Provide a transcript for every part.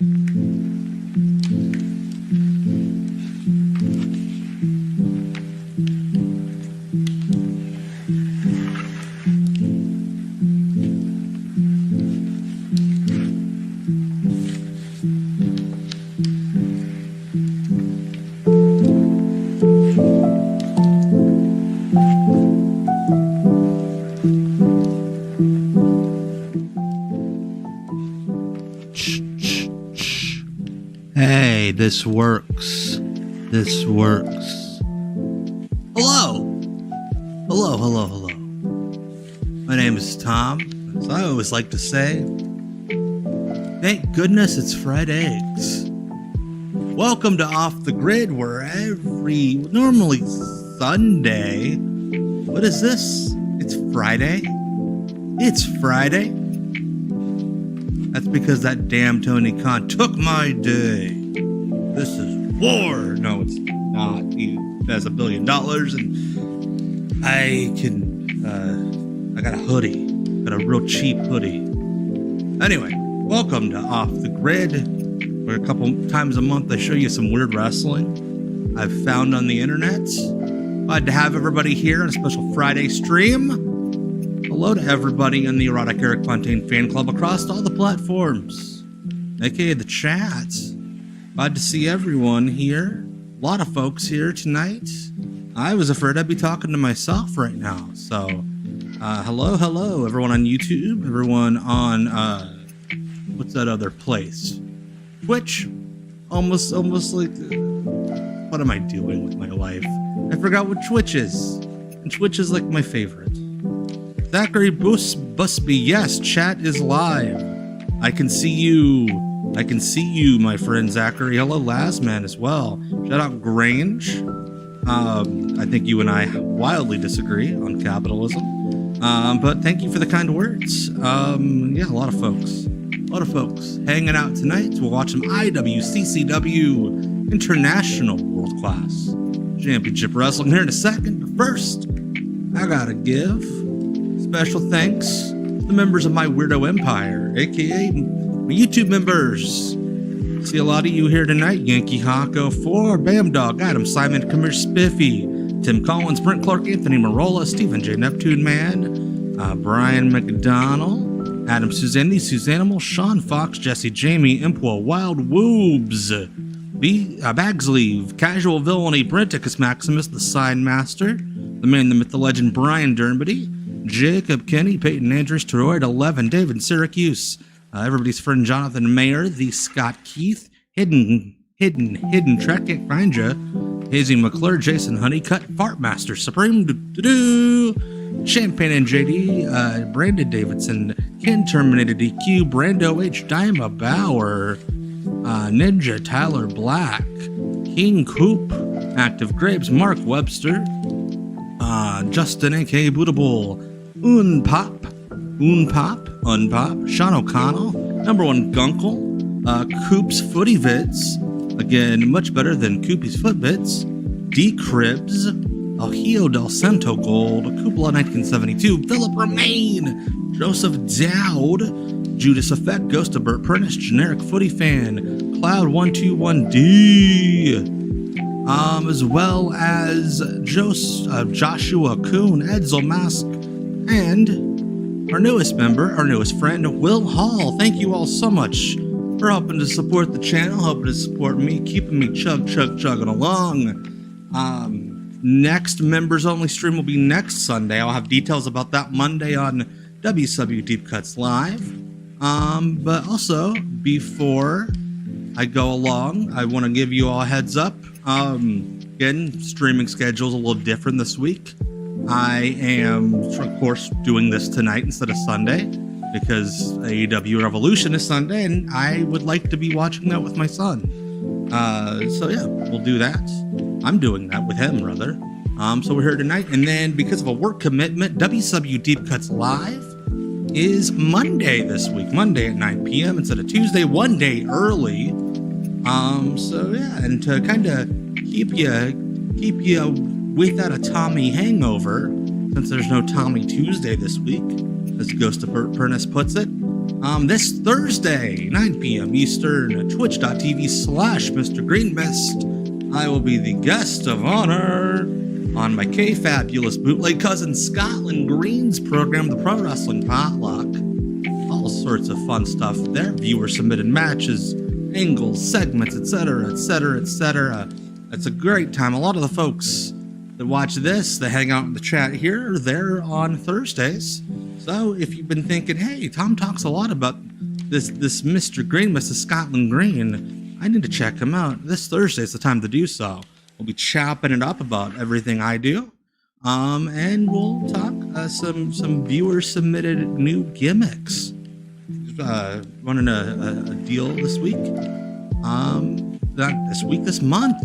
Hey, this works. This works. Hello. Hello. My name is Tom. As I always like to say, thank goodness it's fried eggs. Welcome to Off the Grid, where normally Sunday. What is this? It's Friday? It's Friday? That's because that damn Tony Khan took my day. This is war. No, it's not. He has $1 billion and I got a hoodie. Got a real cheap hoodie. Anyway, welcome to Off the Grid, where a couple times a month I show you some weird wrestling I've found on the internet. Glad to have everybody here on a special Friday stream. Hello to everybody in the Erotic Eric Fontaine fan club across all the platforms, aka the chat. Glad to see everyone here. A lot of folks here tonight. I was afraid I'd be talking to myself right now. So, hello, everyone on YouTube, everyone on, what's that other place? Twitch? Almost like, what am I doing with my life? I forgot what Twitch is. And Twitch is like my favorite. Zachary Busby, yes, chat is live. I can see you. I can see you, my friend Zachary. Hello, Lasman as well. Shout out Grange. I think you and I wildly disagree on capitalism. But thank you for the kind words. Yeah, a lot of folks hanging out tonight. We'll watch some IWCCW International World Class Championship Wrestling here in a second. But first, I gotta give special thanks to the members of my Weirdo Empire, aka my YouTube members. See a lot of you here tonight. Yankee Hawko 4, Bam Dog, Adam Simon, Commer Spiffy, Tim Collins, Brent Clark, Anthony Marola, Stephen J. Neptune Man, Brian McDonald, Adam Suzanne, Suzanimal, Sean Fox, Jesse Jamie, Impwa, Wild Woobs, Bagsleeve, Casual Villainy, Brenticus Maximus, the Sign Master, the man, the myth, the legend, Brian Dermody, Jacob Kenny, Peyton Andrews, Toroid 11, David Syracuse, everybody's friend Jonathan Mayer, the Scott Keith, Hidden Trek, Can't Find Ya, Hazy McClure, Jason Honeycutt, Fartmaster, Supreme, Champagne and JD, Brandon Davidson, Ken Terminated DQ, Brando H, Dima Bauer, Ninja Tyler Black, King Coop, Active Grapes, Mark Webster, Justin aka Bootable, Unpop, Sean O'Connell, Number One Gunkle, Coop's Footy Vids, again, much better than Coopy's Footbits, D Cribs, Alhio Del Santo Gold, Coopla 1972, Philip Romaine, Joseph Dowd, Judas Effect, Ghost of Burt Prentice, Generic Footy Fan, Cloud121D, as well as Joshua Kuhn, Edsel Mask, and our newest member, our newest friend, Will Hall. Thank you all so much for helping to support the channel, helping to support me, keeping me chugging along. Next members only stream will be next Sunday. I'll have details about that Monday on WCW Deep Cuts Live. But also, before I go along, I want to give you all a heads up. Again, streaming schedule's a little different this week. I am, of course, doing this tonight instead of Sunday because AEW Revolution is Sunday, and I would like to be watching that with my son. So yeah, we'll do that. I'm doing that with him, rather. So we're here tonight, and then because of a work commitment, WCW Deep Cuts Live is Monday this week, Monday at 9 p.m. instead of Tuesday, one day early. So yeah, and to kind of keep you without a Tommy hangover, since there's no Tommy Tuesday this week, as Ghost of Burt Prentice puts it, This Thursday, 9 p.m. Eastern, twitch.tv/Mr. Green Mist. I will be the guest of honor on my K-Fabulous bootleg cousin Scotland Green's program, The Pro Wrestling Potluck. All sorts of fun stuff there. Viewer-submitted matches, angles, segments, etc., etc., etc. It's a great time. A lot of the folks that watch this, that hang out in the chat here, are there on Thursdays. So if you've been thinking, hey, Tom talks a lot about this Mr. Green, Mr. Scotland Green, I need to check him out. This Thursday is the time to do so. We'll be chopping it up about everything I do. And we'll talk some viewer-submitted new gimmicks. Running a deal this week. This month.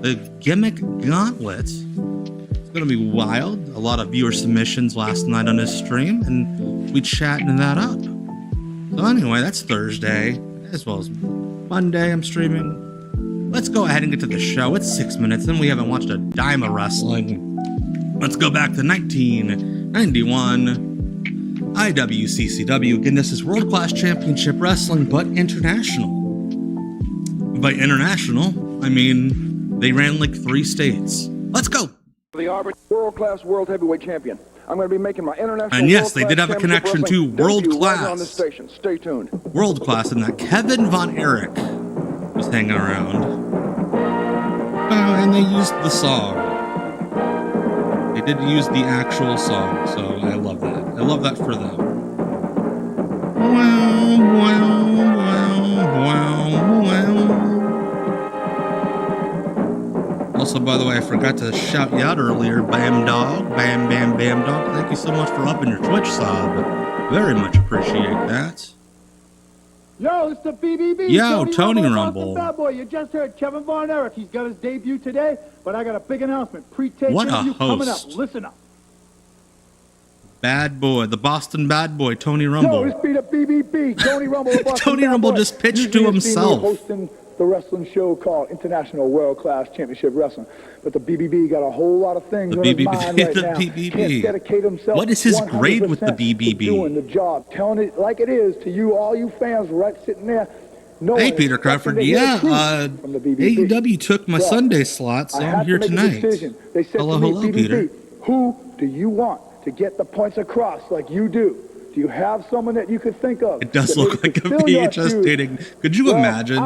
The Gimmick Gauntlet. It's going to be wild. A lot of viewer submissions last night on this stream, and we chatting that up. So anyway, that's Thursday, as well as Monday I'm streaming. Let's go ahead and get to the show. It's 6 minutes, and we haven't watched a dime of wrestling. Let's go back to 1991. IWCCW. Again, this is World Class Championship Wrestling, but international. By international, I mean they ran like 3 states. Let's go. The World Class World Heavyweight Champion. I'm going to be making my international. And yes, they did have a connection to World Class. Right on the station. Stay tuned. World Class, and that Kevin Von Erich was hanging around. And they used the song. They did use the actual song, so I love that. I love that for them. Wow, wow, wow, wow, wow. Also, by the way, I forgot to shout you out earlier, Bam Dog, Bam Bam Bam Dog. Thank you so much for upping your Twitch sub. Very much appreciate that. Yo, it's the BBB. Yo, Tony Rumble. Bad boy. You just heard Kevin Von Erich. He's got his debut today, but I got a big announcement. Pre-tape interview coming up. Listen up. Bad boy, the Boston bad boy, Tony Rumble. Yo, it's be the BBB. Tony Rumble. The Boston Tony Rumble just pitched to himself. Hosting the wrestling show called International World Class Championship Wrestling. But the BBB got a whole lot of things on his mind right now. Can't dedicate himself. What is his grade with the BBB? Doing the job, telling it like it is to you, all you fans right sitting there. Hey, Peter Crawford. Yeah, AEW took my Sunday slot, so I'm here tonight. They said hello, to me, hello, BBB, Peter. Who do you want to get the points across like you do? Do you have someone that you could think of? It does look like a VHS dating. Could you imagine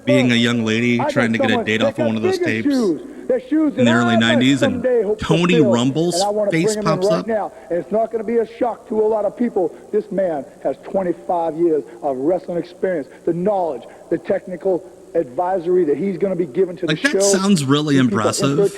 being a young lady trying to get a date off of one of those tapes in the early 90s and Tony Rumble's face pops up? Now. And it's not going to be a shock to a lot of people. This man has 25 years of wrestling experience, the knowledge, the technical advisory that he's going to be given to the show. Like, that sounds really impressive.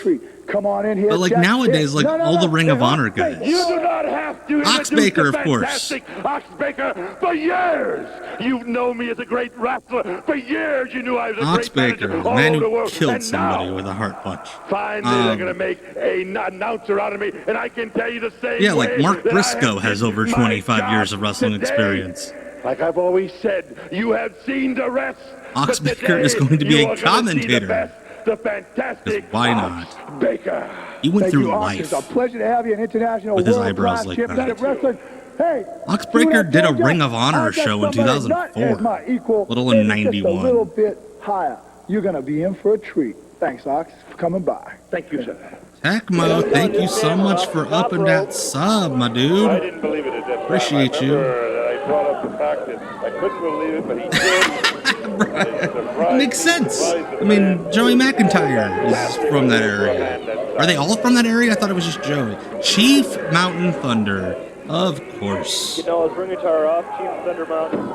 Come on in here. But like nowadays, like all the Ring of Honor guys. You do not have to. Ox Baker, of course. Ox Baker, for years. You've known me as a great wrestler. For years you knew I was a Ox great Baker, manager the all man over the who world. killed And somebody now, with a heart punch. Finally, they're going to make an announcer out of me, and I can tell you the same Yeah, like way Mark that Briscoe I has did over my 25 years of job wrestling today. experience. Like I've always said, you have seen the rest. Ox but Baker is going to be you a are gonna see commentator. The best, the fantastic why Ox not? Baker. He went through Ox. life It's a pleasure to have you in International with his World eyebrows Class like Championship that. Wrestling. Hey, Ox Baker did a Ring of Honor show in 2004. Little in 91. A little bit higher. You're going to be in for a treat. Thanks, Ox, for coming by. Thank you, sir. Tecmo, thank you so much for upping that sub, my I dude. didn't believe it at that time. Appreciate you. I brought up the fact that I couldn't believe it, but he did. It makes sense. I mean, Joey McIntyre is from that area. Are they all from that area? I thought it was just Joey. Chief Mountain Thunder, of course. You know, bring guitar off, Chief Thunder Mountain.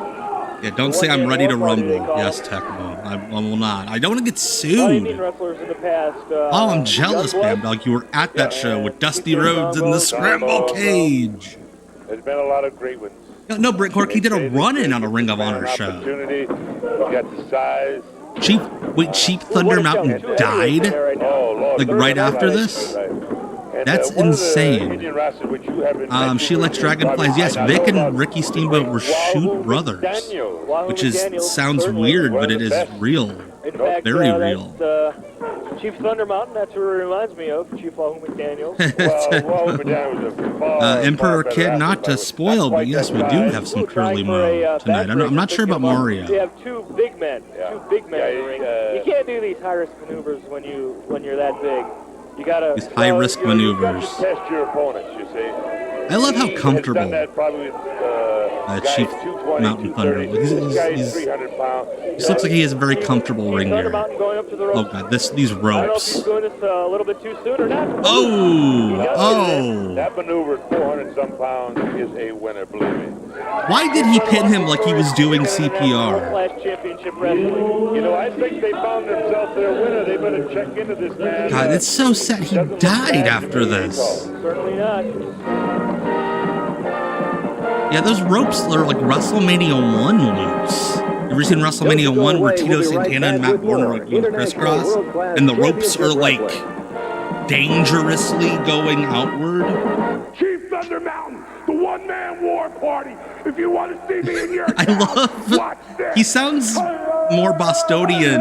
Yeah, don't say I'm ready to rumble. Yes, Tecmo. I will not. I don't want to get sued. Wrestlers in the past, Oh, I'm jealous, Bam Dog. You were at that show with Dusty Rhodes in the Scramble Cage. There's been a lot of great ones. No, Britt Cork, he did a run-in on a Ring of Honor show. Opportunity. We got the size. Chief Thunder Mountain died? Oh, Lord. Like right after this? That's insane. She likes Dragonflies. Yes, Vic and Ricky Steamboat were shoot brothers, which sounds weird, but it is real. Very real. Chief Thunder Mountain, that's who it reminds me of. Chief Wahoo McDaniels. Well, McDaniel was a far, Emperor far Kid, better not athlete, to but spoil, not but yes, we quite do that have guy. some curly mo tonight. I'm not sure about Mario. You have two big men in the ring. You can't do these high-risk maneuvers when you're that big. You gotta These high-risk maneuvers. Test your opponents, you see. I love how comfortable He's done that probably with, Chief 220, Mountain Thunder. 230. This guy He's is 300 pounds. This looks like he has a very comfortable ring Thunder gear. Mountain going up to the ropes. Oh god, these I don't know if ropes. he's doing this a little bit too soon or not. Oh! That maneuver at 400 some pounds is a winner, believe me. Why did he pin him like he was doing CPR? Flash Championship Wrestling. You know, I think they found themselves their winner. They better check into this man. God, it's so sad he died after this. Certainly not. Yeah, those ropes are like WrestleMania 1 loops. You ever seen WrestleMania 1 where Tito Santana and Matt Warner are doing crisscross? And the ropes are like dangerously going outward? Chief Thunder Mountain, the one-man war party. If you want to see me in your I town, love... watch this. He sounds more Bostonian.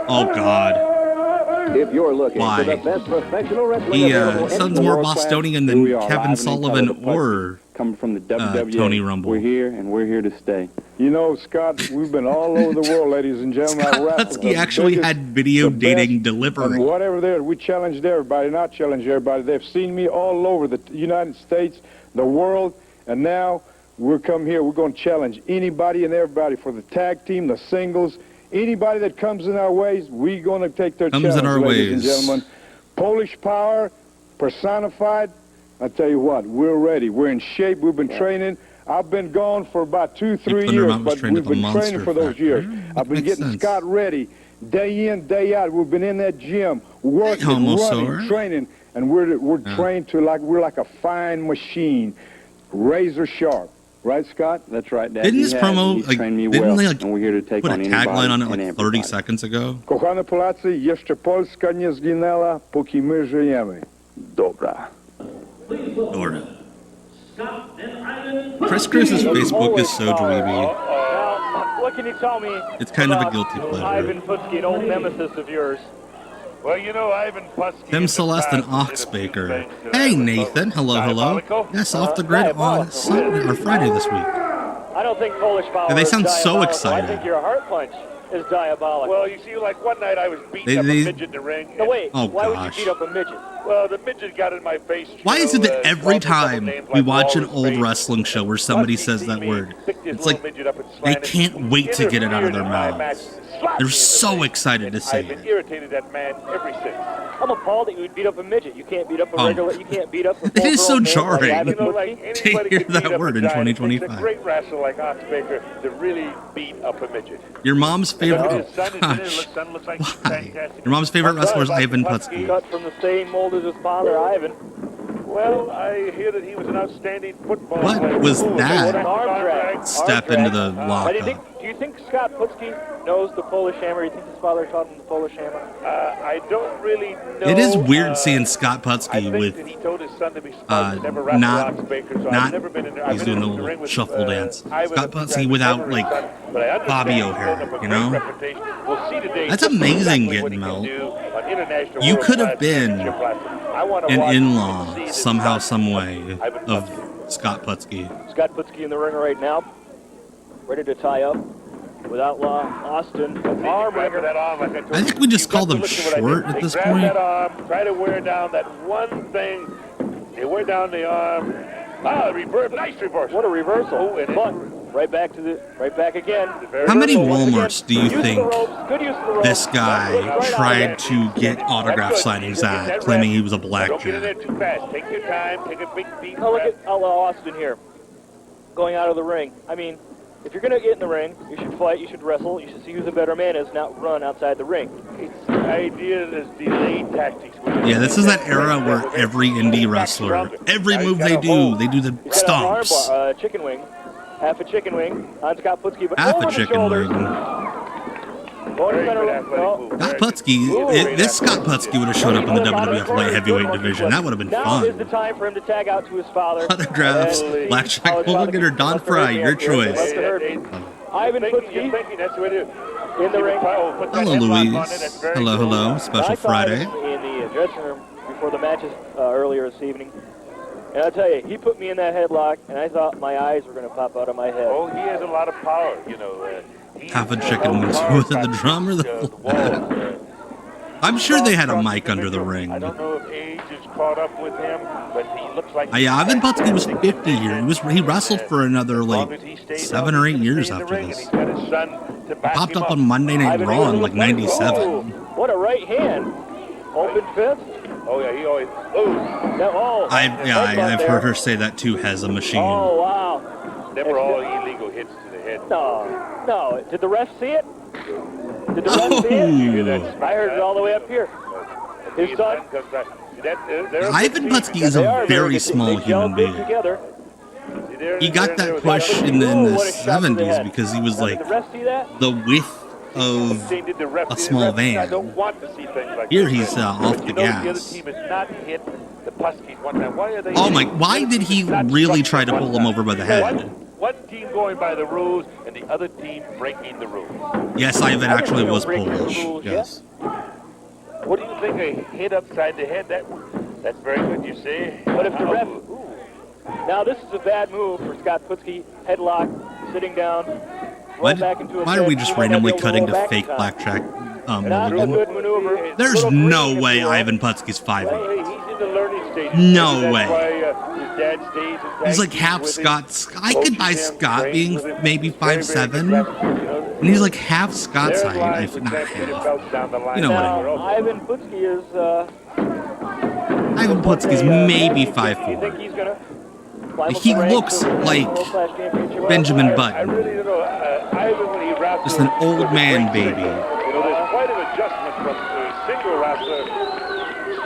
Oh god. If you're looking Why? for the best professional wrestling He available sounds in more world class, Bostonian here than we are, Kevin live and in Sullivan color, the Putski, or coming from the WWE. Tony Rumble. We're here and we're here to stay. You know, Scott, we've been all over the world, ladies and gentlemen. Scott I wrestled Putski the actually biggest, had video the dating best, delivery. And whatever there, we challenged everybody, not challenged everybody. They've seen me all over the United States, the world, and now we're come here. We're going to challenge anybody and everybody for the tag team, the singles, anybody that comes in our ways. We're going to take their Comes challenge, in our ladies and ways. gentlemen. Polish power, personified. I tell you what, we're ready. We're in shape. We've been training. I've been gone for about 2-3 years, but we've been training for those years. I've been getting Scott ready, day in, day out. We've been in that gym, working, running, training, and we're trained to we're like a fine machine, razor sharp. Right, Scott? That's right, Dad. Didn't this promo, He's like, trained me didn't well, they, like, and we're here to take put a on tagline on it anybody like and 30 everybody. seconds ago? Kochane Polacy, jeszcze Polska nie zginęła, póki my żyjemy. Dobra. Dora. Chris Cruz's Facebook is so dweeby. Now, what can you tell me? It's kind of a about guilty pleasure. Ivan Putski, an old nemesis of yours. Well, you know, Ivan Putski. Them Celeste and Oxbaker. Hey, Nathan. Hello, hello. Yes, off the grid on Sunday or Friday this week. I don't think Polish power Yeah, they sound is so diabolical. excited. I think your heart punch is diabolical. Well, you see, like one night I was beating up a midget in the ring. No, wait. Oh, why would gosh. you beat up a midget? Well, the midget got in my face. Why is it that every time we watch an old wrestling wrestling show where somebody says that word, it's like they can't wait to get it out of their mouths. They're so excited to say I've been it. irritated that man ever since. I'm appalled that you would beat up a midget. You can't beat up a Oh. regular. You can't beat up a It is so full-grown man jarring. like Ivan You know, Putski. like To anybody hear can that beat up word a in giant. It 2025. takes a great wrestler like Oxbaker to really beat up a midget. Your mom's favorite. His son is in it. Gosh. His son looks like Why? fantastic. Your mom's favorite wrestler is Ivan Putski. Cut from the same mold as his father, Ivan. Well, I hear that he was an outstanding football What player. was Ooh, that? what an Arm arm drag. drag. Step into the But lockup. do you think Scott Putski knows the Polish Hammer? You think his father taught him the Polish Hammer? I don't really know. It is weird seeing Scott I Putski think with that he told his son to be smart, to never wrestle not Oxbaker, so not I've never been in there. I've he's been doing in the the ring little with, shuffle dance. Ivan Scott Putski Putski without never like his son, but I understand Bobby he's O'Hare, built up a you great know? reputation. We'll see today That's just amazing exactly what getting he can Mel. do on international You world could have class been championship platform. I wanna an watch in-law and see this somehow, son, some way Ivan of Putski. Scott Putski. Scott Putski in the ring right now, ready to tie up with Outlaw Austin. Arm Grab wringer. that arm like I told I think you. we just You've got call to them listen to what I short did. at this Grab point. that arm, try to wear down that one thing. They wear down the arm. Reverse, nice reversal. What a reversal! Oh, and But right back again. How many Reversal once Walmarts do again. you Use of the think ropes, good use of the ropes. this guy Right tried out. to get autograph signings at, claiming he was a Don't get in there blackjack? too fast. Take your time. Take a big deep Now look breath. at Outlaw Austin here, going out of the ring. I mean, if you're going to get in the ring, you should fight, you should wrestle, you should see who the better man is, not run outside the ring. It's the idea is delayed tactics. Yeah, this is that era where every indie wrestler, every move they do the He's got an arm stomps. bar, chicken wing, half a chicken wing on Scott Putski, but Half over a the chicken shoulders. wing. Going to Very center, good athletic no. move. Scott Putski, this Scott Putski would have showed up in the WWF light heavyweight division. That would have been Now is the fun. time for him to tag out to his father. Autographs, And Blackjack Hooligan or Don Fry, your choice. Ivan You're Putski. thinking, that's the way to do it. in the ring. Hello, Louise. Hello, hello. Special Friday. In the dressing room before the matches earlier this evening. And I tell you, he put me in that headlock, and I thought my eyes were going to pop out of my head. Oh, he has a lot of power, you know. Half a chicken wings. Was it the drum or the I'm sure they had a mic under the ring. I don't know if age is caught up with him, but he looks like... Yeah, Ivan Putski was 50 here. He wrestled for another, like, 7 or 8 years after this. He popped up on Monday Night Raw in, like, 97. What a right hand. Open fist. Oh, yeah, he always... Oh, I've heard her say that, too, has a machine. Oh, wow. They were all illegal hits to the head. No. Did the ref see it? Did the ref see it? I heard it all the way up here. His son. Ivan Putski is a very small human being. He got that push in the 70s because he was like the width of a small van. Here he's off the gas. Oh my, why did he really try to pull him over by the head? One team going by the rules and the other team breaking the rules. Yes, Ivan actually was Polish. Yes. What do you think? A hit upside the head? That's very good, you see. But if the ref... Now this is a bad move for Scott Putski. Headlock, sitting down. Why are we just randomly cutting to fake blackjack movement? There's no way Ivan Putski's 5'8". No way. He's like half Scott. I could buy Scott being maybe 5'7", and he's like half Scott's height. Not half. You know what I mean. Ivan Putski is. Ivan Putski's maybe 5'4". He looks like Benjamin Button. Just an old man baby. There's quite an adjustment from the single wrestler.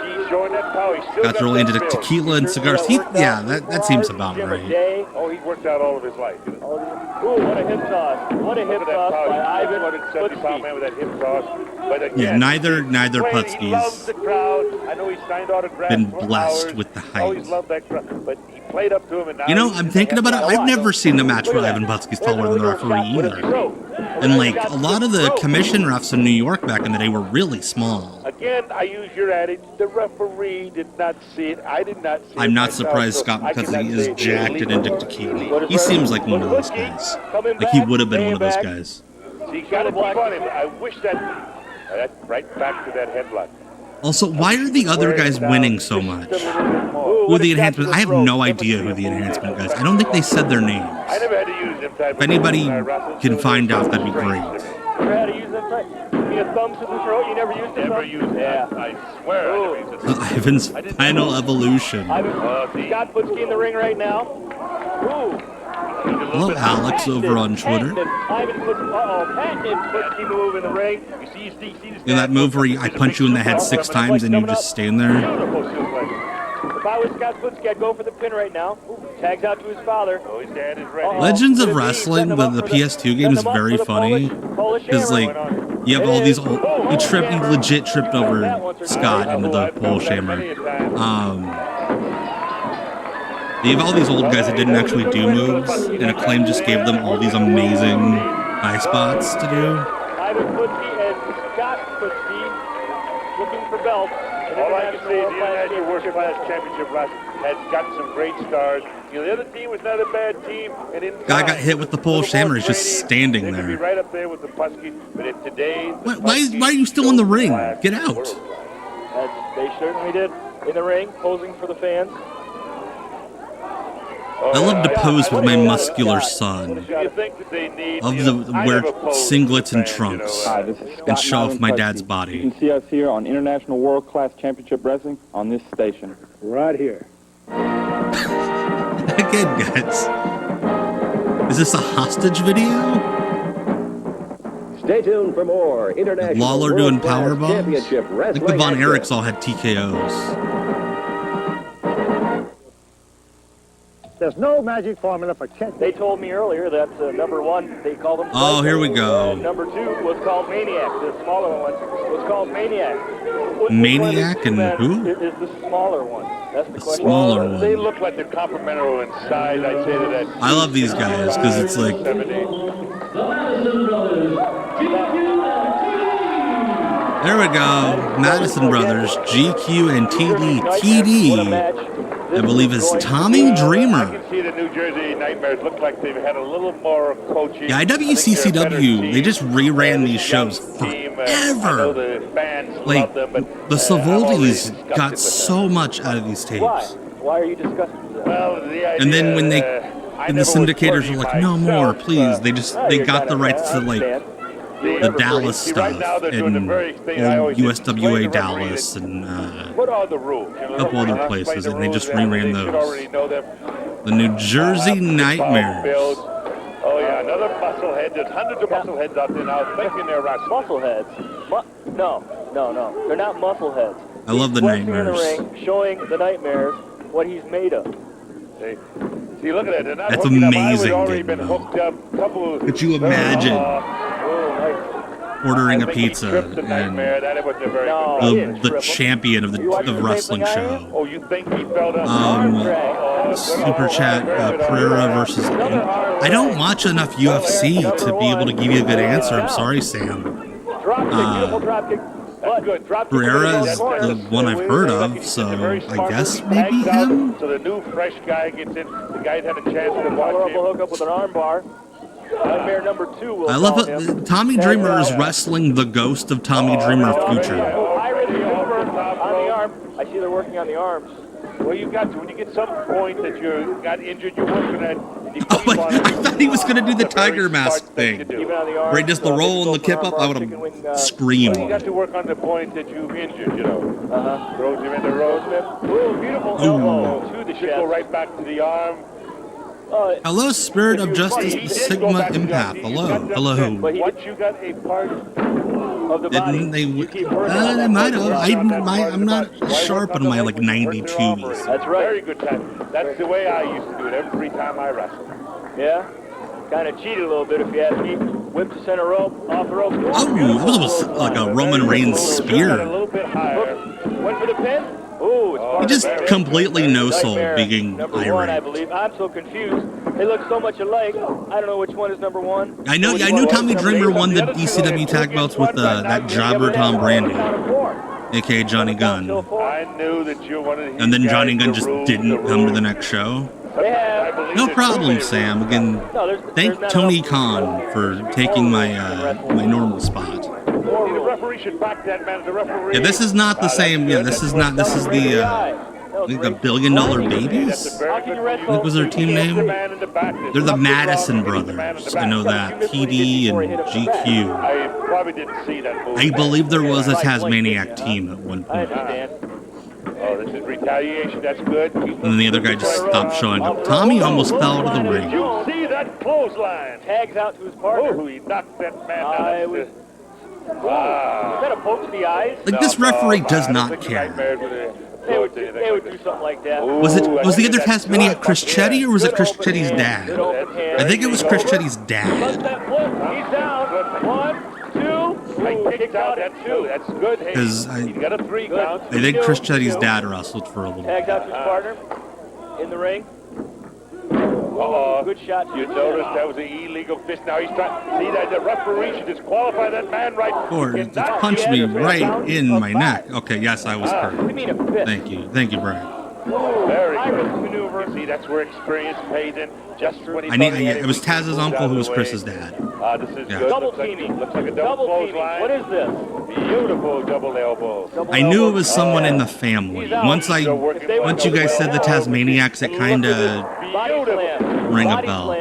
He's showing that power. Got really into tequila and cigars. That seems about right. Oh, he worked out all of his life. Ooh, what a hip toss. What a hip toss by Ivan Putski. Man with that hip toss. But again, yeah, neither Putski's been blessed with the height. But he played up to him, and you know, I'm thinking about it. I've never seen a match where Ivan Putski's taller than the referee either. And like a lot of the commission refs in New York back in the day were really small. Again, I use your adage. The referee did not see it. I did not see it. I'm not surprised Scott Putski is jacked and into tequila. He seems like one of those guys. Like he would have been one of those guys. He got a block on him. I wish that right back to that headlock. Also, why are the other guys winning so much? Who are the enhancement? I have no idea who the enhancement guys. I don't think they said their names. I never had to use them type. If anybody can find out, that'd be great. Never had to use them type. Give me a thumb to the throat. You never used them. Never used them. I swear. I never used them. Ivan's final evolution. Scott Putski in the ring right now. Ooh. Hello, Alex over on Twitter. Patented Putski move in the ring. You see that move where I punch you in the head 6 times and you just stand there? If I was Scott Putski, I'd go for the pin right now. Tags out to his father. Oh, his dad is ready. Legends of Wrestling, the PS2 game, is very funny. Because, like, you have all these old... He legit tripped over Scott into the Polish Hammer. You have all these old guys that didn't actually do moves, and Acclaim just gave them all these amazing high spots to do. Ivan Putski and Scott Putski looking for belts. All I can say is the International World Class Championship Wrestling has got some great stars. You know, the other team was not a bad team. And guy got hit with the Polish Hammer. He's just standing there. Be right up there with the Putski, but if today, why are you still in the ring? Get out. They certainly did. In the ring, posing for the fans. I love to pose with my muscular son. Love to wear singlets and trunks and show off my dad's body. You can see us here on International World Class Championship Wrestling on this station. Right here. Again, guys. Is this a hostage video? Stay tuned for more International Lawler doing power bombs? Championship I think the Von Erichs all had TKOs. There's no magic formula for catching. They told me earlier that number 1, they called him... Oh, here we go. Number 2 was called Maniac. The smaller one was called Maniac. Maniac and who? Is the smaller one. That's the question. Smaller one. They look like they're complementary in size, I'd say to that. I love these guys, because it's like... There we go. Madison Brothers, GQ and TD. TD, I believe, is Tommy Dreamer. I can see the New Jersey Nightmares look like they've had a little more coaching. Yeah, IWCCW, they just reran these shows forever. Like, the Savoldi's got so much out of these tapes. Why are you discussing that? Well, and then when the syndicators were like, no more, please, they got the rights to, like, the Dallas stuff and USWA Dallas and a couple other places, and they just reran those. The New Jersey Nightmares. Oh yeah, another musclehead. There's hundreds of muscleheads out there now thinking they're wrestling. Muscleheads? No. They're not muscleheads. I love the Nightmares. In the ring, showing the Nightmares what he's made of. See, look at that. That's amazing, dude. Could you imagine ordering a pizza and the champion of the wrestling show? Oh, you think he fell down? Super chat, Pereira versus. I don't watch enough UFC to be able to give you a good answer. I'm sorry, Sam. Pereira is the one I've heard of, so I guess maybe him. So the new fresh guy gets in. The guy's had a chance to watch him. Hook up with an arm bar. Nightmare number 2 will I love it. Tommy Dreamer is wrestling the ghost of Tommy Dreamer future. On the arm. I see they're working on the arms. Well, you got to. When you get some point that you got injured, you're working at. Oh, I thought he was going to do the tiger mask thing. Where he does the roll and the kip up. I would have screamed. You got to work on the point that you've injured, you know. Throws him in the road. Ooh, beautiful elbow to the chest. Go right back to the arm. Hello, Spirit of Justice, the Sigma Empath. Hello. Once you got a part of the body, didn't they? They might have. I'm not sharp on my like 92s. That's right. Very good time. That's the way I used to do it every time I wrestled. Yeah. Kind of cheated a little bit if you ask me. Whipped the center rope, off the rope. Oh, that was almost like a Roman Reigns spear. A little bit higher. Went for the pin. Ooh, he just completely no-sold being irate. I believe. I'm so confused. They look so much alike. I don't know which one is number 1. I knew Tommy Dreamer won the ECW tag belts with that jobber Tom Brandi, aka Johnny Gunn. I knew that you wanted. And then Johnny Gunn just didn't come to the next show. No problem, Sam. Again, thank Tony Khan for taking my normal spot. The referee should back that man. The referee. Yeah, this is not the same. Yeah, this is the I think the $1 Billion Babies. I think was their team name. They're the Madison Brothers. I know that. PD and GQ. I probably didn't see that movie. I believe there was a Tas Maniac team at one point. Oh, this is retaliation. That's good. And then the other guy just stopped showing up. Tommy almost fell out of the ring. You see that clothesline? Tags out to his partner. Oh, he knocked that man down. Is that a poke to the eyes? Like, this referee does not care. They would do something like that. Was the other Tas Maniac Chris Chetty, or was it Chris Chetty's dad? I think it was Chris Chetty's dad. He's down. 1, 2. I kicked out at 2. That's good. Because He got a 3 count. I think Chris Chetty's dad wrestled for a little Tagged bit. out to his partner in the ring. Good shot. You noticed that was an illegal fist. Now he's trying. See that the referee should disqualify that man right. Or it punched me right in my neck. Okay, yes, I was hurt. What do you mean a fist? Thank you, Brian. Very good maneuver. See, that's where experience pays in. Just when he. It was Taz's uncle who was Chris's dad. This is good. Double teaming. Looks like a double clothesline. What is this? Beautiful double elbow. I knew it was someone in the family. Once you guys said the Tasmaniacs, it kind of rang a bell.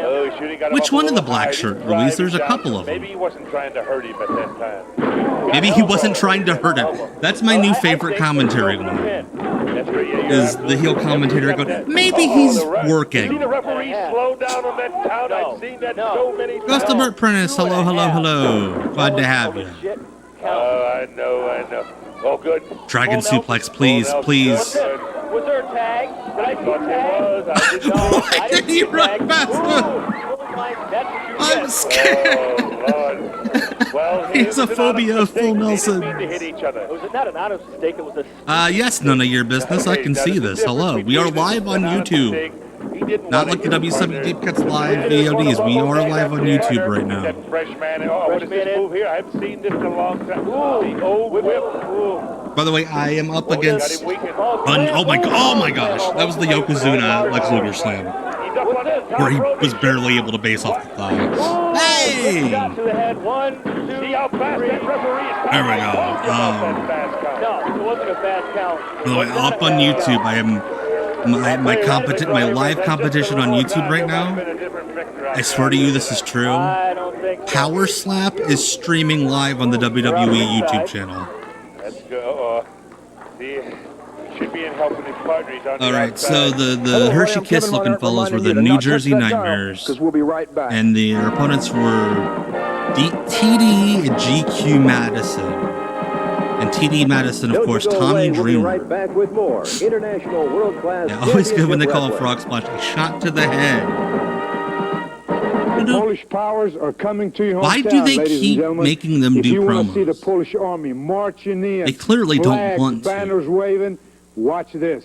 Which one of the black shirt, Luis? There's a couple of them. Maybe he wasn't trying to hurt him at that time. Maybe he wasn't trying to hurt him. That's my new favorite commentary one. Is the heel commentator going, maybe he's working. See the referee slow down on that count? I've seen that so many times. Gustibert Prentice, hello. Glad to have you. Oh, I know. Oh, good. Dragon suplex, please. Was there a tag? Did I see a tag? Why did he run faster? I'm scared. Oh, Lord. Well, he's a phobia of full Nelson. To hit each other. Was it not an honest mistake? It was a... Yes, none of your business. I can see this. Hello. We are live on YouTube. Not like the WCW Deep Cuts live VODs. We are live on YouTube right now. That fresh man. Oh, what is this move here? I haven't seen this in a long time. Ooh, the old whip. Ooh. By the way, I am up against. Oh my gosh! That was the Yokozuna Lex Luger slam, where he was barely able to base off the thigh. Hey! There we go. No, it wasn't a bad count. By the way, up on YouTube, I am my live competition on YouTube right now. I swear to you, this is true. I don't think so. Power Slap is streaming live on the WWE YouTube channel. Let's go. Should be in helping his partner. All right, so the Hershey Kiss looking fellows were the New Jersey Nightmares, because we'll be right back. and their opponents were TD and GQ Madison. And TD Madison, of course, Tommy Dreamer. Right back with more international world-class. Yeah, always good when they call a frog splash. A shot to the head. The Polish powers are coming to your hometown. Why do they ladies keep and gentlemen. making them If do you want to see the promos? Polish army marching in, They clearly don't flags, want to. banners waving, watch this.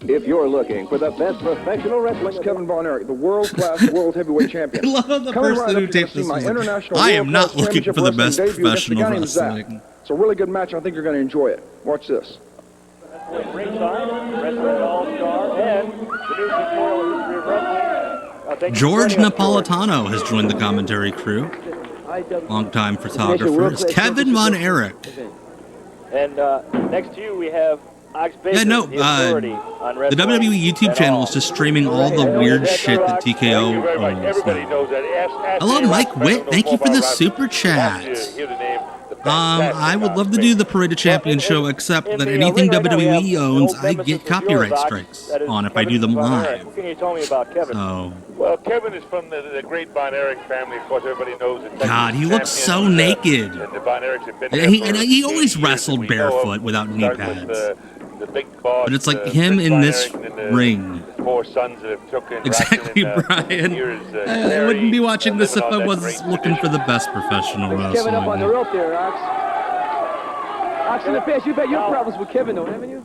If you're looking for the best professional wrestling, It's Kevin Von Erich, the world-class world heavyweight champion. I love the Coming person right who up, taped you're this. gonna see my Was like, international I am not world-class looking for the best championship wrestling professional debut against a guy named wrestling. Zach. It's a really good match. I think you're going to enjoy it. Watch this. Ringside, wrestling all-star, and the new pictorial history of wrestling. Thank you George for joining us, Napolitano has joined the commentary crew. Longtime photographer. It's Kevin Von Erich. And next to you, we have Ox Baker, Yeah, no, the authority on The wrestling WWE YouTube and channel all. is just streaming all the weird shit that Thank you TKO very much. owns Everybody now. knows that. Hello, Mike Witt. Thank you for the super chat. I would love to do the Parade of Champions show, except that anything WWE owns, I get copyright strikes on if I do them live. What can you tell me about Kevin? So, Well, Kevin is from the great Von Erich family. Of course, everybody knows it. God, he looks so naked. And the Von Erichs have been And there he- for and he 15 always years, wrestled and we know barefoot him, without knee starting with, pads. the big boss, But it's like Fritz him in Von this Erich, and then ring. the four sons that have took in Exactly, wrestling, Brian. years, I wouldn't be watching this if living I on that was great looking for tradition. the best professional Kevin up on the wrestling. rope there, Ox. Ox, in the past, you've had your problems with Kevin, though, haven't you?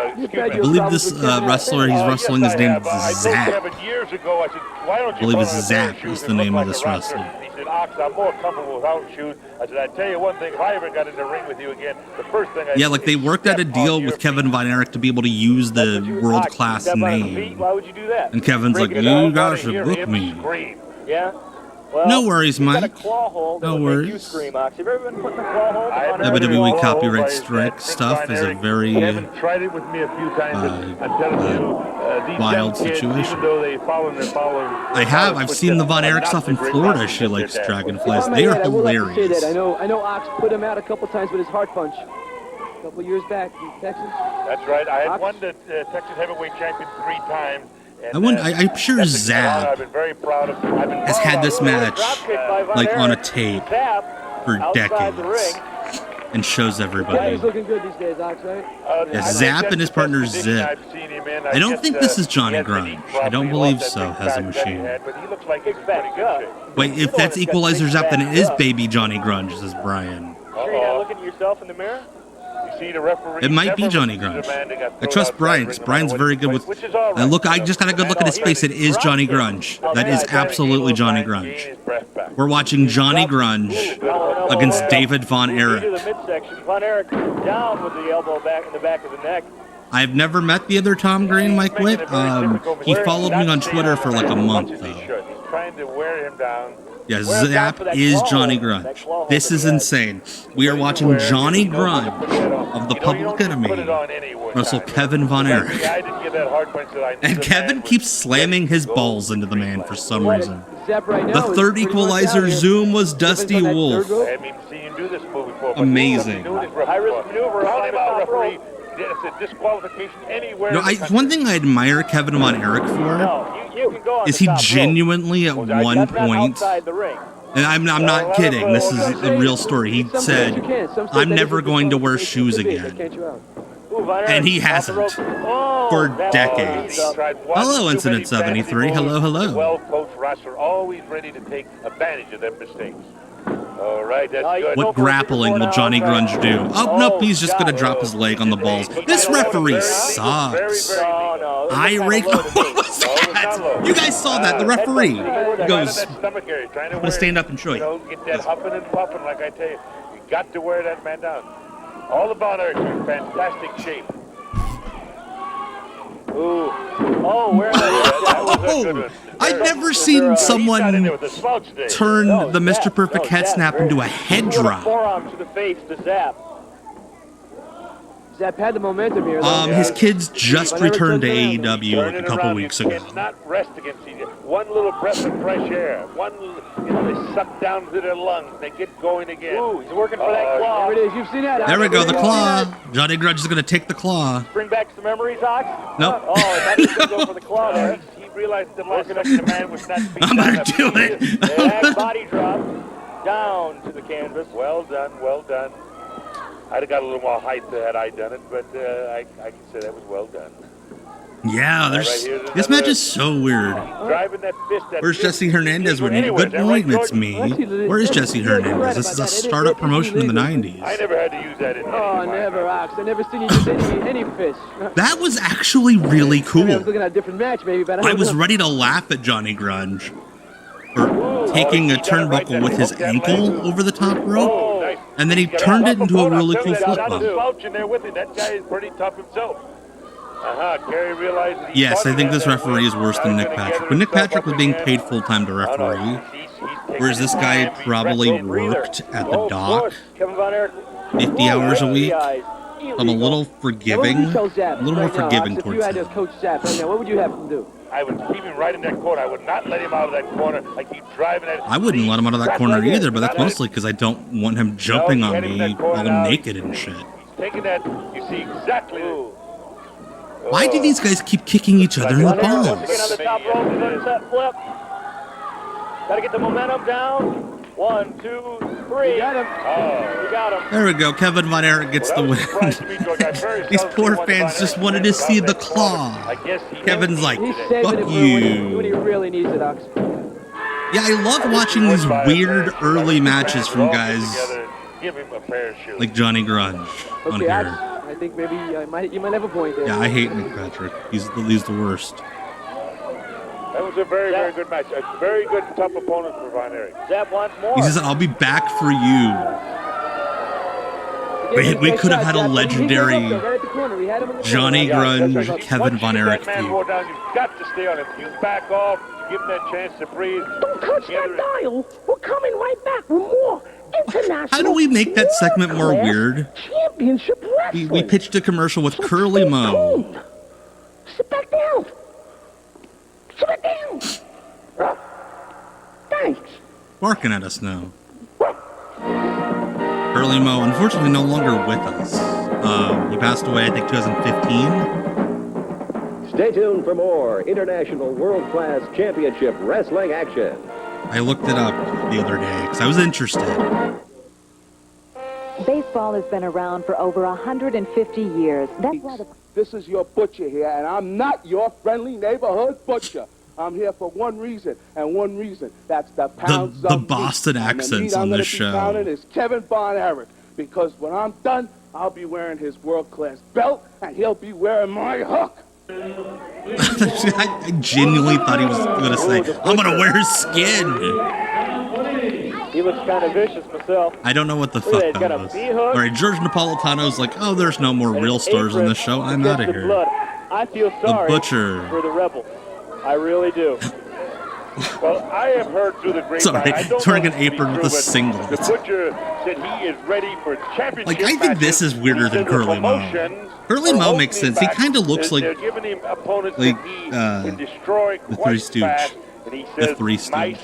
Excuse me. I believe this wrestler he's wrestling is named I told Zap. Kevin years ago, I said, why don't you I believe put it's on a Zap pair of is shoes the and look name of like this a wrestler? wrestler. He said, Ox, I'm more comfortable without shoes. I said, I tell you one thing, if I ever got in the ring with you again, the first thing I Yeah, do like they is worked out a step deal on with your Kevin feet. Von Erich to be able to use the world-class Step on his feet, name. why would you do that? And Kevin's like, Freaking out, you guys wanna should hear book him me. scream. Yeah? Well, No worries, you've got a Mike. claw hold No that'll make you worries. scream, Ox. Have you ever been put in a claw hold? I on have Erich? WWE never copyright been strike Fritz stuff Von is a Erich. very Kevin tried it with me a few times, and I'm telling you, these wild young kids, situation. even though they follow their I have. I've seen the Von Erich stuff in Florida. She likes dragonflies. They are I will like to say hilarious. that. I know Ox put him out a couple times with his heart punch. A couple years back in Texas. That's right. I had Ox? won the Texas heavyweight champion 3 times. And, I'm sure that's a honor Zap I've been very proud of. I've been has had this match Dropkick by Von like on a Erich. tape Tap for outside the ring. decades and shows everybody. Kevin's looking good these days, Ox, right? Yeah, Zap and his partner Zip. I don't think this is Johnny Grunge. I don't believe so, has a machine. But he looks like Big fat gut. Wait, if that's Equalizer Zap, then it is baby Johnny Grunge, says Brian. Sure you're not looking at yourself in the mirror? You see the referee. It might be Johnny Grunge. I trust Brian, because Brian's very good with... I just got a good look at his face. It is Johnny Grunge. That is absolutely Johnny Grunge. We're watching Johnny Grunge against David Von To Erich. the midsection. Von Erich down with the elbow back in the back of the neck. I've never met the other Tom Green, Mike Witt. He followed me on Twitter for like a month, though. He's trying to wear him down. Yeah, Zap is Johnny Grunge. This is insane. We are watching Johnny Grunge of the Public Enemy wrestle Kevin Von Erich. And Kevin keeps slamming his balls into the man for some reason. Zap right The now is third pretty much equalizer out here. Zoom was Dusty Kevin's on that Wolf. third rope. I haven't even seen him do this move before. but Amazing. High-risk maneuver. Call him out, Referee. referee. It's a disqualification anywhere. No, one thing I admire Kevin Von Erich for No, you can go on is the he top rope. genuinely at one That's not point, outside the ring. and I'm not kidding, this is a real story, he Some said, states you can. Some states I'm they never just going to wear disqualification shoes could be. They again. can't you out. Ooh, Von Erich And he off the hasn't. rope. Oh, For that was decades. up. Hello, Incident 73. Hello, hello. Well-coached wrestler, always ready to take advantage of them mistakes. All right, that's good. What grappling will Johnny Grunge do? Oh, nope, he's just going to drop his leg on the balls. This referee sucks. No, Erich, what was that? that. You guys saw that. The referee goes, I'm going to stand up and show you. Get that huffing and puffing, like I tell you. You got to wear that man down. All about Erich in fantastic shape. Ooh. Oh, where that was a good one. I've never seen someone turn the Mr. Perfect head snap into a head drop. Forearm to the face to Zap. Zap had the momentum here. His kids just returned to AEW like a couple weeks ago. Not rest against each other. One little breath of fresh air. One, they suck down to their lungs. They get going again. Ooh, he's working for that claw. There it is. You've seen that. There we go, the claw. Johnny Grudge is going to take the claw. Bring back some memories, Ox? Nope. Oh, I thought he was going to go for the claw there. He realized the last second the man was not being I'm going to do it. Back body drop down to the canvas. Well done, well done. I'd have got a little more height had I done it, but I can say that was well done. Yeah, this match is so weird. Driving that fist, Where's Jesse Hernandez? Good point, it's me. Where is Jesse Hernandez? This is a startup promotion in the 90s. I never had to use that in never, Ox. I never seen you use any fish. That was actually really cool. I was looking at a different match, maybe, but I was ready to laugh at Johnny Grunge for taking a turnbuckle with his ankle over the top rope, and then he turned it into a really cool flip bump. That guy is pretty tough himself. Gary realized Yes, I think this referee is worse than Nick Patrick. But Nick Patrick was being paid full-time to referee, whereas this guy probably worked at the dock 50 hours a week. I'm a little forgiving, a little more forgiving towards him. Coach Zap right now. What would you have him do? I would keep him right in that corner. I would not let him out of that corner. I keep driving at it. I wouldn't let him out of that corner either, but that's mostly because I don't want him jumping on me all naked and shit. He's taking that. You see exactly. Why do these guys keep kicking each other in the balls? Once again on the top rope, he's going to set flip. Got to get the momentum down. 1, 2, 3. You got him. Oh, you got him. There we go. Kevin Von Erich gets the win. These poor fans just wanted to see the claw. Kevin's like, fuck you. When he really needs it, Ox. Yeah, I love watching these weird early matches from guys like Johnny Grunge on here. I think maybe you might have a point there. Yeah, I hate Nick Patrick. He's the worst. That was a very, very good match. A very good, tough opponent for Von Erich. Zap wants more. He says, I'll be back for you. We could have had a legendary Johnny Grunge, Kevin Von Erich feud. You've got to stay on him. You back off. Give him that chance to breathe. Don't touch that dial. We're coming right back with more international. How do we make that segment more weird? Championship wrestling. We pitched a commercial with Curly Mo. Sit back down. Sit back down. Thanks. Barking at us now. Curly Mo, unfortunately, no longer with us. He passed away, I think, 2015. Stay tuned for more international world-class championship wrestling action. I looked it up the other day because I was interested. Baseball has been around for over 150 years. That's why This is your butcher here, and I'm not your friendly neighborhood butcher. I'm here for one reason, and one reason. That's the pounds the Boston accents on this show. The meat is Kevin Von Erich, because when I'm done, I'll be wearing his world-class belt, and he'll be wearing my hook. I genuinely thought he was going to say, I'm going to wear his skin. He looks kind of vicious myself. I don't know what the fuck that was. All right, George Napolitano's like, oh, there's no more real stars in this show. I'm out of here. I feel sorry the Butcher. for the Rebel. I really do. Well, I have heard through the grapevine. Sorry, he's wearing an apron with a singlet. The Butcher said he is ready for championship. Like, I think this is weirder than Curly Mo. Curly Mo makes sense. He kind of looks like the Three Stooge. The Three Stooge.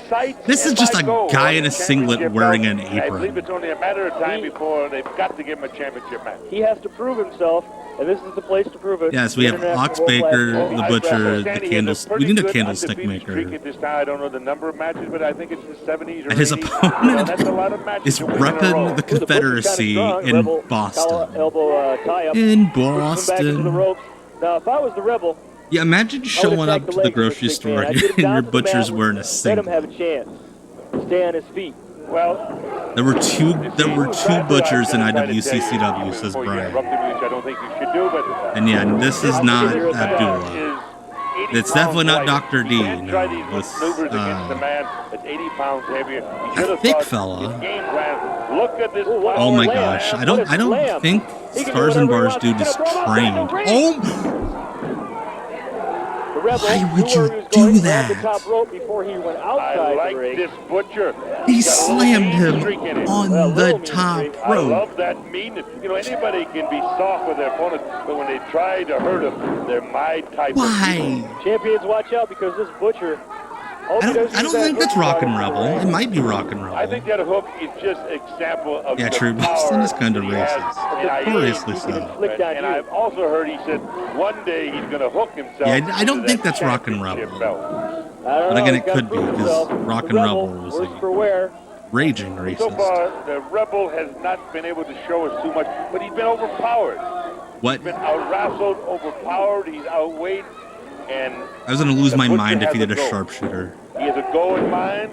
This is just a guy in a singlet wearing an apron. I believe it's only a matter of time before they've got to give him a championship match. He has to prove himself, and this is the place to prove it. Yes, we have Ox Baker, the Butcher, the candlestick. We need a candlestick maker. I don't know the number of matches, but I think it's the 70s or and his 80s. opponent is repping the Confederacy in Boston. In Boston. Now, if I was the Rebel, yeah, imagine showing up to the grocery store and your butcher's wearing a singlet. Let him have a chance. Stay on his feet. Well, there were two butchers in IWCCW, says Brian. I don't think you should do, but and yeah, this is not Abdullah. It's definitely not Dr. D. Can't try these No, it's, maneuvers against a man that's 80 pounds heavier. He should a have thick thought fella. his game plan. Look at this. Oh my gosh! I don't think Stars and Bars dude is trained. Oh. Why would you do that? I like this butcher. He slammed him on the top I rope. love that meanness. You know, anybody can be soft with their opponent, but when they try to hurt them, they're my type. Why? Champions, watch out because this butcher. I don't think that's Rock and Rebel. It might be Rock and Rebel. I think that hook is just an example of Yeah, the true. power Boston is kind of he has. racist. And I- Notoriously so. And I've also heard he said one day he's going to hook himself. Yeah, I don't to think that that's Rock and Rebel. championship belt. But again, it could be because Rock and Rebel was like raging So racist. far, the Rebel has not been able to show us too much, but he's been overpowered. What? He's been out-wrestled, overpowered, he's outweighed, and I was gonna lose the my butcher mind if he has did a goal. sharpshooter. He has a goal in mind.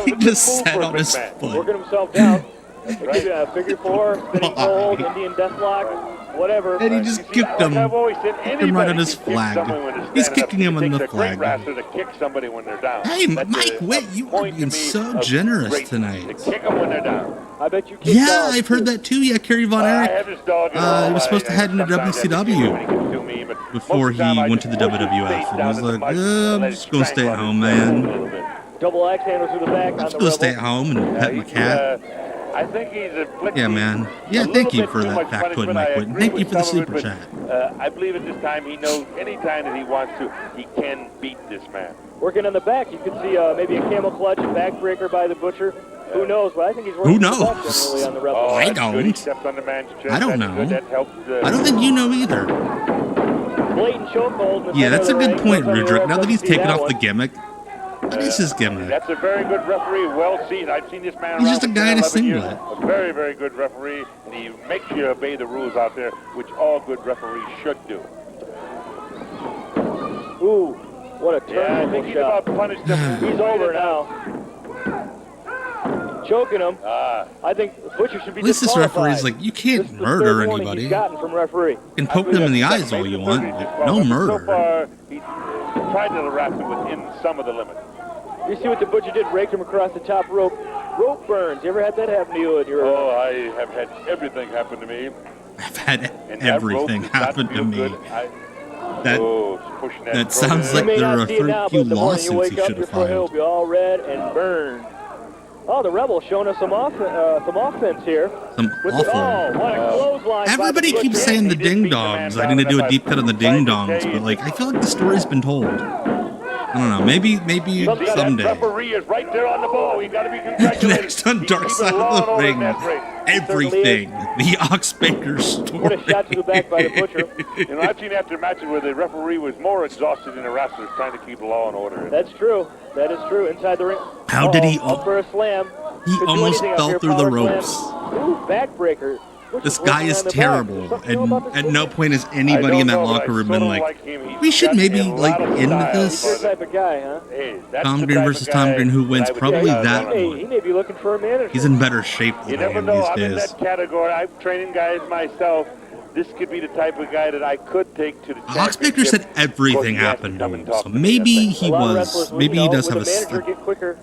He just sat on his foot. Working himself down. Figure four, spinning hold, Indian deathlock, whatever. And he just kicked him. I've always said Kicked him right on anybody his can kick flag. someone when they're He's standing up. kicking him It on the takes a great flag. wrestler to kick somebody when they're down. Hey, That's Mike a Witt, you are point to being me so of generous greatness, tonight. to kick them when they're down. I bet you Yeah, I've heard that too. Yeah, Kerry Von I Erich. have this dog. He was supposed to head into WCW before he went to the WWF. And he was like, I'm just going to stay at home, man. Double axe handle through the back. I'm just going to stay at home and pet my cat. I think he's Yeah, man. Yeah, thank you for that factoid, Mike Witt. Thank you for the super chat. I believe at this time he knows any time that he wants to, he can beat this man. Working on the back, you could see maybe a camel clutch, backbreaker by the butcher. Who knows? But I think he's working Who the back knows? generally on the Rebel. Oh, I that's good. He don't. stepped on the man's chest. I don't That's know. good. That helped, I don't think you know either. Blatant chokehold. in the Yeah, center that's a of the good ring. point, Sometimes the Rudrick. ref Now that he's doesn't see taken that off the one. gimmick, what is his gimmick? That's a very good referee, well seen. I've seen this man He's around just a for guy in a 11 years. singlet. A very, very good referee, and he makes you obey the rules out there, which all good referees should do. Ooh, what a Yeah, I terrible think he's shot. about punished him. He's over now. Choking him. Ah. I think the butcher should be At least this disqualified. referee's like, you This can't is the murder third warning anybody. he's You gotten from referee. can poke them in the eyes all you want, but no So murder. far, he tried to harass him within some of the limits. You see what the butcher did? Raked him across the top rope. Rope burns. You ever had that happen to you? In your Oh, I have had everything happen to me. I've had And that rope everything does not happen to feel me. good. That it's pushing that sounds like you may there are not see it now, few but the morning you lawsuits wake he up, should your have forehead will filed. be all red and burned. Oh, the Rebel showing us some offense here. Some With awful. Oh, what a clothesline by Everybody the keeps butcher. saying the ding dongs. I need to do a deep cut on the ding dongs, but like I feel like the story's been told. I don't know. Maybe someday. Referee is right there on the ball. You got to be congratulated. Next on Dark Side of the Ring, everything. The Ox Baker story. What a shot to the back by the butcher. You know, I've seen after matches where the referee was more exhausted than the wrestlers trying to keep law and order. That's true. That is true. Inside the ring. How did he? Up for a slam. He Could do almost anything up fell here, through the power slam. ropes. Ooh, backbreaker. This guy is terrible, and at no point has anybody in that locker room been like, we should maybe like end He's your this. type of guy, huh? Tom Green versus Tom Green, who wins? Probably that He one. may be looking for a manager. He's in better shape You than I never am know. I'm these in days. that category. I'm training guys myself. This could be the type of guy that I could take to the Oxbaker said everything happened to him, so maybe he was. Maybe he does have a. manager get quicker.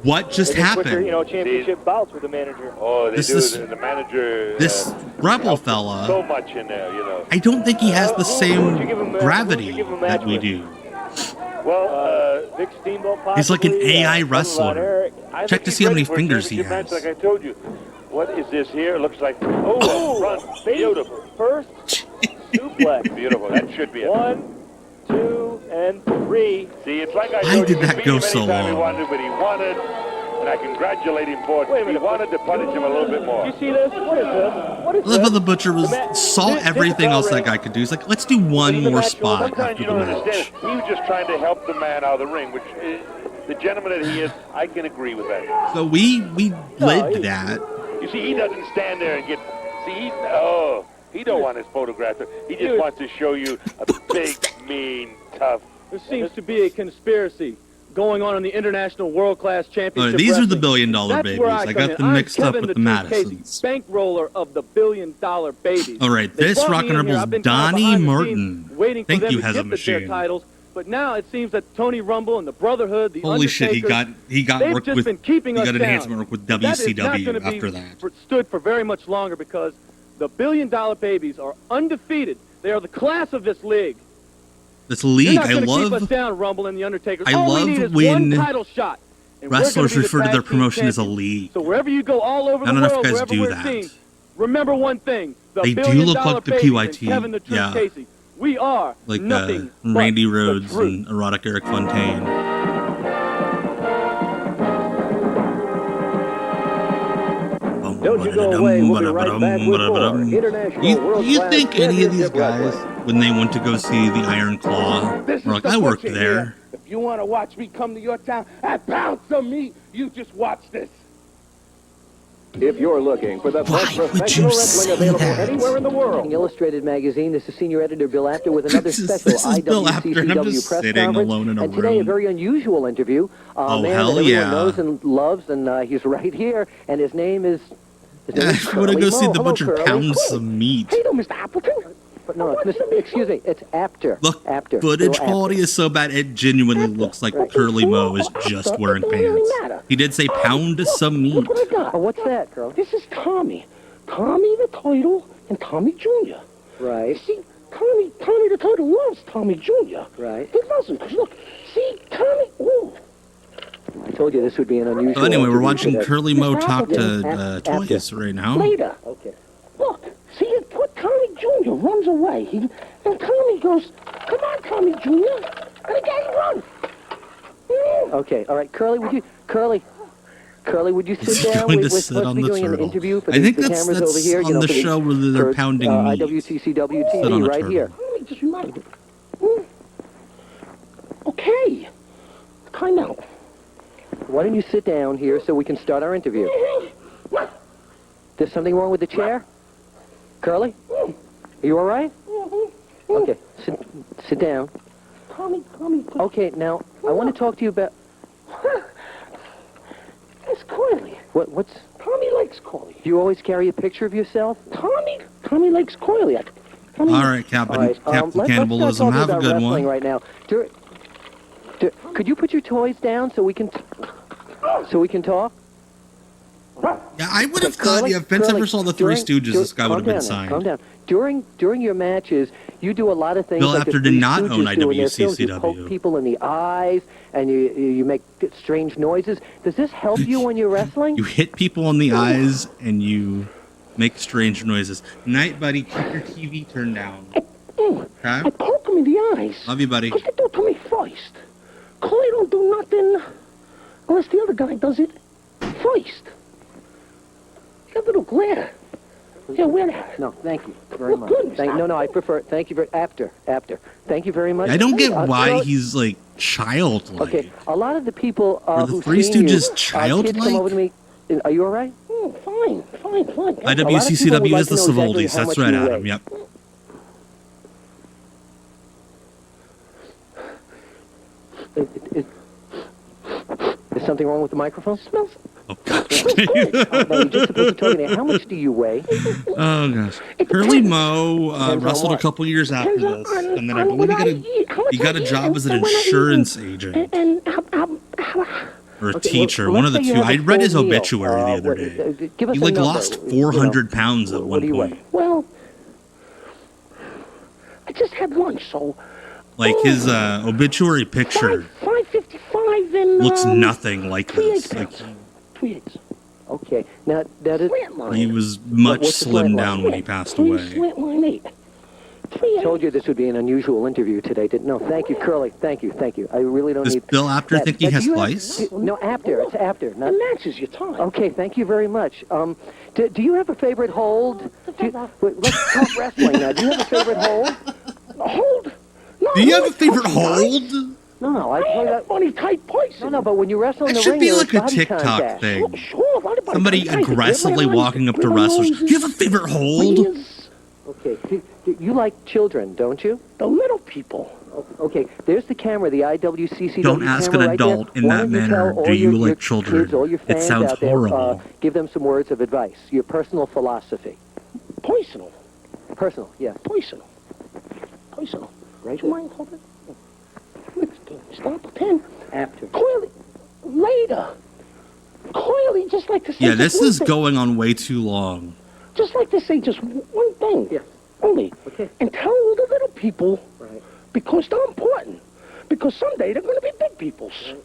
What just They get quicker, happened? you know, championship bouts with the manager. Oh, they This do. is- The manager. This Rebel so fella, much in there, you know. I don't think he has the Who'd same you give him, gravity who'd you give him a match that we with? do. Well, Vic Steamboat possibly. He's like an AI Von wrestler. Erich. I Check think to he's see how ready many for a fingers he championship match, has. like I told you. What is this here? It looks like a front. Beautiful. First suplex. Beautiful. That should be it. 1, 2, and 3. See, it's like I Why told did you. We that beat go him so anytime he long? wanted, but he wanted, and I congratulate him for it. Wait a minute. He wanted to punish him a little bit more. You see this? What is this? What is I love how this? the Butcher saw this everything else that ring. guy could do. He's like, let's do one more spot Sometimes after you the don't match. understand. He was just trying to help the man out of the ring, which is, the gentleman that he is, I can agree with that. So we lived that. You see, he doesn't stand there and get. See, he don't want his photograph. He just wants to show you a big, mean, tough. There seems to be a conspiracy going on in the International World Class Championship. These are the Wrestling. billion-dollar That's babies. where I come got in. them mixed I'm up Kevin with the Truth Casey, Madisons. bankroller of the billion-dollar babies. All right, They this brought me Rock and in here. Rebel's I've been kind of Donnie behind the Martin. scenes, waiting for Thank them you, to Has a get their Machine. titles. But now it seems that Tony Rumble and the Brotherhood, the Holy shit, he got they've work just with been keeping us enhancement down. work with That is not WCW gonna be after that. stood for very much longer because the $1 Billion Babies are undefeated. They are the class of this league. This league, You're not I gonna keep love. us down, Rumble and the Undertaker. I All love we need is when one title shot. And we're gonna wrestlers be the refer to tag their team promotion as a champions. league. So wherever you go all over Not the enough world, guys wherever do we're that. seen, remember one thing: the They $1 do Billion look like the Babies PYT, and Kevin the Truth yeah. Casey. We are Like nothing Randy but the Rhodes truth. and erotic Eric Fontaine. Don't you go away. We'll be right back with more International World You Class think any of these Championship guys, Wrestling. when they went to go see the Iron Claw, This were is like, the I worked butcher there. here. If you want to watch me come to your town and pound some meat, you just watch this. If you're looking for the best Why would professional you wrestling say available that? anywhere in the world. Illustrated magazine. This is senior editor Bill Apter with another special This is Bill Apter, and I'm IWCCW just press sitting conference. alone in a And today, a room. very unusual interview. Oh, A man hell that everyone yeah. knows and loves, and he's right here. And his name is. I want to go see the Hello, butcher Curly. pound some meat. Hey, Mr. Appleton. But no, excuse me, it's Apter. Look, Apter. footage Bill quality is so bad it genuinely looks like Curly Mo is just wearing pants. He did say pound some meat. Look what I got. Oh, what's that, girl? This is Tommy. Tommy the Turtle and Tommy Jr. Right. See, Tommy the Turtle loves Tommy Jr. Right. He loves him, because look, see, Tommy, ooh. I told you this would be an unusual. So anyway, we're interview watching today. Curly Mo Mr. talk Appleton, to Toys right now. Later. Okay. Look, see, you put Tommy Jr. runs away. And Tommy goes, come on, Tommy Jr. And again, run. Okay. All right, Curly, would you Is sit he down? going We're to sit supposed to on be the doing an turtle? interview for I think the that's cameras over here. on You know, the for show where they're for, pounding meat. IWCCW Sit on TV the right turtle. here. Let me just remind you. Okay. Time out. Why don't you sit down here so we can start our interview? There's something wrong with the chair? Curly? Are you all right? Okay, sit down. Tommy. Okay, now, I want to talk to you about... It's Coily. What's... Tommy likes Coily. Do you always carry a picture of yourself? Tommy likes Coily. All right, Captain, All right, Captain Cannibalism, let's have a start good talking about wrestling one. right now. Could you put your toys down so we can talk? Yeah, I would have thought, yeah, if Vince ever saw the Three Stooges, this guy would have been signed. Calm down. During your matches, you do a lot of things. Bill like Apter the did Three not Stooges own do in their films. You IWCCW. poke people in the eyes, and you make strange noises. Does this help you when you're wrestling? You hit people in the eyes and you make strange noises. Night, buddy. Keep your TV turned down. I Okay? poke him in the eyes. Love you, buddy. Because they do it to me first. Coily don't do nothing unless the other guy does it first. You got a little glare. Yeah, wear that. No, thank you very much. Good. No, I prefer. Thank you very Apter. Thank you very much. I don't get why Curly- he's like childlike. Okay, a lot of the people Were the who've Three seen Stooges you, childlike? kids come over to me. Are you all right? Fine. IWCCW is the Savoldis. That's right, Adam. Weigh. Yep. Is something wrong with the microphone? Smells. Oh, gosh. No, you're just supposed to tell me. How much do you weigh? Oh, gosh. Curly Mo wrestled a couple years after this, and then I believe he got a job as an insurance agent. Or a teacher, one of the two. I read his obituary the other day. Give us He a like number, lost 400 pounds at What one do you weigh? point. Well, I just had lunch, so Like his obituary picture 555 and looks nothing like 3/8 this. Like pounds. 3/8. Okay, now that is. he was much What's the slimmed slant down line? when he passed Three away. slant line 8. Told you this would be an unusual interview today. No, thank you, Curly. Thank you. I really don't Does need. Bill Apter think he Now, has do you have- lice? No, Apter. It's Apter. Not, It matches your time. okay, thank you very much. Do you have a favorite hold? Wait, let's talk wrestling now. Do you have a favorite hold? Hold? No, Do you have no, a favorite tight. hold? No, I I play ain't a that. funny tight person. No, but when you wrestle in That the should ring, be there's like a body TikTok contact. thing. Sure, a lot of Somebody body contact. aggressively Grab my walking up to arms, wrestlers. grab my Do you have a favorite hold? arms. Okay, you like children, don't you? The little people. Okay, there's the camera, the IWCCW Don't ask camera an right there. adult in Why that don't you manner, tell all do you your like children? Kids, all your It fans sounds out there, horrible. give them some words of advice, your personal philosophy. Personal. Personal, yes. Personal. Personal. Right Do you there. mind holding? start till 10. After. Clearly, later. Clearly, just like to say. Yeah, this is thing. going on way too long. Just like to say just one thing. Yeah. Only. Okay. And tell all the little people. Right. Because they're important. Because someday they're going to be big peoples. Right.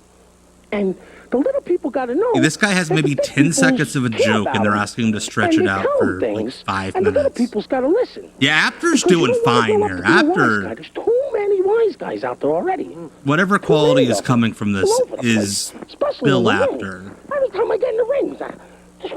And the little people got to know. This guy has maybe 10 seconds of a joke, and they're asking him to stretch it out for like 5 and minutes. The little people's got to listen. Yeah, Apter's doing fine here. Apter. There's too many wise guys out there already. Whatever quality is coming from this is Bill Apter. Every time I get in the rings, just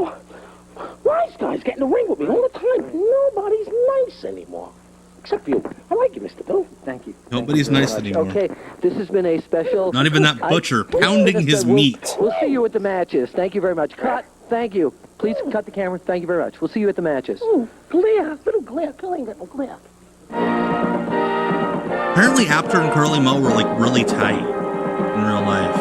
wise guys get in the ring with me all the time. Nobody's nice anymore. Except for you. I like you, Mr. Bill. Thank you. Nobody's nice anymore. Okay, this has been a special... Not even that butcher pounding his meat. We'll see you at the matches. Thank you very much. Cut. Thank you. Please cut the camera. Thank you very much. We'll see you at the matches. Glare. Little glare. Bill ain't got no glare. Apparently Apter and Curly Moe were like really tight in real life.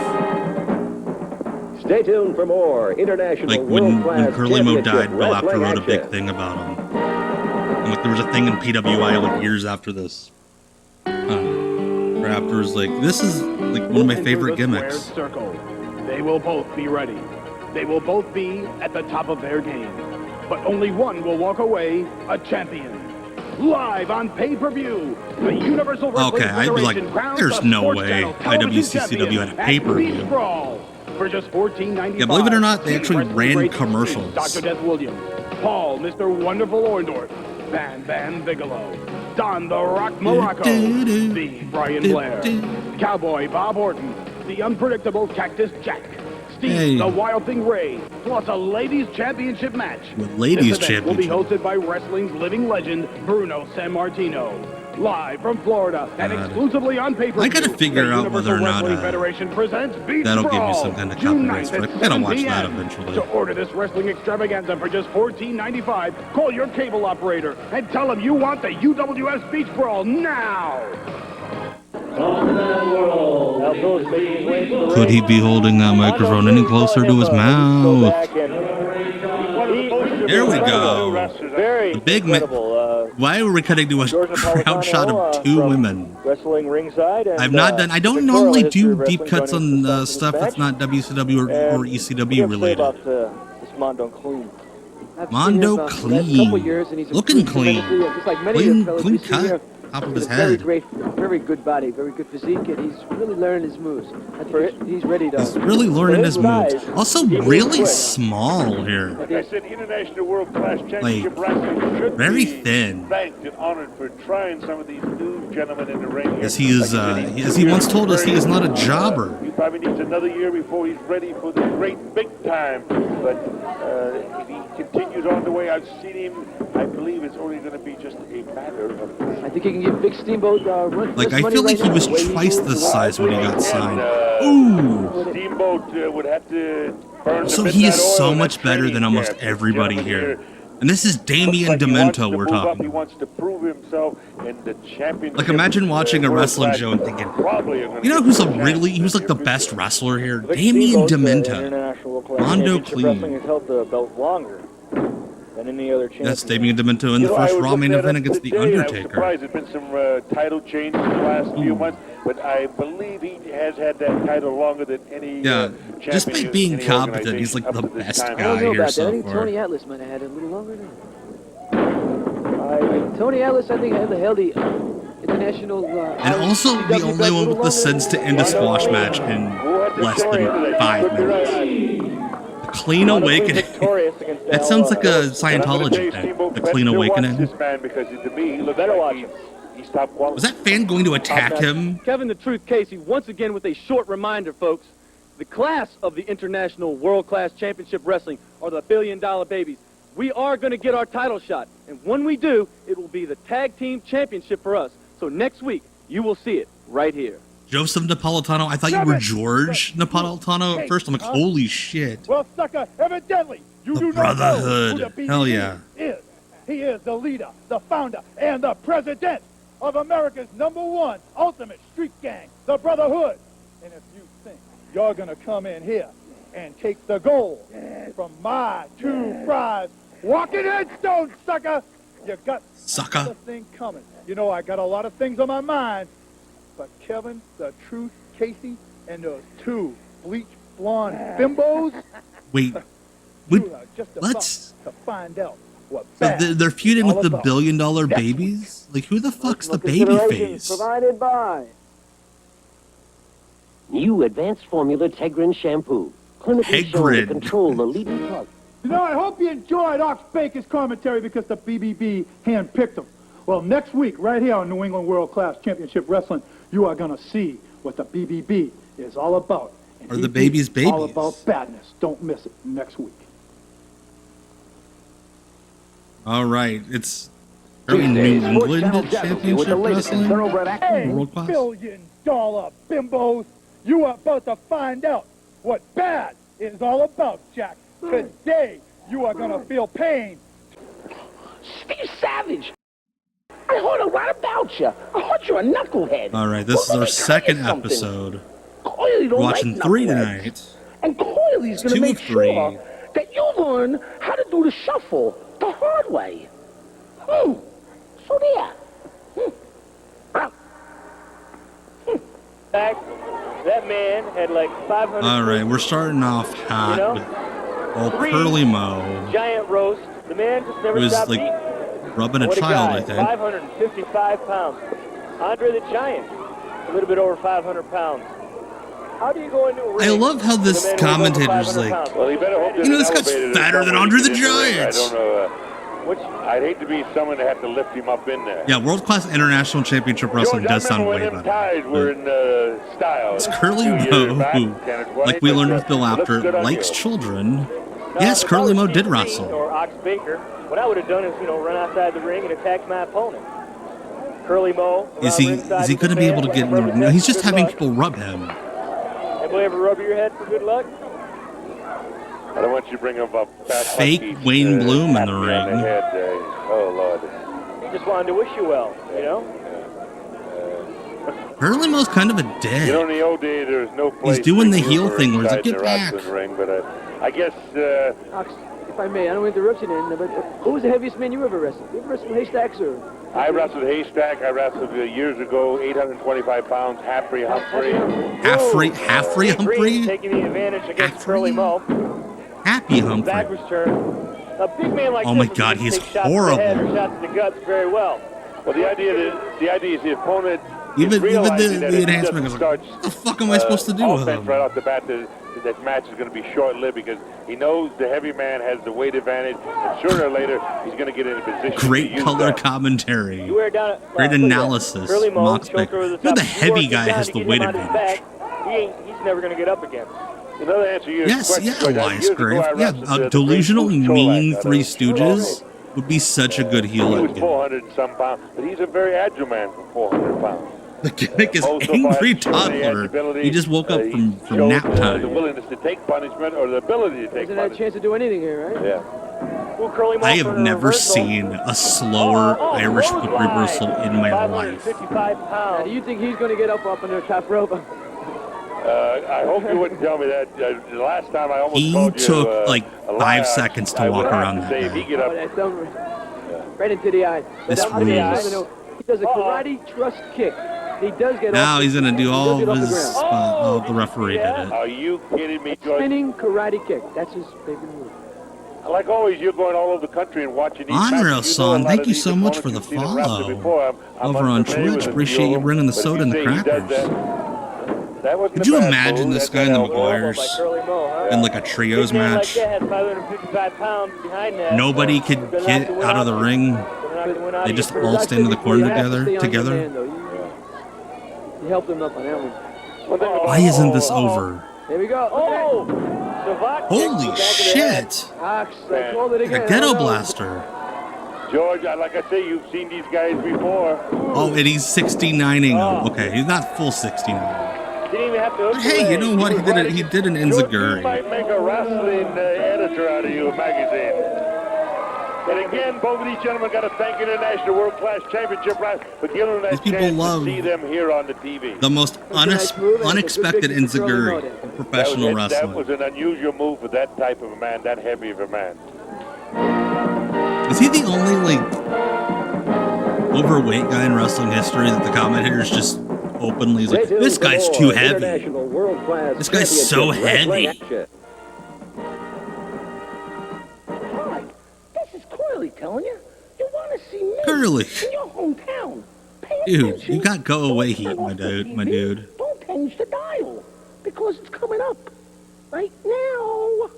Stay tuned for more international like when Curly Moe died, Bill Apter wrote a big thing about him. And like there was a thing in PWI like years after this. Where Apter was like, this is like one of my favorite gimmicks. Circle. They will both be ready. They will both be at the top of their game. But only one will walk away a champion. Live on pay-per-view, the Universal Wrestling I'd be like, there's no way IWCCW had a pay-per-view. For just $14.95. Yeah, believe it or not, they actually ran commercials. Dr. Death Williams, Paul, Mr. Wonderful Orndorff, Bam Bam Bigelow, Don the Rock Morocco, the Brian Blair, Cowboy Bob Orton, the unpredictable Cactus Jack, Steve the Wild Thing Ray, plus a ladies championship match. Ladies this event will be hosted by wrestling's living legend Bruno Sammartino. Live from Florida and exclusively on pay-per-view. I gotta figure out whether or not that'll give me some kind of copyright strike. I gotta watch that eventually. To order this wrestling extravaganza for just $14.95, call your cable operator and tell them you want the UWF Beach Brawl now. Could he be holding that microphone any closer to his mouth? There we go. The big man. Why were we cutting to a crowd shot of 2 women? Wrestling ringside. And, I've not done. I don't normally do deep cuts on stuff that's not WCW or ECW related. This Mondo Clean. Mondo Clean. Looking clean. Clean cut. Top of his head. Very good body, very good physique, and he's really learning his moves. I think he's ready to. He's really learning his moves. Also, really small here. Like I said, International World Class Championship Wrestling should very be thin. thanked and honored for trying some of these new gentlemen in the ring. As he is, as he once told us, he is not a jobber. He probably needs another year before he's ready for the great big time. But if he continues on the way I've seen him, I believe it's only going to be just a matter of time. I think he can give Big Steamboat like, I feel like he was twice the size when he got signed. Ooh! Steamboat would have to burn so he is so much better than almost everybody here. And this is Damien Demento we're talking He wants to prove himself in the championship. Like, imagine watching a wrestling show and thinking, you know who's he was like the best wrestler here? Damien Demento. Mondo Clean. Has held the belt longer than any other champion. That's Damien Demento in the first Raw main event against The Undertaker. I'm surprised there's been some title changes in the last few months, but I believe he has had that title longer than any just by being competent, he's like the best guy here so I think far. Tony Atlas might have had it a little longer than Tony Atlas, I think, held the international... and also the only one with the sense to end a squash match in less than 5 minutes. Clean Awakening. That sounds like a Scientology thing. The Clean Awakening. Was that fan going to attack him? Kevin the Truth Casey once again with a short reminder, folks. The class of the International World Class Championship Wrestling are the $1 billion babies. We are going to get our title shot, and when we do, it will be the tag team championship for us. So next week, you will see it right here. Joseph Napolitano. I thought you were George Napolitano at first. I'm like, holy shit. Well, sucker, evidently, you do Brotherhood. not know who the Hell yeah. is. He is the leader, the founder, and the president of America's #1 ultimate street gang, the Brotherhood. And if you think you're going to come in here and take the gold from my 2 prize walking headstones, sucker, you got another thing coming. You know, I got a lot of things on my mind. But Kevin, the Truth Casey and those two bleach blonde bimbos. Wait, let's. To find out what So they're feuding with the $1 billion babies? Like, who the fuck's the baby face? Provided by new advanced formula Tegrin shampoo. Clinically shown to control the leading plug. You know, I hope you enjoyed Ox Baker's commentary because the BBB handpicked him. Well, next week, right here on New England World Class Championship Wrestling, you are going to see what the BBB is all about. Are the babies babies? All about badness. Don't miss it next week. All right, it's early New England Championship Wrestling. Hey, World Class. $1 billion bimbos, you are about to find out what bad is all about, Jack. Today, you are going to feel pain. Steve Savage, I heard a lot about you. I heard you're a knucklehead. All right, this is our second episode. We're watching 3 tonight. And Coyley's going to make sure that you learn how to do the shuffle the hard way. So there. That man had like 500. All right, we're starting off hot with old Curly Mo. Giant roast. The man just never stopped eating. Rubbing a child, I think. 555 pounds. Andre the Giant, a little bit over 500 pounds. How do you go into a ring? I love how this commentator's like, well, he better hope you know, this guy's fatter than Andre the Giant. I don't know. I'd hate to be someone to have to lift him up in there. Yeah, World Class International Championship Wrestling does sound way better. Ties were in style. It's Curly Mo, who, like we learned with Bill Apter, likes children. Yes, Curly Mo did wrestle. Or Ox Baker. What I would have done is, run outside the ring and attack my opponent. Curly Mo. Is he going to be able to get in the ring? No, he's just having people rub him. Anybody ever rub your head for good luck? I don't want you to bring up a fake Wayne Bloom in the ring. Oh, Lord. He just wanted to wish you well, Curly Mo's kind of a dick. In the old days, there was no place. He's doing the heel thing where he's like, get back. Ring, but I guess. Ox, if I may, I don't interrupt you then, but who was the heaviest man you ever wrestled? You ever wrestled Haystacks or? I wrestled Haystack. I wrestled years ago, 825 pounds, Halfrey Humphrey. Halfrey Humphrey? Taking the advantage against Curly Mo. Happy Humphrey. Backwards turn. A big man like oh my God, he's horrible. Shots to the guts very well. Well, the idea is the opponent. Even the enhancement goes like, what the fuck am I supposed to do with him? Right off the bat, that match is going to be short-lived because he knows the heavy man has the weight advantage, and sooner or later he's going to get in a position. Great color commentary. Great analysis. Mox Baker. You know the heavy guy has the weight advantage. He's never going to get up again. Another answer to your question. Yes, Elias Grave. Yeah, a delusional, mean Three Stooges would be such a good heel. He was 400 and some pounds, but he's a very agile man for 400 pounds. The gimmick is angry toddler. He just woke up from nap time. The willingness to take punishment or the ability to take punishment. Hasn't had a chance to do anything here, right? Yeah. I have never seen a slower Irish whip reversal in my life. Now, do you think he's going to get up on the top rope? I hope you wouldn't tell me that. The last time I almost called you, he took like 5 seconds to walk around that. Right into the eye. This rules. He does a karate thrust kick. He does get now he's going to do all of his spot. Oh, the referee did it. Are you kidding me, George? Spinning karate kick. That's his favorite move. Like always, you're going all over the country and watching these Unreal Son, thank you so much for the follow. Over on Twitch, appreciate you bringing the soda and the crackers. Could you imagine this guy in the McGuire's in like a trios match? Nobody could get out of the ring. They just all stand in the corner together. You helped him up on that one. Why isn't this over? Here we go. Holy shit! A ghetto blaster. George, like I say, you've seen these guys before. Oh, and he's 69ing them. Okay, he's not full 69. Hey, you know what? He did an enziguri. You might make a wrestling editor out of you, a magazine. And again, both of these gentlemen got to thank International World Class Championship for giving them that chance to see them here on the TV. The most unexpected enziguri in professional wrestling. That was an unusual move for that type of a man, that heavy of a man. Is he the only, like, overweight guy in wrestling history that the commentators just openly. He's like, this guy's too heavy. This guy's so heavy. Hi, this is Curly telling you. You want to see me Curly. in your hometown. Dude, you got go away heat, my dude. Don't change the dial, because it's coming up right now.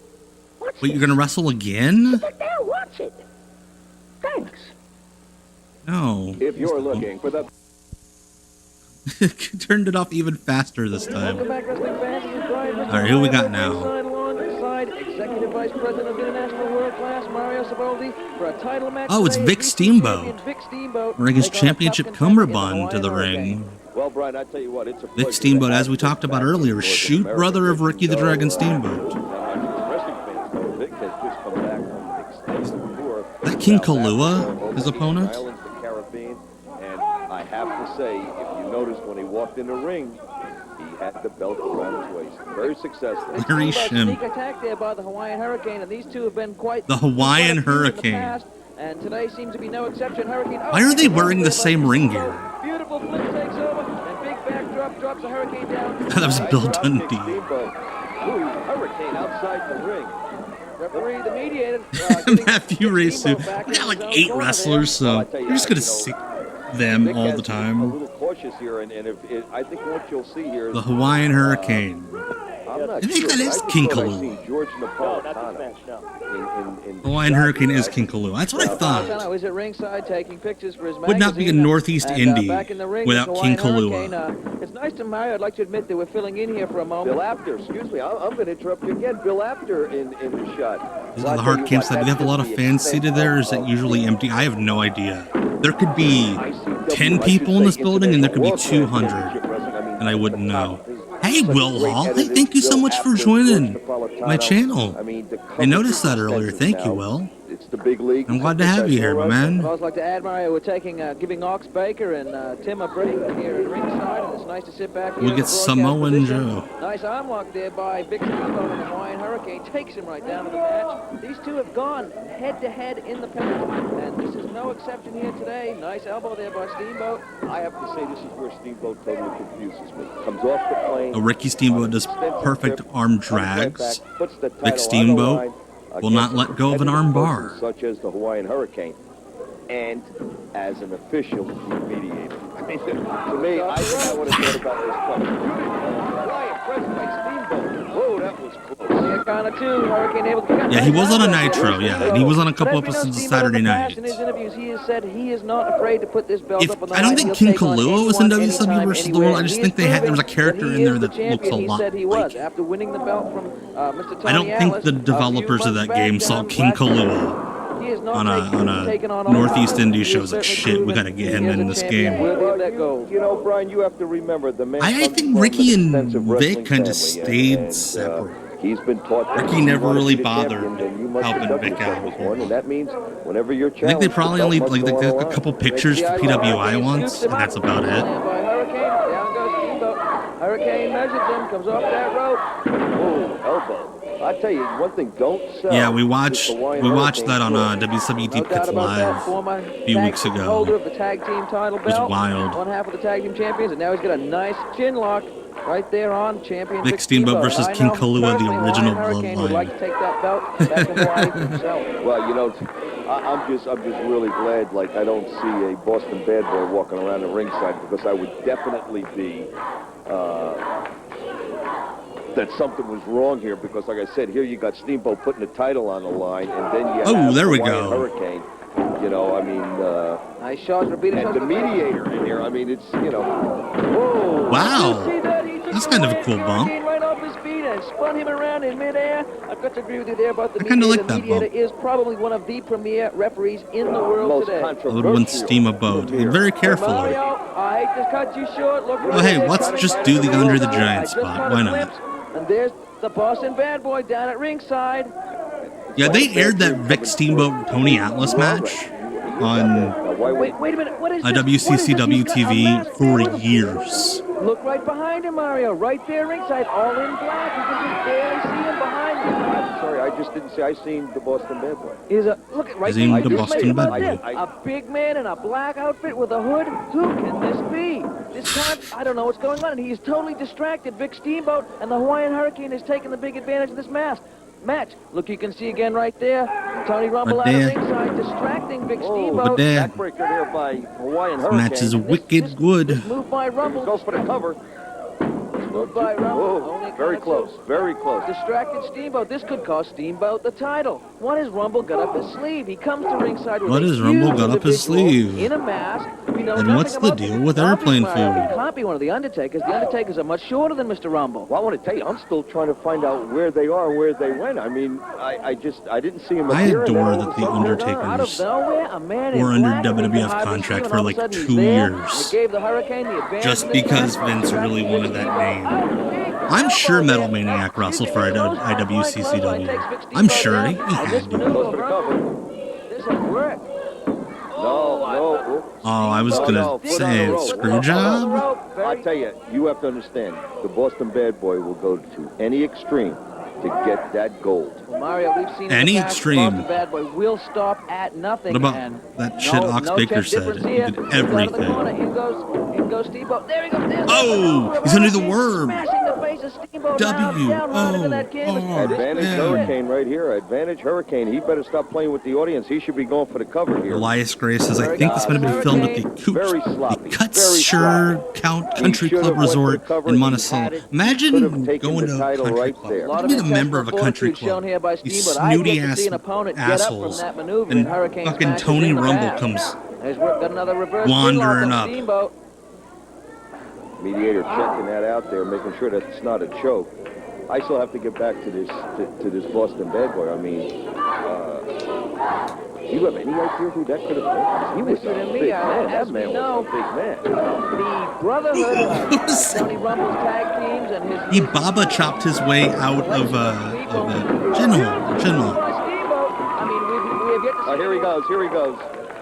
Watch Wait, you're gonna wrestle again? Sit down, watch it. Thanks. No. If you're looking for the... Turned it off even faster this time. Welcome back, wrestling fans. This is Brian. Alright, who we got now? Alongside Executive Vice President of International World Class, Mario Saboldi, for a title match. Oh, it's today. Vic Steamboat. Vic Steamboat. Bringing his championship cummerbund to the ring. Well, Brian, I tell you what, it's a Vic Steamboat, as we talked about earlier, shoot brother of Ricky the Dragon Steamboat. Vic has just come back from an extensive tour. Is that King Kahlua, his opponent? Islands, the Caribbean, and I have to say, if you noticed when he walked in the ring, he had the belt around his waist. Very successful. Very shim. Sneak attack there by the Hawaiian Hurricane, and these two have been quite The Hawaiian quite a few in the Hurricane. past, and today seems to be no exception. Hurricane. Why are they wearing the same ring gear? Beautiful flip takes over, and big backdrop drops the Hurricane down. That was Bill Dundee. Hurricane outside the ring. Referee, the mediator. Matthew Resu. We got like 8 wrestlers, so you're just gonna see them all the A time. little cautious here, and I think what you'll see here is The Hawaiian Hurricane. I'm not I think sure, that but is I just King thought I Kahlua. seen George No, not this match, no. in Hawaiian Hurricane is King Kahlua. That's what I thought. Santana is at ringside taking pictures for his Would not be a magazine, Northeast and, Indie back in the ring, without the King Hawaiian Kahlua. Hurricane, it's nice to Mario. I'd like to admit that we're filling in here for a moment. Bill Apter, excuse me, I'm going to interrupt you again. Bill Apter in the shot. Is it the hard cam side? Do they have a lot of fans seated there, or is it usually empty? I have no idea. There could be 10 people in this building, and there could be 200, and I wouldn't know. Hey, Will Hall. Hey, thank you so much for joining my channel. I noticed that earlier. Thank you, Will. It's the big league. I'm glad to have you here, my I'd man. also like to add, Mario, we're giving Ox Baker and Tim a break here at ringside, and it's nice to sit back here. We'll in get the broadcast Samoan position. Joe. Nice arm lock there by Vic Steamboat, and the Hawaiian Hurricane takes him right down to the match. These two have gone head-to-head in the past, and this is no exception here today. Nice elbow there by Steamboat. I have to say this is where Steamboat totally confuses me. Comes off the plane. Ricky Steamboat does perfect arm drags. Vic Steamboat will not let go of an arm bar. Such as the Hawaiian Hurricane. And as an official, he's mediator. I mean, to me, I think I would have thought about this coming. Quiet, pressed by Steamboat. Whoa, that was close. Hurricane able to Yeah, he was on a Nitro, yeah, and he was on a couple episodes of Saturday Night. In his interviews, he has said he is not afraid to put this belt up on the I don't line. think He'll King take on Kahlua was in anyone, WCW anytime, versus the anywhere. World. I just He think is there was a proving character that in he there is the that looks a champion. lot He said he like was after winning the belt from Mr. Tony I don't think Atlas the a few developers of months that game back saw down King last year. Kahlua He is not on a taken on all Northeast the Indie He show. I has was like, certainly shit, we proven gotta get he him is in a this champion. game. We'll let go. You know, Brian, you have to remember the man. I think Ricky and Vic kind of stayed separate. He's been taught that Ricky if you never wanna really be the bothered champion, then you must helping conduct Vic yourself out. as one, and that means whenever you're I think they challenged, probably the only belt like must they go did on a the couple line. pictures for PWI once, and that's about it. By Hurricane, down goes Steamboat. Hurricane measures him, comes off that rope. Oh, elbow. I tell you one thing, don't sell. Yeah, we watched that on WCW Deep Cuts Live a few weeks ago. Holder of the tag team title It was belt. wild. One half of the tag team champions, and now he's got a nice chin lock right there on champion Vic Steamboat versus King Kahlua, the original Hurricane would like bloodline. to take that belt back to Hawaii for himself. Well, you know, I'm just really glad, like, I don't see a Boston bad boy walking around the ringside, because I would definitely be, that something was wrong here, because like I said, here you got Steamboat putting the title on the line, and then you have there we Hawaiian go. Hurricane. You know, I mean, nice shots, repeated and shots. the mediator in here, I mean, it's, you know, whoa. Wow, that's kind of a cool bump. Right off his feet and spun him around in midair. I've got to agree with you there about the I kinda mediator. like that The mediator bump. is probably one of the premier referees in the world today. I would want Steamboat. And very carefully. Mario, I hate to cut you short. Look Well, hey, let's just do the Andre the Giant spot. Why not? And there's the Boston Bad Boy down at ringside. Yeah, they aired that Vic Steamboat Tony Atlas match on Wait a minute. What is this? IWCCW TV for years. Look right behind him, Mario. Right there ringside, all in black. You can just barely see him behind him. I'm sorry, I just didn't see. I seen the Boston Bad Boy. He's a look at right Is he there. the Boston Bad Boy? A big man in a black outfit with a hood. Who can this be? This time, I don't know what's going on, and he's totally distracted. Vic Steamboat and the Hawaiian Hurricane is taking the big advantage of this match. Look, you can see again right there. Tony Rumble out of ringside, distracting Vic Steamboat. Backbreaker there by Hawaiian Hurricane. Match is wicked good. Move by Rumble. Goes for the cover. Move by Rumble. Very close, very close. Distracted Steamboat. This could cost Steamboat the title. What has Rumble got up his sleeve? He comes to ringside with What has Rumble got up his sleeve? In a mask. We know And what's the deal with airplane food? He can't be one of the Undertakers. The Undertakers are much shorter than Mr. Rumble. Well, I want to tell you, I'm still trying to find out where they are and where they went. I mean, I didn't see him I appear. adore that the Undertakers were under WWF contract for like 2 years. Just because Vince really wanted that name. I'm sure Metal Maniac wrestled for IWCCW. I'm sure he had to. This has worked. No. Oh, I was gonna say Screwjob. I tell you, you have to understand. The Boston Bad Boy will go to any extreme to get that gold. Well, Mario, we've seen Any extreme. Boston Bad Boy will stop at nothing. What about that shit Ox Baker said? He did everything. In goes Steamboat. There he goes. Oh, he's under the worm. Smashing the face of Steamboat. W. Advantage Hurricane right here. Advantage Hurricane. He better stop playing with the audience. He should be going for the cover here. Elias Gray says, I think it's going to be filmed at the Cutsure Country Club Resort in Monticello. Imagine going to a country club. Imagine being a member of a country club. These snooty ass assholes. And fucking Tony Rumble comes wandering up. Mediator checking that out there, making sure that it's not a choke. I still have to get back to this Boston Bad Boy. I mean, do you have any idea who that could have been? He was a big man. That man was a big man. The Brotherhood of Tony Rumble's tag teams and his... He Baba chopped his way out of a chinhole. Oh,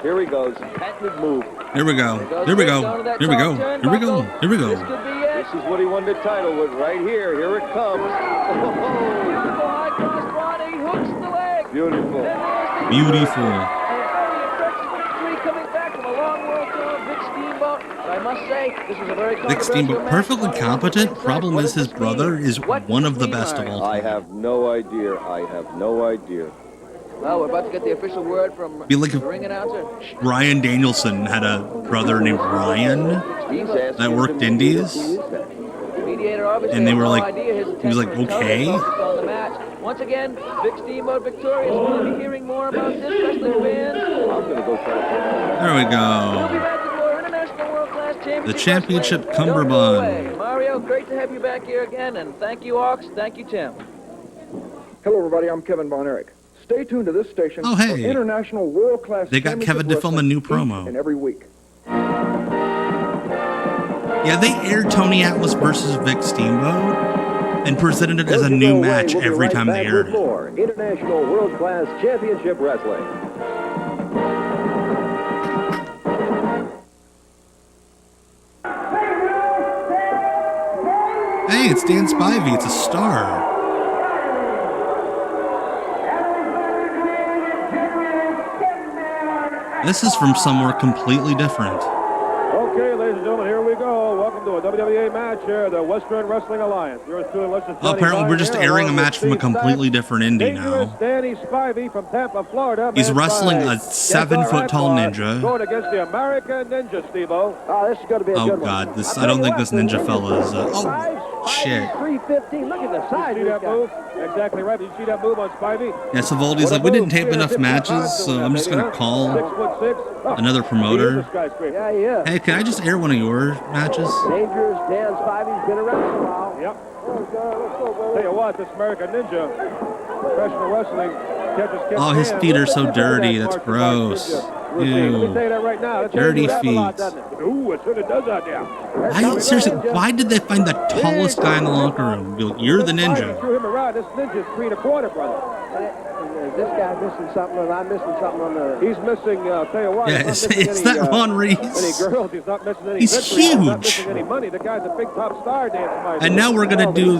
here he goes. Patented move. Here we go. This is what he won the title with right here. Here it comes. Beautiful. Vic Steamboat, perfectly competent. Problem is his brother is one of the best of all time. I have no idea. Well, we're about to get the official word from Be like the if ring announcer. Ryan Danielson had a brother named Ryan that worked indies. Mediator obviously And they were had no like, idea his he was like, intention okay. on the match. Once again, Vic Steamboat victorious. We'll be hearing more about this wrestling win. I'm gonna go try to There we go. The championship cummerbund. Mario, great to have you back here again, and thank you, Ox. Thank you, Tim. Hello, everybody. I'm Kevin Von Erich. Stay tuned to this station Oh, hey. for international world-class They got Kevin to film a new promo. and every week. Yeah, they aired Tony Atlas versus Vic Steamboat and presented it as a new match every time they aired it. More international world-class championship wrestling. Hey, it's Dan Spivey. It's a star. This is from somewhere completely different. Okay, ladies and gentlemen, here we go. Welcome to a WWA match here, the Western Wrestling Alliance. Yours truly, Oh, apparently we're just airing a match from a completely different indie now. Danny Spivey from Tampa, Florida. He's wrestling a 7-foot-tall ninja. Going against the American Ninja, Steve-O. Oh, this is going to be a Oh good one. God, this I don't think this ninja fella is. Oh shit! 315. Look at the size. You see that move? Exactly right. Did you see that move on Spivey? Yeah, Savoldi's like, we didn't tape enough matches, so I'm just gonna call another promoter. Yeah, he is. Hey, can I just air one of your matches? Dangerous Dan Spivey's been around for a while. Yep. Tell you what, this American Ninja, professional wrestling, catches Oh, his feet are so dirty. That's gross. Ew. Dirty feet. Ooh, it sort of does out there. Seriously, why did they find the tallest guy in the locker room? Be like, you're the ninja. Threw him around. This ninja's 3 1/4, brother. Is this guy missing something, and I'm missing something on the... He's missing, tell you what, Yeah, he's not missing is any, that Ron Reese? Any girls, he's not missing any He's victories, he's not huge. missing any money. The guy's a big top star, Dan Spivey. And now we're gonna do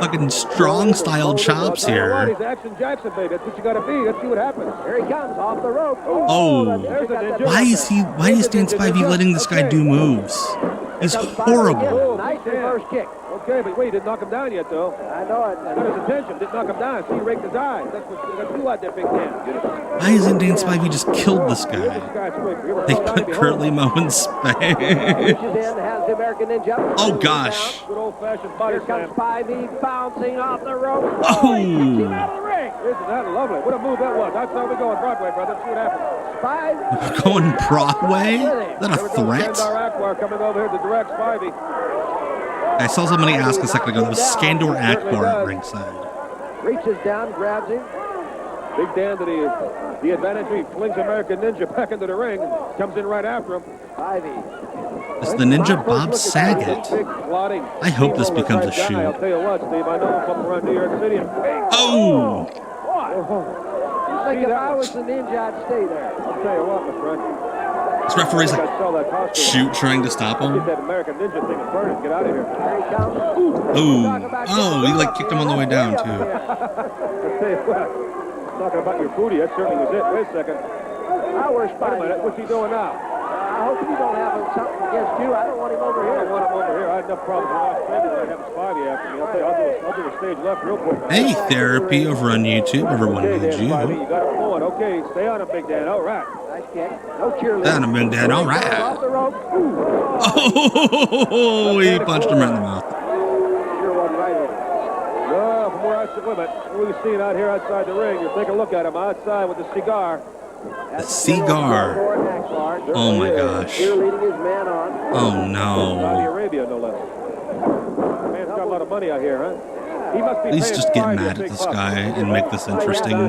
fucking strong style chops Tell you what, here. he's Action Jackson, baby. That's what you gotta be. Let's see what happens. Here he comes, off the rope. Oh, why is Dan Spivey letting this guy do moves? He's horrible. Nice reverse kick. Okay, but wait, he didn't knock him down yet, though. I know it. Got his attention. Didn't knock him down. See, he raked his eyes. That's what you got to do out there, big Dan. Why isn't Dan Spivey just killed this guy? They put Curly Moe in space. Oh gosh. Good old-fashioned body Here comes Spivey bouncing off the rope. Oh. Isn't that lovely? What a move that was. That's how we go on Broadway, brother. See what happens. We're going Broadway? Is that a threat? Coming over here to direct Spivey. I saw somebody ask a second ago. That was Skandor Akbar at ringside. Reaches down, grabs him. Big Dan to the advantage. He flings American Ninja back into the ring. Comes in right after him. Spivey. It's the Ninja Bob Saget. I hope this becomes a shoot. I'll tell you what, Steve. I know him from around New York City. Oh! Like if I was the Ninja, I'd stay there. I'll tell you what, my friend. This referee's like shoot trying to stop him. Get that American Ninja thing and burn it. Get out of here. Ooh. Oh, he like kicked him on the way down too. I'll tell you what. Talking about your booty, that certainly was it. Wait a second. Where's Wait a Spivey? minute. What's he doing now? I hope you don't have something against you. I don't want him over here. I don't want him over here. I had enough problems with Australia. I have Spivey after me. I'll tell you, I'll do a stage left real quick. Hey, therapy over on YouTube. Everyone Okay, needs Dan you. Spivey, you got it going. Okay, stay on him, Big Dan. All right. Nice kick. No cheerleading. Down a Big Dan. All right. Off the rope. Oh, he punched him right in the mouth. Sure wasn't right over. Well, from where I sit with it, we've seen out here outside the ring. You take a look at him outside with the cigar. The cigar. Oh my gosh. Cheerleading his man on. Oh Saudi no. Arabia, no less. Man's got a lot of money out here, huh? He must be Please paying just get Spivey a mad at big this buck. guy and make this interesting. Ought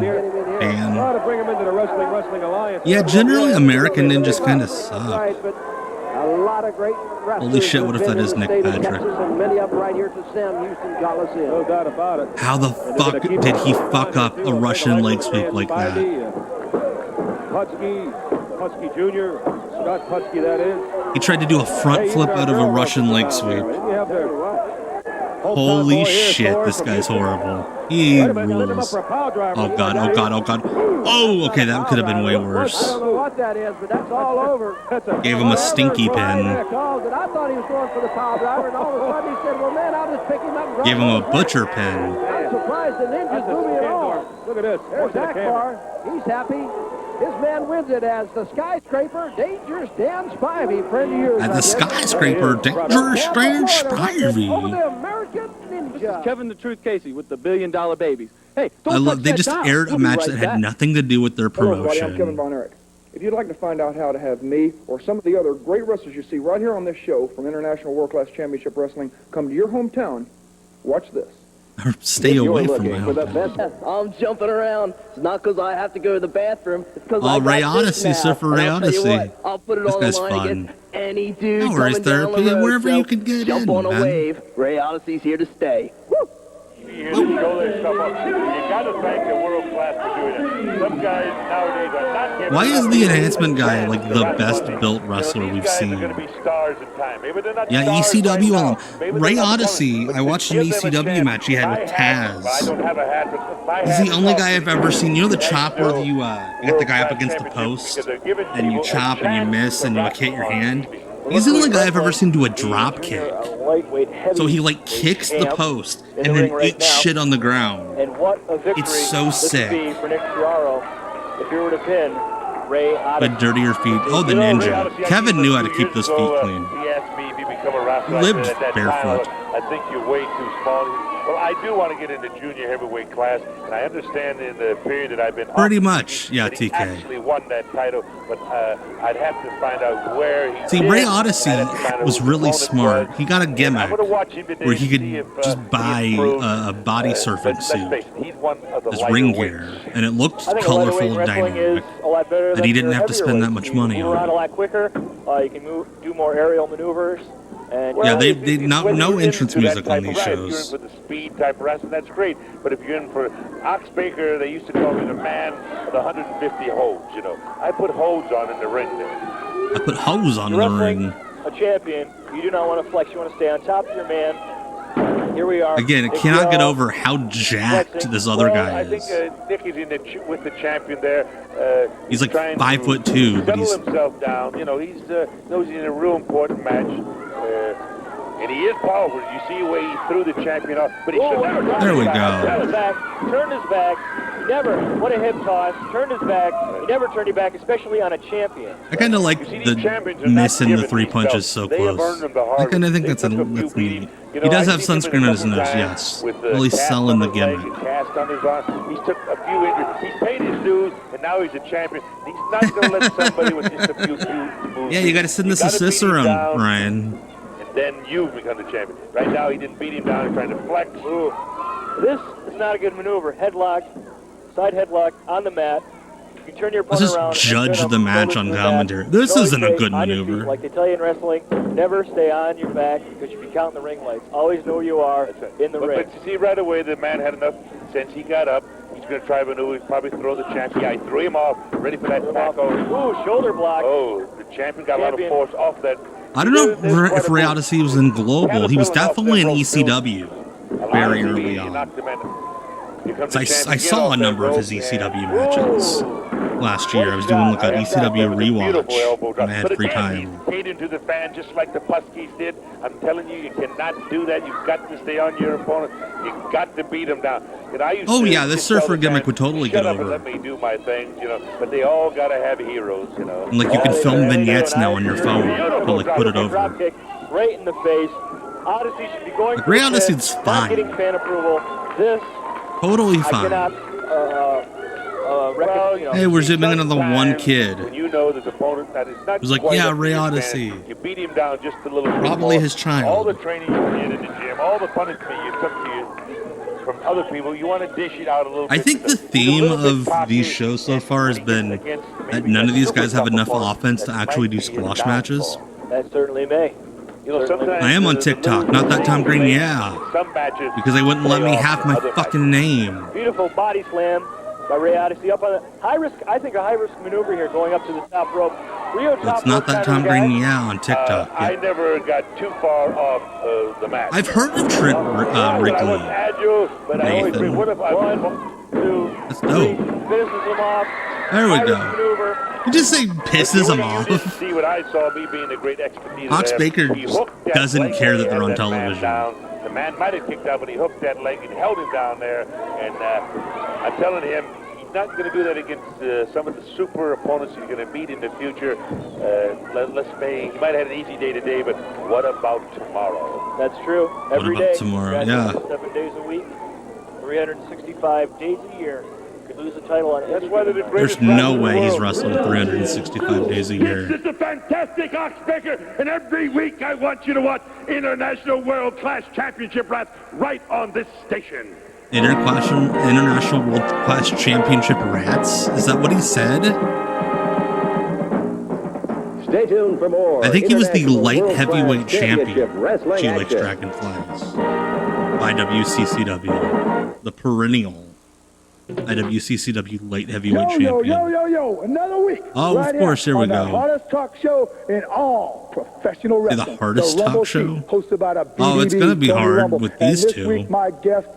Dan. to bring him into the Wrestling Alliance. Yeah, generally American Ninjas kind of suck. Right, but a lot of great wrestlers. Holy shit, what if that is Nick Patrick? Texas, and many of them right here to Sam Houston Coliseum. No doubt about it. How the fuck did he fuck up a Russian leg sweep like that? Putski Jr., Scott Putski, that is. He tried to do a front flip out of a Russian leg sweep. Holy shit, this guy's horrible. He rules. Oh god, oh god, oh god. Oh, okay, that could have been way I worse. don't know what that is, but that's all over. Gave him a stinky pin. I called it. I thought he was going for the pile driver, and all of a sudden he said, well, man, I'll just pick him up and drop Gave him him. a butcher pin. I'm surprised the Ninjas blew me along. Look at this. There's Akbar. He's happy. His man wins it as the skyscraper, Dangerous Dan Spivey, friend of yours. At the skyscraper, Dangerous Dan Spivey. Over the American This Ninja. is Kevin the Truth Casey with the $1 Billion Babies. Hey, don't I touch love. They that just dial. aired a We'll be match right that had back. nothing to do with their Hello, everybody. I'm Kevin promotion. Von Erich. If you'd like to find out how to have me or some of the other great wrestlers you see right here on this show from International World Class Championship Wrestling come to your hometown, watch this. Or stay away from my for the hometown. best. I'm jumping around. It's not because I have to go to the bathroom. It's because I Oh, got Ray this Odyssey, now. sir, for Ray And I'll tell you Odyssey. what, I'll put it This on the guy's line fun. against any dude No worries, coming down therapy, the road. wherever So you can get jump in, on a man. wave. Ray Odyssey's here to stay. Woo! You show this stuff up. You got to thank the world class for doing it. Some guys nowadays are not giving. Why is the enhancement guy like the best built wrestler we've seen? Stars in time. Maybe they're not Yeah, stars ECW right now. on Maybe him. they're Ray not Odyssey, coming, I watched an but give them a ECW chance. match he had with I have, I Taz. don't have a hat, but my He's hat the is only off. guy I've ever seen. You know the chop where you get the guy up against the post and you chop and you miss and you hit your hand? He's the only guy I've ever seen do a drop kick. So he like kicks the post and then eats shit on the ground. And what a victory It's so this sick. would be for Nick Chiaro if he were to pin Ray The Odyssey. dirtier feet. Oh, the ninja. Kevin knew how to keep those feet clean. He asked me if he become a wrestler. Lived I said at that barefoot. time, I think you're way too small. Well, I do want to get into junior heavyweight class, and I understand in the period that I've been Pretty much, yeah, that he TK. actually won that title, but I'd have to find out where he See, did. Ray Odyssey I'd have to find out was who his really opponent smart. was. He got a I'm gimmick gonna watch him today where he to could see if, just he buy improves. a body surfing Let's suit face it, he's one of the as lighter ring weights. gear, and it looked I think colorful lightweight and wrestling dynamic. is a lot better And than he didn't your have to spend heavier that weights. much You money move on around it. a lot quicker. You can do more aerial maneuvers, And yeah, they no entrance music on these shows. If you're in for the speed type of wrestling, that's great. But if you're in for Oxbaker, they used to call me the man with 150 holds. You know, I put holds on in the ring there. I put hose on the ring. A champion, you do not want to flex. You want to stay on top of your man. Here we are. Again, it cannot get over how jacked this other guy is. I think Nick is with the champion there. He's like 5'2", but he's settle himself down. You know, he's knows he's in a real important match. And he is powerful. You see the way he threw the champion off, but he should never. There we go. Turned his back. He never. What a hip toss. Turned his back. He never turned his back, especially on a champion. I kind of like the missing the 3 punches so close. I kind of think that's neat. He does have sunscreen on his nose, yes. Well, he's selling the gimmick. Cast on his arm. He's took a few injuries. He's paid his dues, and now he's a champion. He's not going to let somebody with just a few moves. Yeah, you got to send this assist around, Ryan. Then you become the champion. Right now, he didn't beat him down. He's trying to flex. Ooh. This is not a good maneuver. Headlock, side headlock on the mat. You can turn your opponent around. Let's just judge the match on commentary. This isn't a good maneuver. Like they tell you in wrestling, never stay on your back because you can count in the ring lights. Always know who you are in the ring. But you see right away, the man had enough sense. He got up. He's going to try a maneuver. He'll probably throw the champion. Yeah, he threw him off. Ready for that tackle. Ooh, shoulder block. Oh, the champion got a lot of force off that. I don't know if Ray Odyssey was in Global. He was definitely in ECW very early on. So I saw a number of his ECW matches last year. I was doing like an ECW rewatch when I had free time. Paid into the fan just like the Puskies did. I'm telling you, you cannot do that. You've got to stay on your opponent. You've got to beat him down. Oh yeah, this surfer gimmick would totally get over. Let me do my thing, you know. But they all gotta have heroes, you know. And like you can film vignettes now on your phone to like put it over. Right in the face. Odyssey should be going. Ray Odyssey's fine. Getting fan approval. This totally fine. Hey, we're zooming in on the one kid. When you know that the opponent that is not. It was like, yeah, Ray Odyssey. You beat him down just a little bit. Probably his child. All the training you did in the gym, all the punishment you took to you from other people, you want to dish it out a little bit. I think the theme of these shows so far has been that none of these guys have enough offense to actually do squash matches. That certainly may. You know, sometimes I am on TikTok, not that Tom Green, yeah. Because they wouldn't let me have my fucking name. Beautiful body slam by Ray Odyssey up on the high risk. I think a high risk maneuver here, going up to the top rope. It's not that Tom Green, yeah, on TikTok. I never got too far off the mat. I've heard of Trent Wrigley. Nathan. What if I 1, 2, That's dope. finishes him off. There we go. You just say pisses him off. See what I saw, me being a great expertise. Oxbaker doesn't care that they're on television. The man might have kicked out, but he hooked that leg and held him down there. And I'm telling him, he's not going to do that against some of the super opponents he's going to meet in the future. Let's say he might have had an easy day today, but what about tomorrow? That's true. Every day. Tomorrow? Yeah. 7 days a week, 365 days a year. Could lose the title on. That's why they're the There's no way he's wrestling 365 days a year. This is a fantastic Oxbaker, and every week I want you to watch International World Class Championship Wrestling right on this station. International World Class Championship Rats? Is that what he said? Stay tuned for more. I think he was the light heavyweight champion. She likes dragonflies. IWCCW. The perennial IWCCW light heavyweight champion. Yo, another week. Oh, of course, here we go. The hardest talk show in all professional wrestling. The hardest talk show? Hosted by the Oh, it's going to be hard with these two. This week, my guest,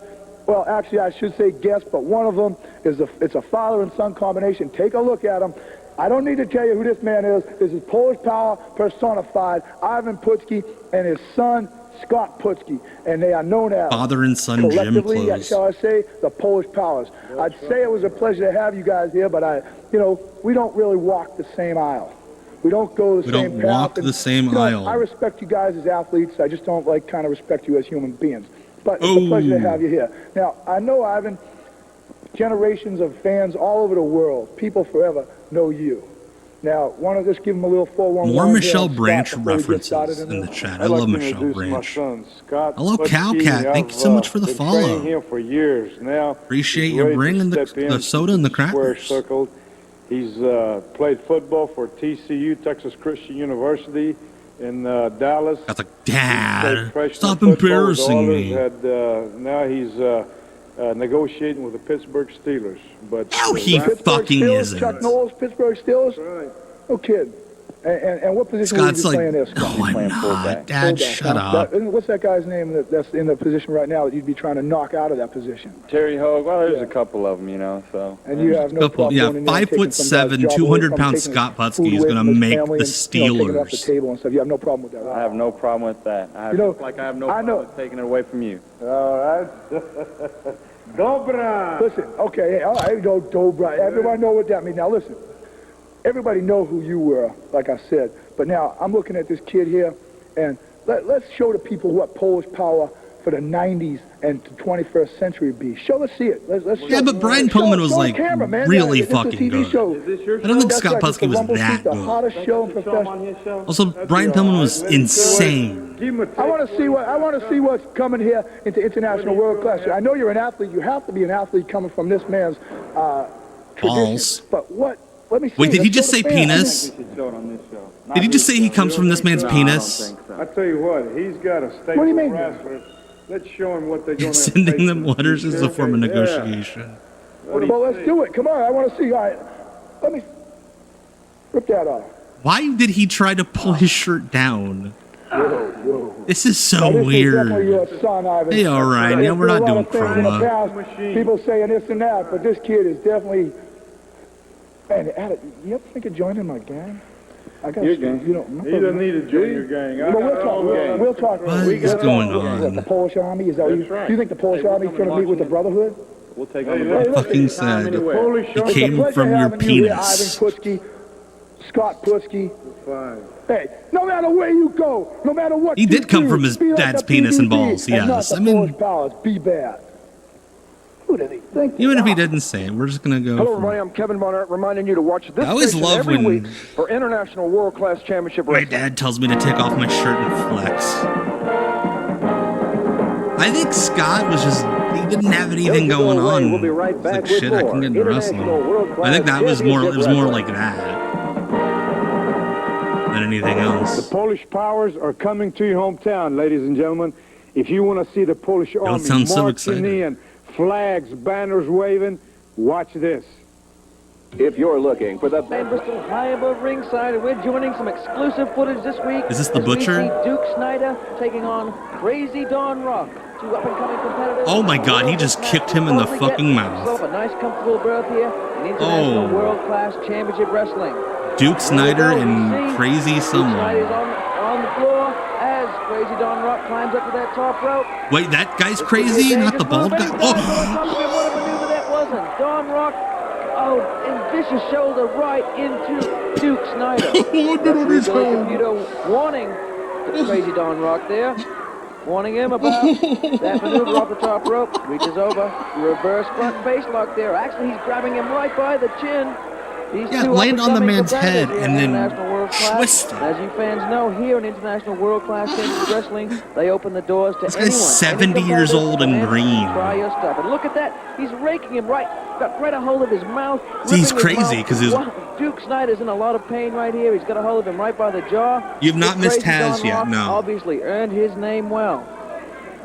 well, actually, I should say guest, but one of them is it's a father and son combination. Take a look at him. I don't need to tell you who this man is. This is Polish power personified, Ivan Putski, and his son, Scott Putski, and they are known as father and son gym clothes. Shall I say, the Polish Powers. I'd say it was a pleasure to have you guys here, but we don't really walk the same aisle. We don't go the same path. We don't walk the same aisle. I respect you guys as athletes. I just don't kind of respect you as human beings. But it's a pleasure to have you here. Now, I know, Ivan, generations of fans all over the world, people forever, know you. Now, want to just give them a little 411. More Michelle Branch references in the chat. I love Michelle Branch. Hello, Cowcat. Thank you so much for the follow. Him for years now. Appreciate you bringing the soda and the crackers. He's played football for TCU, Texas Christian University. in Dallas. That's like, Dad, Freshman stop football embarrassing with me. now he's negotiating with the Pittsburgh Steelers. But No, he fucking isn't. Chuck Knowles, Pittsburgh Steelers? Right. No kid. And what position Scott's were you like, playing there, Scott? no, I'm not. Dad, shut up. What's that guy's name that's in the position right now that you'd be trying to knock out of that position? Terry Hogue. Well, there's a couple of them, you know. So. And you have no problem going in there and taking some guy's 5'7", job away 200 from pound taking Scott his Putski food is away gonna from his make family the and, taking it off the Steelers. table and stuff. You have no problem with that, right? I have no problem with that. I have, like I have no problem with taking it away from you. All right. Dobra. Listen, okay, all right, Dobra. Everybody know what that means. Now listen, everybody know who you were, like I said. But now I'm looking at this kid here, and let's show the people what Polish power for the 90s and the 21st century would be. Let's see it. Let's show. Yeah, but Brian Pillman was like camera, man. really This is a fucking TV good. show. I don't think That's Scott right, Putski the was Rumble that Street, the good. hottest show in professional. Also, Brian Pillman was insane. I want to see what's coming here into international world class. I know you're an athlete. You have to be an athlete coming from this man's Balls. tradition. But what? Let me see. Wait, did he Let's just go say to fans. penis? Did he just say he comes from this man's penis? I tell you what, he's got a staple What do you mean? wrestlers. Let's show him what they're going to Sending them letters is a form of negotiation. Well, let's do it. Come on, I want to see. All right, let me rip that off. Why did he try to pull his shirt down? This is so Now, this is weird. definitely your son, Ivan. Hey, all right. Yeah, we're There's not a lot doing of things in the promo. past, people saying this and that, but this kid is definitely. Man, you ever think of joining my gang? I got Your gang? You know, He doesn't need to join your gang. I But got our own gang. we'll talk. What is going on? The Polish army? Is that what That's right. you think the Polish army is going to meet with the Brotherhood? We'll take Hey, on the look, Fucking said he came Pleasure from your having you here, Ivan penis. Putski, Scott Putski. Fine. Hey, no matter where you go, no matter what He you did come do, from his be like dad's the penis and PDB balls, and not yes. the I mean- Polish powers. Be bad. Who did he think? Even if he didn't say it, we're just gonna go. Hello, from- everybody. I'm Kevin Barnett, reminding you to watch this I always station love every when week for International World Class Championship my Wrestling. dad tells me to take off my shirt and flex. I think Scott was just, he didn't have anything going on. We'll be right It's back like, with shit, I more can get into wrestling. International World I think Class that was more, it was more Championship like that than anything The else. Polish powers are coming to your hometown, ladies and gentlemen. If you want to see the Polish army sound so marching excited. in, flags, banners waving, watch this. If you're looking for the band Bristol high above ringside, and we're joining some exclusive footage this week. Is this the as we Butcher? see Duke Snider taking on Crazy Don Rock, two up-and-coming competitors. Oh my God, he just kicked him in the Probably fucking get mouth. himself a nice, comfortable berth here in International Oh. World Class Championship Wrestling. Duke Snider Here we go. and See, Crazy Duke someone. Snider's on the floor as Crazy Don Rock climbs up to that top rope. Wait, that guy's crazy, not the bald guy? Oh! Oh, What a maneuver that wasn't. Don Rock, and vicious shoulder right into Duke Snider. Billy Caputo warning the Crazy Don Rock there. Warning him about that maneuver off the top rope. Reaches over, reverse front face lock there. Actually, he's grabbing him right by the chin. These yeah, two land on the up-and-coming man's head competitors and here in then International World Class. twist him. As you fans know, here in International World Class Championship Wrestling, they open the doors to This anyone. guy's 70 years old and green. Try your stuff. And look at that. He's raking him got right a hold of his mouth. See, he's ripping his crazy mouth. 'cause his- Wow, Duke Snider's in a lot of pain right here. He's got a hold of him right by the jaw. You've not This missed Crazy Taz Don yet, Rock no. Obviously earned his name well.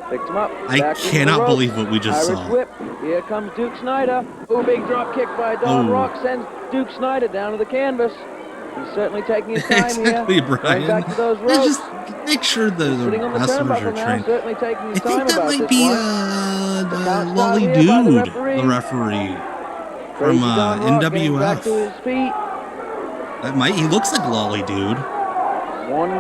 Picked him up. I back into the cannot ropes. believe what we just Irish saw. whip. Here comes Duke Snider. Oh, big drop kick by Don Oh. Rock sends Duke Snider down to the canvas. He's certainly taking his time Exactly, here. Brian. Going back to those Yeah, ropes. just make sure the Sitting on the wrestlers are turnbuckle now, trained. certainly taking his I think time that about might this be one. the lolly here by the dude, referee. the referee Crazy from Don Rock getting back NWF. to his feet. That might, he looks like lolly dude.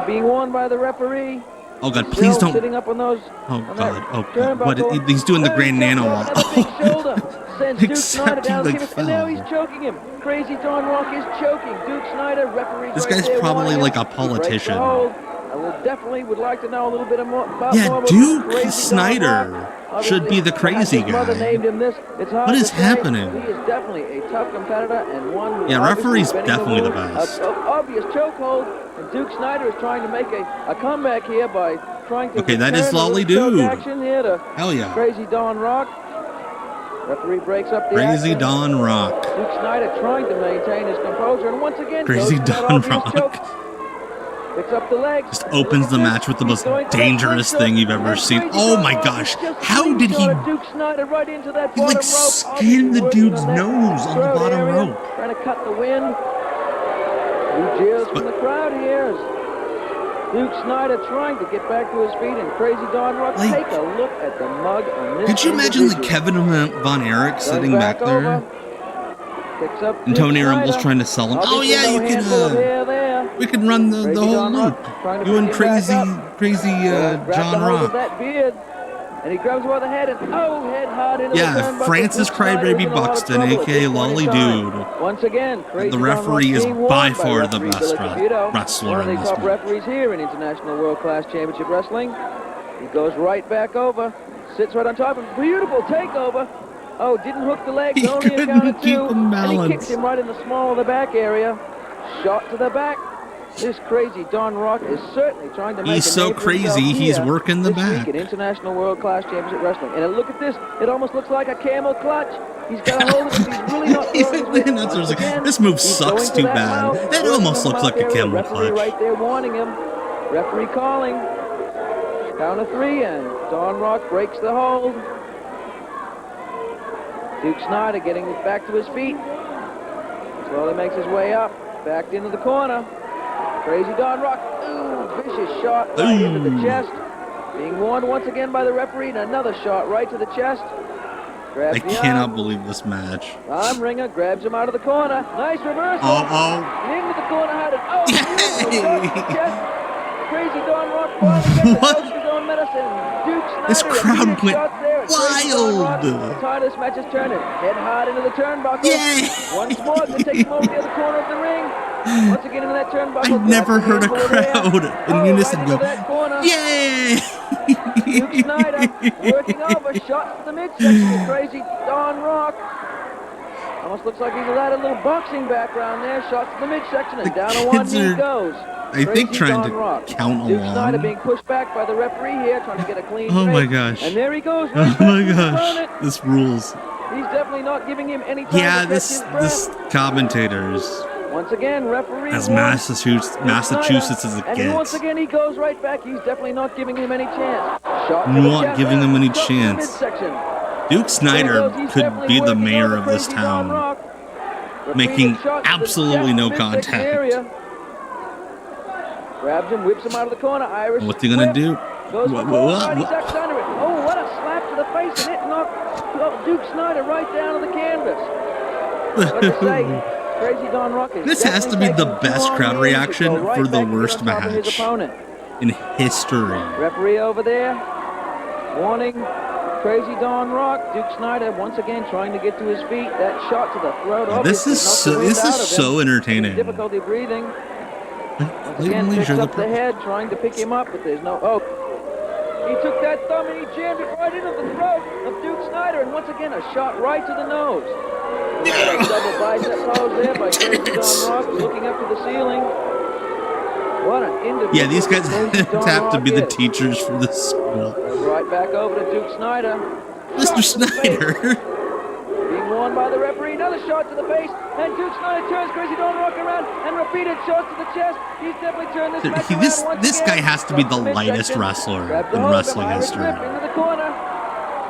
Being warned by the referee. Oh God, please Still don't. sitting up on those. Oh on that God, oh God. What, turnbuckle. he's doing the Grand Nano wall. Big shoulder. Sends Duke Snider Except he down the like canvas, and now he's fell. choking him. Crazy Don Rock is choking. Duke Snider, referee. This right guy's there probably warning like him. a politician. He breaks the hold. I will definitely would like to know a little bit more about Yeah, more about Duke Crazy Don Snider Rock. should be the crazy His mother guy. named him this. It's hard What to is say. happening? He is definitely a tough competitor and one who Yeah, obviously referee's is bending definitely the rules. best. A obvious chokehold, and Duke Snider is trying to make a comeback here by trying to Okay, that is return the lolly choke dude. action here to Hell yeah. Crazy Don Rock. Referee breaks up the Crazy action. Don Rock. Duke Snider trying to maintain his composure, and once again Crazy goes for that Don obvious Rock. choke. Picks up the legs. Just opens the match with the most dangerous thing you've ever seen. Oh my gosh. How did he... Duke Snider right into that He like skinned the dude's nose on the bottom rope. Trying to cut the wind. New cheers from the crowd here. Duke Snider trying to get back to his feet, and Crazy Don Rock, take a look at the mug on this. Could you imagine like Kevin Von Erich sitting back there? And Tony Rumble's trying to sell him. Oh yeah, you can. We can run the whole loop. You and crazy John Rock. And he grabs him by the head and head hard into the turnbuckle. Francis Crybaby Buxton, aka Lolly Dude. Once again, the referee is by far the best wrestler one of in the this top match. referees here in International World Class Championship Wrestling. He goes right back over, sits right on top of him. Beautiful takeover. Oh, didn't hook the legs, only a count of two. And he kicks him right in the small of the back area. Shot to the back. This Crazy Don Rock is certainly trying to make He's so crazy, he's working the back. At International World Class Championship Wrestling. And look at this. It almost looks like a camel clutch. He's got a hold of it. He's really not throwing his this move sucks too bad. It almost looks like a camel clutch. Right there warning him. Referee calling. Count of three, and Don Rock breaks the hold. Duke Snider getting back to his feet. Slowly makes his way up. Backed into the corner. Crazy Don Rock, vicious shot right into the chest. Being warned once again by the referee, and another shot right to the chest. I cannot believe this match. Arm ringer grabs him out of the corner. Nice reversal. Into the corner, had it. Beautiful shot to the chest. Crazy Don Rock finally gets the his own medicine. Duke Snider, this crowd went wild. The tide of this match is turning. Head hard into the turnbuckle. Once more, they take him over the other corner of the ring. Once again into that turnbuckle. I've never heard a crowd in unison go, yay! Duke Snider working over, shots to the midsection of Crazy Don Rock. Almost looks like he's had a little boxing background there. Shots to the midsection, and down on one knee goes. I think trying to count Duke Snider along. being pushed back by the referee here, trying to get a clean Oh my break. gosh. And there he goes. Oh my gosh. This rules. He's definitely not giving him any time Yeah, to catch his breath. this commentators. Once again, referee As warns Massachusetts as it and once gets. again, he goes right back. He's definitely not giving him any chance. Shot to the Not chest, giving him any shot to the chance. midsection. Duke Snider could be the mayor of this town, making absolutely no contact. Grabs him, whips him out of the corner. Irish. What's he gonna do? Goes for What? he ducks under it. Oh, what a slap to the face, and it knocked Duke Snider right down to the canvas. What to say? Crazy Don Rock is This has to be the best crowd reaction right for the back worst on top of his match opponent. in history. Referee over there, warning Crazy Don Rock. Duke Snider once again trying to get to his feet. That shot to the throat. This is so entertaining. Difficulty breathing. Once again, picks up the head, trying to pick him up, but there's no. Oh, he took that thumb and he jammed it right into the throat of Duke Snider, and once again a shot right to the nose. A double bicep pose there by Crazy Don Rock, looking up to the ceiling. What an individual. Yeah, these guys have to be the teachers for this school. Right back over to Duke Snider. Mr. Snider. Being warned by the referee. Another shot to the face. And Duke Snider turns Crazy Don Rock around and repeated shots to the chest. He's definitely turned this match around This guy has to be the lightest wrestler in wrestling history. Into the corner.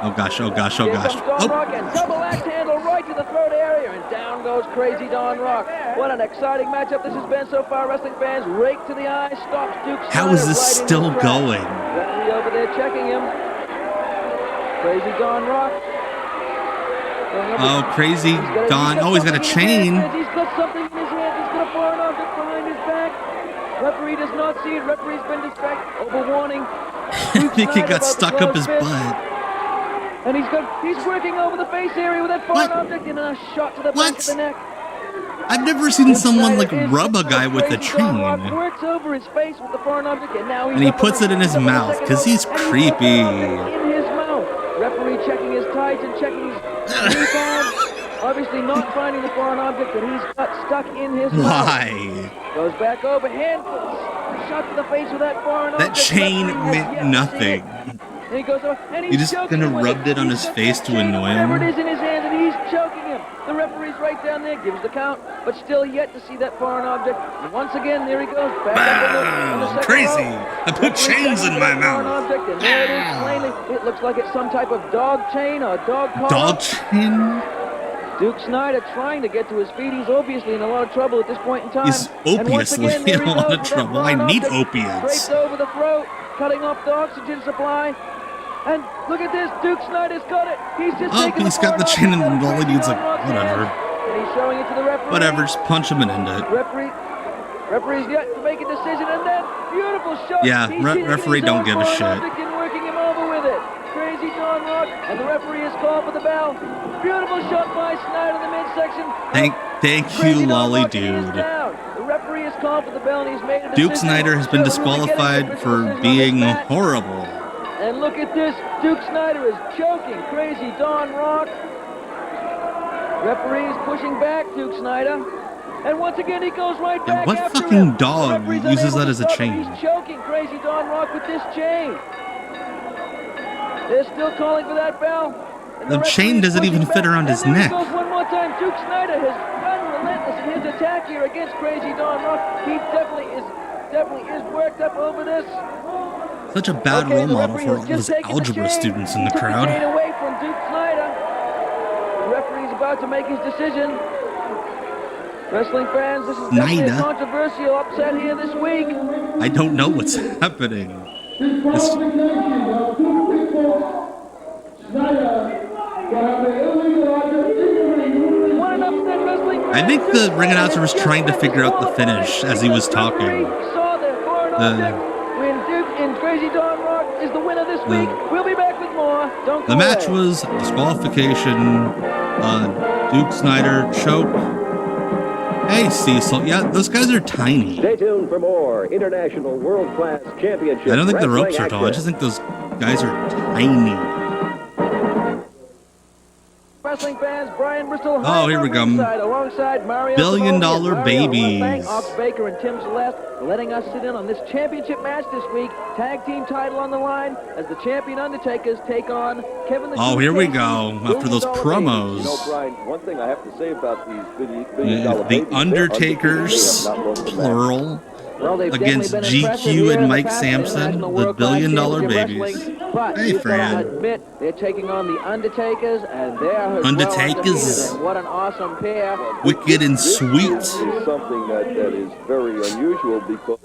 Oh gosh, oh gosh, oh gosh. Don Rock and double axe handle right to the throat area, and down goes Crazy Don Rock. What an exciting matchup this has been so far, wrestling fans. Rake to the eye, stops Duke Snider. How is this right still into the crowd. going? Referee over there checking him. Crazy Don Rock. Oh, Crazy Don. Oh, he's got a chain. He's got something in his hand. He's got a foreign object behind his back. Referee does not see it. Referee's been distracted. Over warning. I think he got stuck up his butt. And he's working over the face area with that foreign object, and a shot to the back of the neck. I've never seen someone like rub a guy with a chain. Works over his face with the foreign object, and now And he puts it in his mouth because he's creepy. in his mouth. Referee checking his tights and checking his knee pads. Obviously not finding the foreign object that he's got stuck in his mouth. Why? Goes back over, hand shot to the face with that foreign object. That chain meant nothing. And he goes over, and You just kind of rubbed it on his face to annoy whatever it him. is in his hand, and he's He's choking him. The referee's right down there, gives the count, but still yet to see that foreign object. And once again, there he goes, back up on the second Crazy. row. I put chains in my mouth. Object, and there it is, plainly. It looks like it's some type of dog chain or dog collar. Dog chain? Duke Snider trying to get to his feet. He's obviously in a lot of trouble at this point in time. He's obviously in a lot of trouble. I need opiates. Draped over the throat, cutting off the oxygen supply. And look at this, Duke Snider's got it. He's just taking he's got the chain and all he needs, like, whatever. And he's showing it to the referee. Whatever, just punch him and end it. Referee's yet to make a decision, and then beautiful shot. Yeah, referee don't give a shit. And working him over with it. Crazy Don Rock, and the referee has called for the bell. Beautiful shot by Snider in the midsection. Thank you, lolly dude. The referee has called for the bell, and he's made a decision. Duke Snider has been disqualified for being horrible. And look at this, Duke Snider is choking Crazy Don Rock. Referee's pushing back Duke Snider. And once again, he goes right back what after fucking him. dog uses that as a chain? He's choking Crazy Don Rock with this chain. They're still calling for that bell. The chain doesn't even fit around his neck. Goes one more time. Duke Snider has unrelentless in his attack here against Crazy Don Rock. He definitely is worked up over this. Such a bad role model for all those algebra students in the crowd. Took the chain away from Duke Snider. The referee's about to make his decision. Wrestling fans, this is definitely a controversial upset here this week. I don't know what's happening. I think the ring announcer was trying to figure out the finish as he was talking. And Crazy Don Rock is the winner this week. We'll be back with more. Don't go The match away. was disqualification. Duke Snider choke. Hey, Cecil. Yeah, those guys are tiny. Stay tuned for more International World Class Championship. I don't think the Wrestling ropes are tall. I action. just think those guys are tiny. Wrestling fans, Brian Bristol. Oh, here we go. Alongside Mario Billion Simone, Dollar Mario, I wanna Babies. thank Ox Baker and Tim Celeste for letting us sit in on this championship match this week. Tag team title on the line as the champion Undertakers take on Kevin the Oh, Truth here we Casey, go. After those promos. You know, Brian, one thing I have to say about these billion dollar The babies, Undertakers, they have not lost a match. plural, Well, they've against definitely been impressive GQ here in and the Mike past Sampson, International the World Class Billion Dollar Championship Babies. Wrestling. But Hey, you've got Fran. to admit, they're taking on the Undertakers, and they are Undertakers. well undefeated, and what an awesome pair. Wicked and sweet. This is something that is very unusual because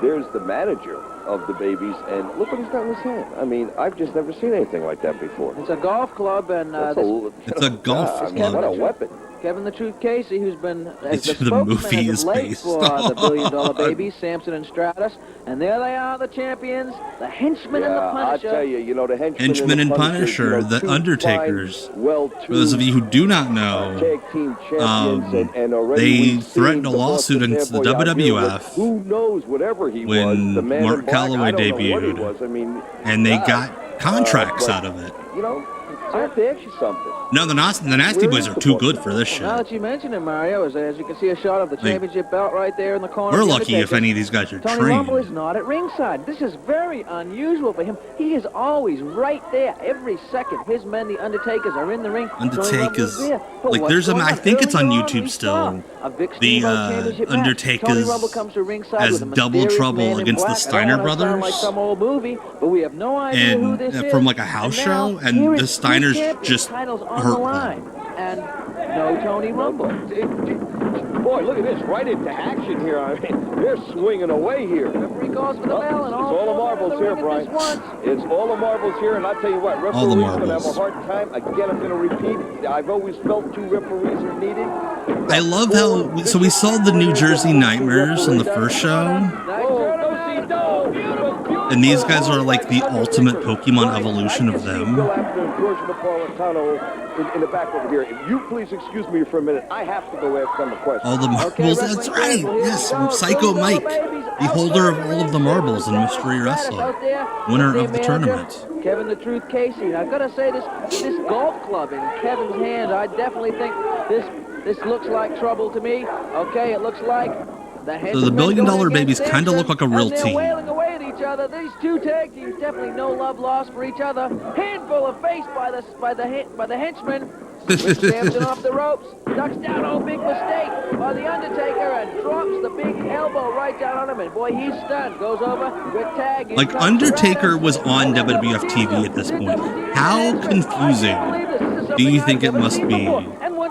there's the manager of the babies, and look what he's got in his hand. I mean, I've just never seen anything like that before. It's a golf club, and It's a golf I mean, what a club. weapon. Kevin the Truth Casey, who's been as the The spokesman movie as is of late based for the on. Billion Dollar Babies, Samson and Stratus. And there they are, the champions, the Henchmen and the Yeah, Punisher. I tell you, you know, the Henchmen and Punisher, the Undertakers. For those of you who do not know, tag team champions, and already they we've seen threatened a the lawsuit Boston against the Bad Boy out here with WWF who knows whatever he when was, the man Mark in black, Calloway I don't know what he debuted. was. I mean, And they God. got contracts But, out of it. You know, I have to ask you something. No, the Nasty Boys are too good for this shit. Now that you mention it, Mario, as you can see a shot of the championship belt right there in the corner. We're of the lucky if Undertaker. any of these guys are Tony trained. Rumble is not at ringside. This is very unusual for him. He is always right there every second. His men, the Undertakers, are in the ring. Tony Rumble Undertakers, is there. But like what's there's a, going I think it's on Early YouTube we still. saw a Vic The Steamboat championship match. Undertakers Tony Rumble comes to ringside as with a double mysterious trouble man in against the black. Steiner I don't wanna sound brothers. like some old movie, but we have no idea who this And is. from like a house And now, show, here and the is two Steiners champions, just titles on hurt the them. line. And no Tony Rumble. Boy, look at this, right into action here. I mean, they're swinging away here. Referee calls for the bell, and It's all the marbles here, Brian. It's all the marbles here, and I tell you what, All the referees are going to have a marbles. hard time. Again, I'm going to repeat, I've always felt 2 referees are needed. I love how so we saw the New Jersey Nightmares on the first show, and these guys are like the ultimate Pokemon evolution of them. Bill Apter and George Napolitano in the back over here. If you please excuse me for a minute, I have to go ask them a question. All the marbles, that's right. Yes, Psycho Mike, the holder of all of the marbles in Mystery Wrestling, winner of the tournament. Kevin the Truth Casey. And I've got to say, this golf club in Kevin's hands, I definitely think this looks like trouble to me. Okay, it looks like So the $1 billion babies kind of look like a real they're team. wailing away at each other. These two tag teams, definitely no love lost for each other. Handful of face by the henchman. Samson off the ropes, ducks down, oh, big mistake by The Undertaker, and drops the big elbow right down on him, and boy, he's stunned. Goes over, quick tag. Like, Undertaker was on WWF TV at this point. How confusing do you think it must be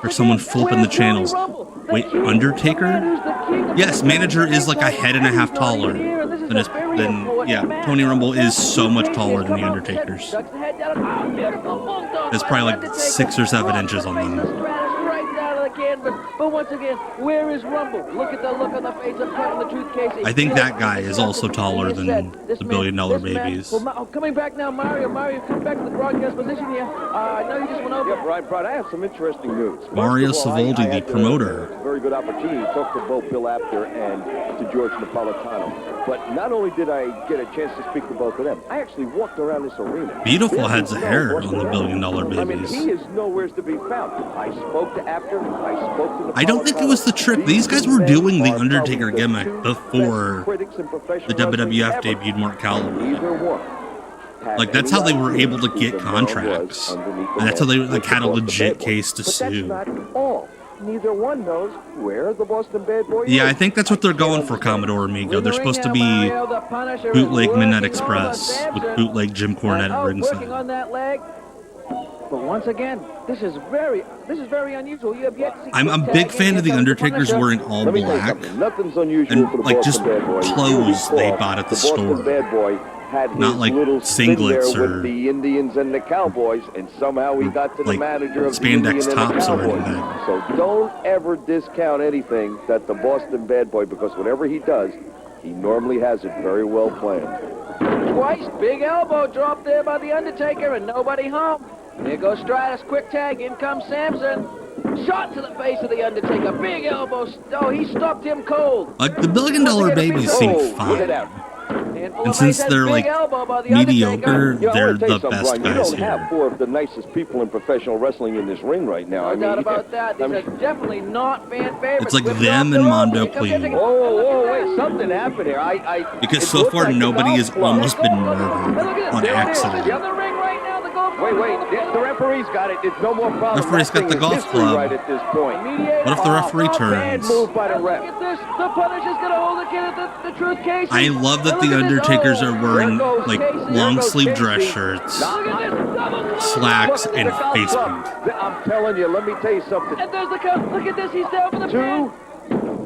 for someone flipping the channels? Wait, Undertaker? Yes, manager is like a head and a half taller than Tony Rumble is so much taller than the Undertaker's. There's probably like 6 or 7 inches on them. But once again, where is Rumble? Look at the look on the face of Kevin the Truth Casey. I think that guy is also taller than the $1 billion babies. Well, coming back now, Mario, come back to the broadcast position here. I know you just went over. Yeah, Brian, I have some interesting news. Mario Savoldi, the promoter. A very good opportunity to talk to both Bill Apter and to George Napolitano. But not only did I get a chance to speak to both of them, I actually walked around this arena. Beautiful heads of hair on the $1 billion babies. I mean, he is nowhere to be found. I spoke to Apter. I spoke to Napolitano. I don't think it was the trick. These guys were doing the Undertaker gimmick before the WWF debuted Mark Calaway. Like, that's how they were able to get contracts. And that's how they like had a legit case to sue. Neither one knows where the Boston Bad Boy is. Yeah, I think that's what they're going for, Commodore Amigo. They're supposed to be bootleg Midnight Express with bootleg Jim Cornette at ringside. On that leg. But once again, this is very unusual. You have yet to see. I'm a big fan of the Undertaker's wearing all black and like just clothes they bought at the store. Not like singlets or with the Indians and the Cowboys, and somehow he got to the like manager of spandex the Indian tops and the or Cowboys. anything. So don't ever discount anything that the Boston Bad Boy, because whatever he does, he normally has it very well planned. Twice, big elbow drop there by the Undertaker, and nobody home. There goes Stratus, quick tag. In comes Samson. Shot to the face of the Undertaker. Big elbow. Oh, he stopped him cold. Like the $1 billion babies seem fine. And since they're like mediocre, they're the best guys You don't have 4 of the nicest people in professional wrestling in this ring right now. No doubt about that. These are definitely not fan favorites. It's like them and Mondo Clean. Whoa, wait, something happened here. Because so far nobody has almost been murdered on accident. Wait, the referee's got it. It's no more problem. Referee's got the golf club. Right at this point. What if the referee turns? Move by the ref. Look at this. The Punisher's gonna hold the kid at the Truth Case. I love that the Undertakers are wearing like long sleeve dress shirts, slacks, and face paint. I'm telling you, let me tell you something. And there's the count. Look at this. He's down for the pin.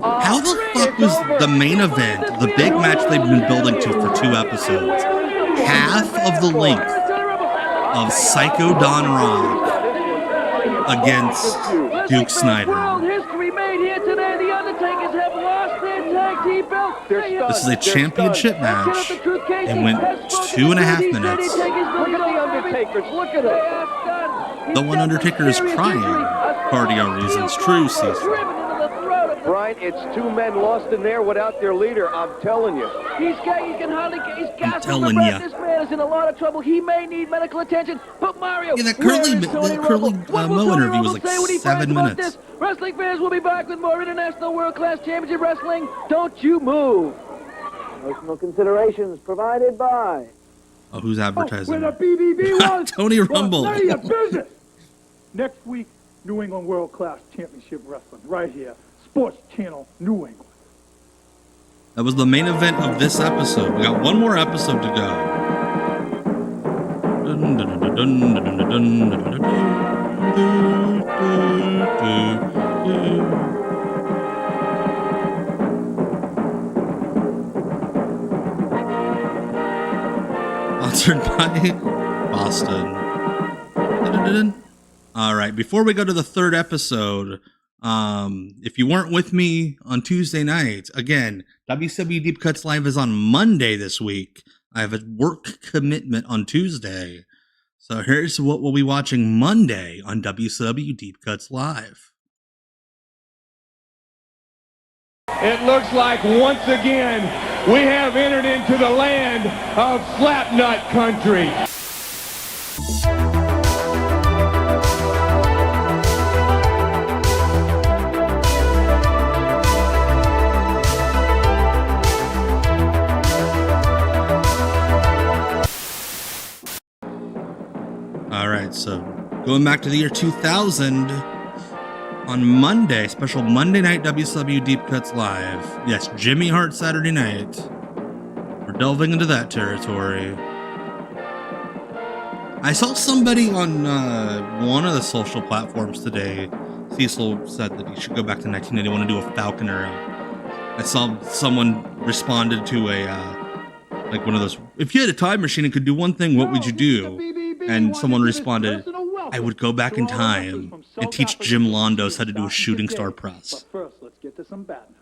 How the fuck was the main event, the big match they've been building to for 2 episodes, half of the length of Psycho Don Rock against Duke Snider? World history made here today. The Undertakers have lost their tag team belt. This is a championship match. It went 2.5 minutes. Look at the Undertakers. Look at it. The one Undertaker is crying. Cardio reasons. True, Cecil. Brian, it's 2 men lost in there without their leader. I'm telling you. He can hardly. He's gasping telling for breath. ya. This man is in a lot of trouble. He may need medical attention. But Mario, Yeah, that Curly Mo interview was like 7 minutes. Wrestling fans will be back with more International World Class Championship Wrestling. Don't you move. Personal considerations provided by. Oh, who's advertising? Where the BBB was. Tony Rumble. Well, none of your business. Next week, New England World Class Championship Wrestling, right here, Sports Channel, New England. That was the main event of this episode. We got one more episode to go. Sponsored by Boston. All right, before we go to the 3rd episode, if you weren't with me on Tuesday night, again, WCW Deep Cuts Live is on Monday this week. I have a work commitment on Tuesday. So here's what we'll be watching Monday on WCW Deep Cuts Live. It looks like once again we have entered into the land of Slapnut Country. Going back to the year 2000, on Monday, special Monday night WCW Deep Cuts Live. Yes, Jimmy Hart Saturday night. We're delving into that territory. I saw somebody on one of the social platforms today. Cecil said that he should go back to 1981 and do a Falcon era. I saw someone responded to a, like one of those, if you had a time machine and could do one thing, what would you do? And someone responded, I would go back in time and teach Jim Londos how to do a shooting star press. But first, let's get to some badness.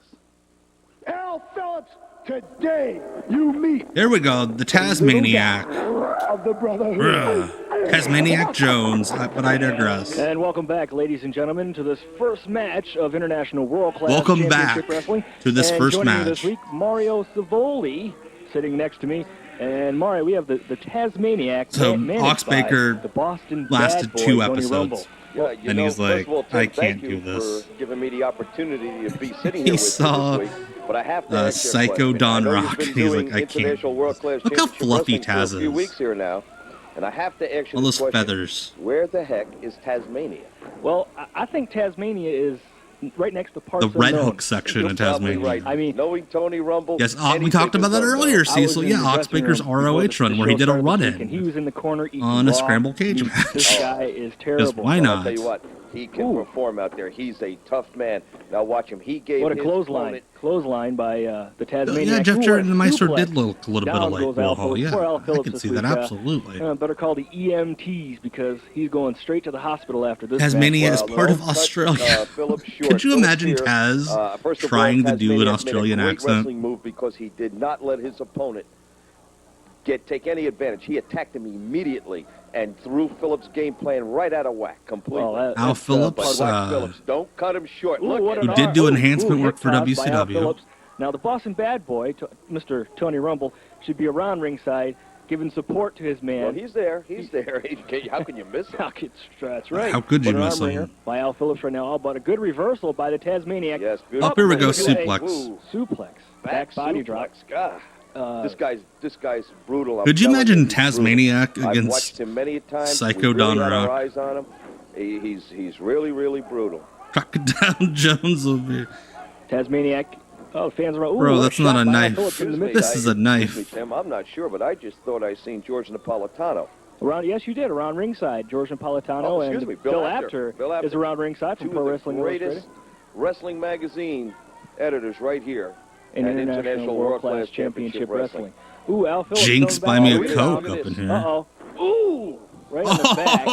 Al Phillips, today you meet. There we go, the Tas Maniac. Of the Brotherhood. Tas Maniac Jones, but I digress. And welcome back, ladies and gentlemen, to this first match of International World Class Welcome Championship back Wrestling. to this and first joining me match. this week, Mario Savoli, sitting next to me. And Mario, we have the Tas Maniac. So managed Ox by Baker the Boston lasted Bad Boy, 2 Tony episodes. Rumble. Yeah, And he's like, I can't you do this. for giving me the opportunity to be sitting He here with saw you this week. But I have to ask you a Psycho question. Don I know Rock, you've and been he's doing like, I can't. International World Class Look how Championship fluffy Wrestling Tas for a few is. weeks here now, and I have to ask you All this those question. feathers. Where the heck is Tasmania? Well, I think Tasmania is right next to parts The of Red Known. Hook section of Tasmania. Right. I mean, knowing Tony Rumble. Yes, we talked about that earlier, Cecil. Yeah, Ox Baker's ROH run where he did a and run-in he was in the corner eating on a raw scramble cage meat. match. This guy is terrible. Because why Well, not? I'll tell you what, he can perform out there. He's a tough man. Now watch him. He gave What a his clothesline! opponent. Clothesline by the Tasmaniac. Yeah, Jeff Ooh, Jarrett and the what a Meister suplex. did look a little bit Down alike. goes Al Well, Phillips. yeah, Poor Al I Phillips can this see week, that absolutely. Better call the EMTs because he's going straight to the hospital after this. Tasmania match. is part of Australia. Could you imagine Taz trying to do an Australian Great accent? wrestling move because he did not let his opponent take any advantage. He attacked him immediately and threw Phillips' game plan right out of whack completely. Al Phillips, Phillips, don't cut him short. Ooh, Look what at an who did arm. do enhancement work hip for toss by Al WCW. Phillips. Now, the Boston Bad Boy, Mr. Tony Rumble, should be around ringside, giving support to his man. Well, he's there. He's there. How can you miss him? That's right. How could you But an miss arm him? ringer by Al Phillips right now, but a good reversal by the Tasmaniac. Yes, good. Up here we go, Look at that. suplex. Ooh. Suplex. Back body drop. God. This guy's brutal. I'm Could you telling imagine he's brutal. Tasmaniac I've against watched him many times. Psycho We really Don had our Rock? eyes on him. He's really, really brutal. Crocodile Jones over here. Tasmaniac. Oh, fans are. Ooh, Bro, what that's shot not a by Al knife. Phillips in the Excuse me, This is a knife. Excuse me, Tim, I'm not sure, but I just thought I seen George Napolitano. Yes, you did. Around ringside, George Napolitano Oh, excuse and me, Bill Apter. Apter Bill Apter. is around ringside from Two Pro of the Wrestling greatest Illustrated. wrestling magazine editors right here. And at International World Class Championship Wrestling. Ooh, Al Phillips. Jinx, going buy me back. a Coke up in here. Uh-oh. Ooh! Right in the back.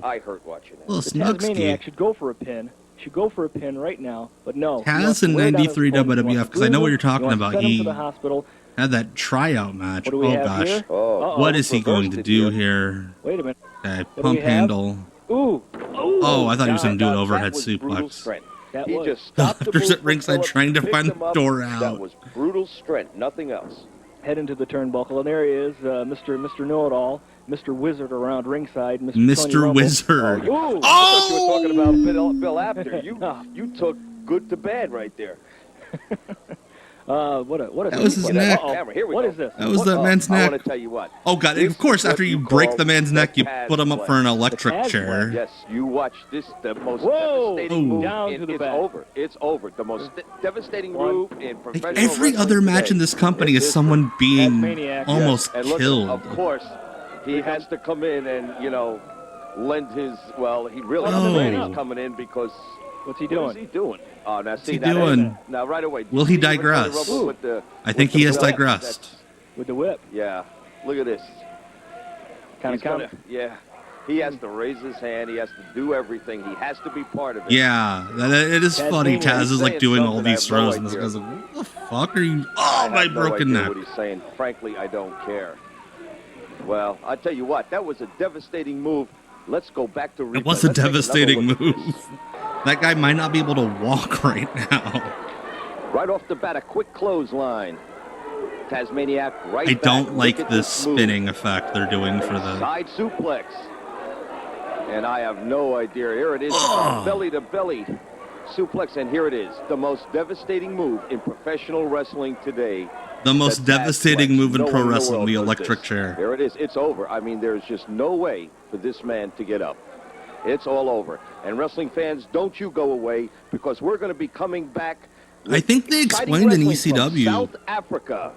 I hurt watching that. Little The Tasmaniac Snugski. should go for a pin. Should go for a pin right now, but no. Taz in 93 WWF, because I know what you're talking about. Send him He to the hospital. had that tryout match. What do we Oh have gosh. here? Uh-oh. What is he going to do here? Wait a minute. Okay, What do pump we have? handle. Ooh. Oh, I thought he was going to do an That overhead was brutal suplex. strength. That He was. just stopped the Doctor's move at ringside from trying to Phillips, find picked the him up. door That out. was brutal strength, nothing else. Head into the turnbuckle, and there he is, Mr. Know-It-all, Mr. Wizard around ringside, Mr. Tony Mr. Rumble. Wizard. Ooh, I thought you were talking about Bill Apter. You took good to bad right there. What a That was his neck. Camera, here we What go. is this? That was that man's I neck. want to tell you what. Oh god, This of course, is what after you you break call the man's neck, you Taz put him up play. for an The electric Taz chair. Yes, you watch this, the most Whoa! devastating move. Down to the It's back. over. It's over. The most devastating One. move in professional Like every wrestling other match today. in this company It's is someone being Tasmaniac. almost and look, killed. Of course, he has to come in and, lend his, he really Oh. he's coming in because What's he what doing? is he doing? Oh, now see he that doing? now right away. Will he See Tony digress? Rumble with the- I think with the he has whip? digressed. With the whip. Yeah, look at this. Kind He's of gonna- yeah, he has to raise his hand. He has to do everything. He has to be part of it. Yeah, it is funny. Tasmaniac. Taz is like He's doing saying all something these I have no throws, and this idea. guy's like, "What the fuck are you?" I Oh, have my no broken idea neck. what he's saying. Frankly, I don't care. Well, I tell you what, that was a devastating move. Let's go back to replay. It was a Let's take another devastating look at move. this. That guy might not be able to walk right now. Right off the bat, a quick clothesline. Tasmaniac right I back. don't Look like at this this move. spinning effect they're doing for the. Side suplex. And I have no idea. Here it is, belly to belly suplex, and here it is. The most devastating move in professional wrestling today. The most The Taz devastating flex. move in No pro one in the wrestling, world the does electric this. chair. There it is. It's over. I mean, there's just no way for this man to get up. It's all over. And wrestling fans, don't you go away, because we're going to be coming back. I think they explained in ECW South Africa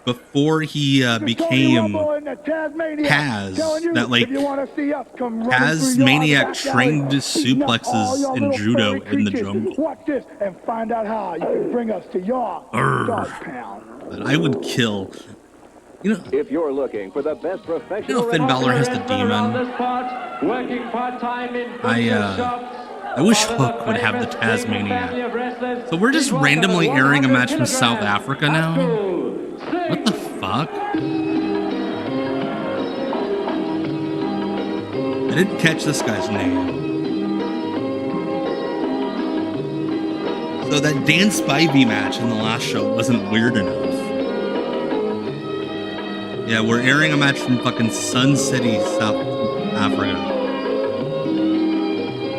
before he became Taz that like Tas Maniac trained suplexes in judo in the jungle. Watch this and find out how you can bring us to your dog pound. But I would kill. You know, if you're looking for the best professional, Finn Balor has the demon. I wish Hook would have the Tas Maniac. So we're just randomly airing a match from South Africa now? What the fuck? I didn't catch this guy's name. So that Dan Spivey match in the last show wasn't weird enough. Yeah, we're airing a match from fucking Sun City, South Africa.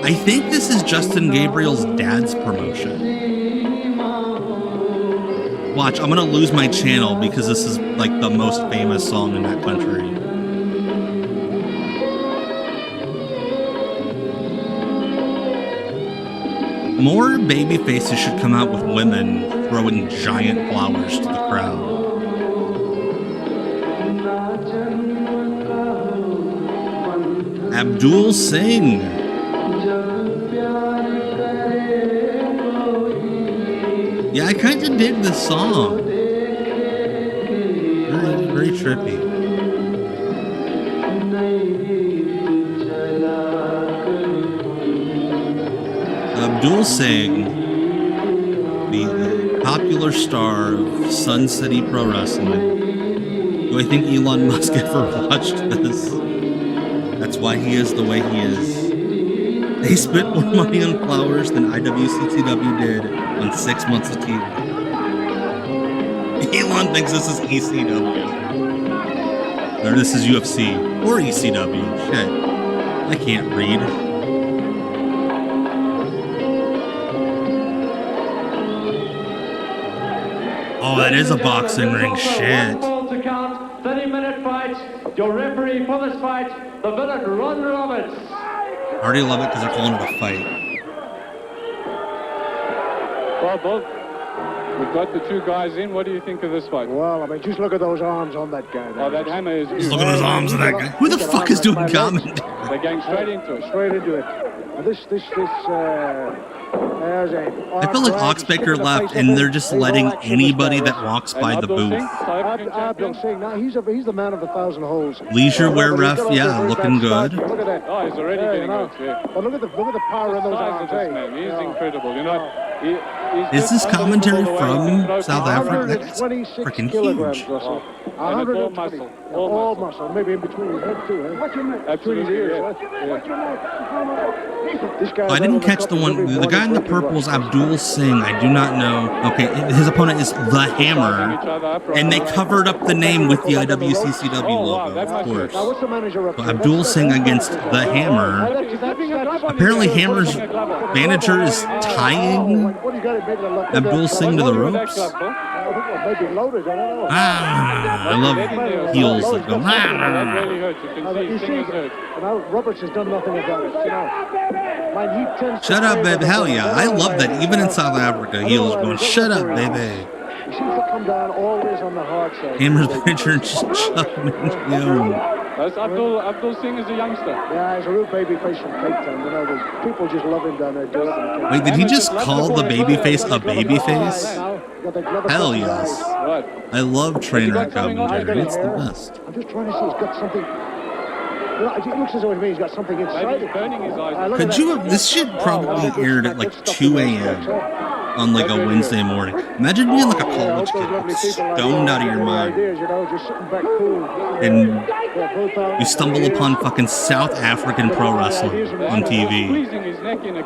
I think this is Justin Gabriel's dad's promotion. Watch, I'm gonna lose my channel because this is like the most famous song in that country. More baby faces should come out with women throwing giant flowers to the crowd. Abdul Singh. Yeah, I kind of dig this song. Very, very trippy. Abdul Singh, the popular star of Sun City Pro Wrestling. Do I think Elon Musk ever watched this? That's why he is the way he is. They spent more money on flowers than IWCCW did on 6 months of TV. Elon thinks this is ECW. Or this is UFC. Or ECW. Shit. I can't read. Oh, that is a boxing ring. Shit. 30-minute fight. Your referee for this fight, the villain Ron Roberts. I already love it because they're calling it a fight. Well, both. We've got the two guys in. What do you think of this fight? Well, I mean, just look at those arms on that guy. Oh, that hammer is huge. Just look at those arms of that guy. Who the fuck is doing commentary? They're going straight into it. Straight into it. I feel like Oxbaker left, and they're just letting anybody that walks by the booth. Abdul Singh, now he's the man of 1,000 holes. Leisure wear ref, yeah, looking good. Look at that. Oh, he's already getting out. Yeah. But look at the power in those arms. He's incredible. You know, is this commentary from South Africa? That's freaking huge. All muscle, maybe in between his head too. What's your name? Absolutely. I didn't catch the one. The guy in the purple is Abdul Singh. I do not know. Okay, his opponent is The Hammer, and they covered up the name with the IWCCW logo, of course. So Abdul Singh against The Hammer. Apparently, Hammer's manager is tying Abdul Singh to the ropes. I love heels that go. Roberts has done nothing about it. Shut up, baby. Hell yeah. I love that. Even in South Africa, heels going, shut up, baby. He seems to come down always on the hard side. Hammer's manager just chucked me into the own. Abdul Singh is a youngster. Yeah, he's a real baby face from Cape Town. You know, people just love him down there. Wait, did he just call the baby face a baby face? Hell yes. I love Trainwreck commentary. It's the best. I'm just trying to see. He's got something. You know, it looks as though he's got something inside. Could you have, this shit probably aired at like 2 a.m. on like a Wednesday morning. Imagine being like a college kid, stoned out of your mind, and you stumble upon fucking South African pro wrestling on TV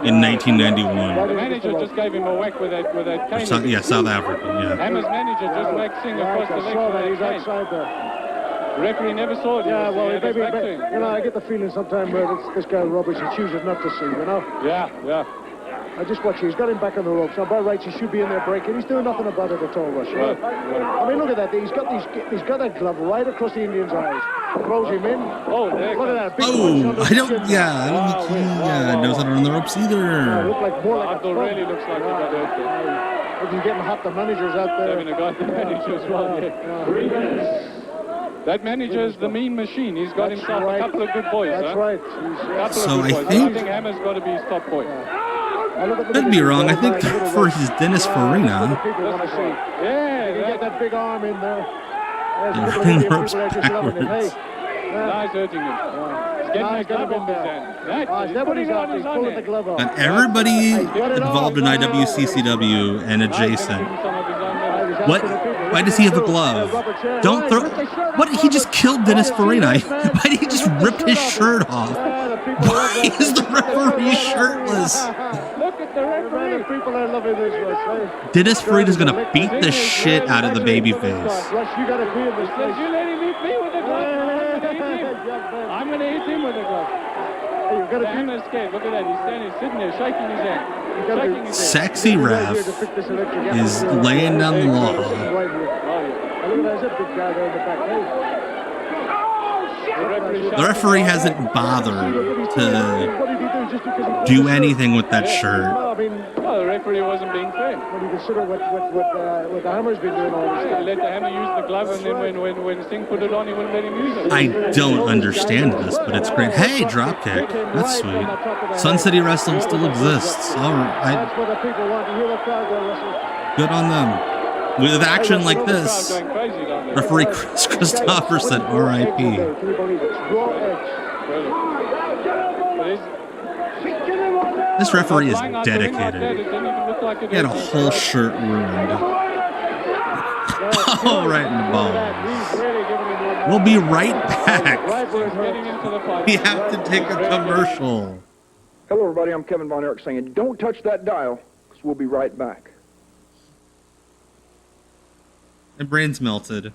in 1991. The manager just gave him a whack with that cane. Yeah, South Africa, yeah. Hammer's manager just whacked Singh across the legs with that cane. The referee never saw it. Yeah, well, maybe, you know, I get the feeling sometimes where this guy Roberts, he chooses not to see, you know? Yeah. just watch it. He's got him back on the ropes. Now, by rights, he should be in there breaking. He's doing nothing about it at all, Rush. Right? I mean, look at that. He's got that glove right across the Indian's eyes. Throws him in. Oh, look at that. Big I don't think he knows how to run the ropes either. Look like more like Abdul really looks like he got hurt there. If he's getting hot, the manager's out there. Having a got the manager as well. That manager is the mean machine. He's got himself a couple of good boys. That's right. So I think Hammer's got to be his top boy. Could be wrong. I think for his Dennis Farina. Yeah, you get that big arm in there. Running the ropes backwards. Now he's hurting him. He's getting his glove off his hand. He's putting it on his own hand. And everybody involved in IWCCW and adjacent. Why does he have a glove? Don't throw. What? He just killed Dennis Farina. Why did he just rip his shirt off? Why is the referee shirtless? Look at the referee. People are loving this, Rush. Dennis Farina's gonna beat the shit out of the babyface. Rush, you gotta be in this place. You let him hit me with the glove. I'm gonna hit him with the glove. Hey, you gotta Hammer's scared. Look at that. He's sitting there shaking his hand. Sexy Ref is laying down the law. The referee hasn't bothered to do anything with that shirt. Well, the referee wasn't being fair. When you consider what the Hammer's been doing all this time. Let the Hammer use the glove, and then when Singh put it on, he wouldn't let him use it. I don't understand this, but it's great. Hey, dropkick. That's sweet. Sun City Wrestling still exists. All right. That's what the people want to hear the crowd go wrestle. Good on them. With action like this, referee Chris Christopherson, R.I.P. Can you believe it? Raw edge. This referee is dedicated. He had a whole shirt ruined. Oh, right in the balls. We'll be right back. We have to take a commercial. Hello, everybody. I'm Kevin Von Erich saying, don't touch that dial, because we'll be right back. My brain's melted.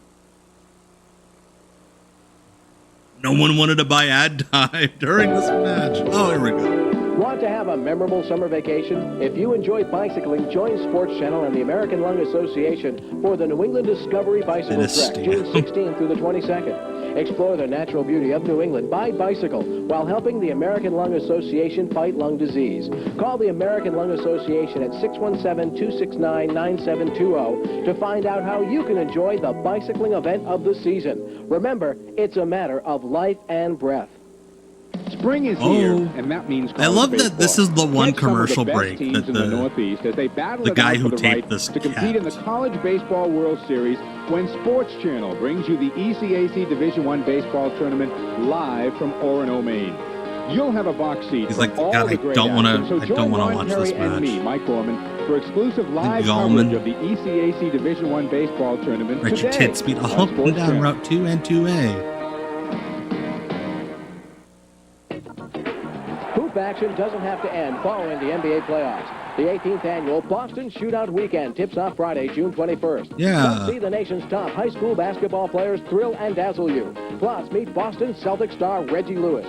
No one wanted to buy ad time during this match. Oh, here we go. Want to have a memorable summer vacation? If you enjoy bicycling, join Sports Channel and the American Lung Association for the New England Discovery Bicycle Trek, June 16th through the 22nd. Explore the natural beauty of New England by bicycle while helping the American Lung Association fight lung disease. Call the American Lung Association at 617-269-9720 to find out how you can enjoy the bicycling event of the season. Remember, it's a matter of life and breath. Spring is here, and that means I love that this is the one commercial break that the Northeast as they battle the guy who for the taped right this to compete in the College Baseball World Series when Sports Channel brings you the ECAC Division I baseball tournament live from Orono, Maine. You'll have a box seat. He's like, all God, the I great don't want action. to. So I don't want to Ron watch Perry this match. and me, Mike Gorman, for exclusive live Gallman. coverage of the ECAC Division I baseball tournament Richard today Titspeed on up and Sports down Channel. Route 2 and 2A. Hoop action doesn't have to end following the NBA playoffs. The 18th annual Boston Shootout Weekend tips off Friday, June 21st. Yeah. Come see the nation's top high school basketball players thrill and dazzle you. Plus, meet Boston Celtic star Reggie Lewis.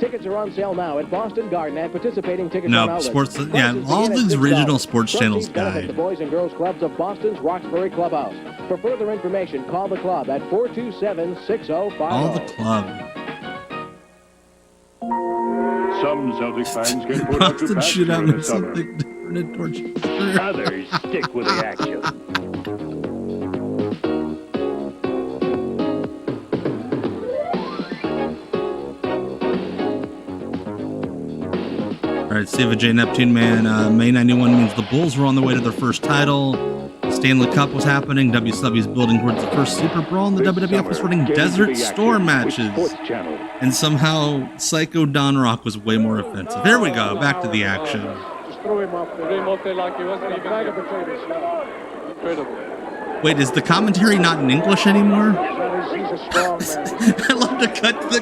Tickets are on sale now at Boston Garden at participating ticket No, outlets. sports. Yeah, Prices all begin at these $6. original sports channels Proceeds benefit the died. Boys and Girls Clubs of Boston's Roxbury Clubhouse. For further information, call the club at 427-6050. All the club. Some Celtic fans get put out to Boston pasture Shootout in the makes summer. something different in Dorchester. Others stick with the action. All right, Steve J. Neptune Man. May 91 means the Bulls were on their way to their first title. Stanley Cup was happening. WCW is building towards the first Super Brawl, and the WWF was running Desert Storm matches. And somehow Psycho Don Rock was way more offensive. There we go. Back to the action. Just throw him off there. Threw him off there like he wasn't even Bag of there. potatoes. Incredible. Wait, is the commentary not in English anymore? He's a strong man. I love to cut the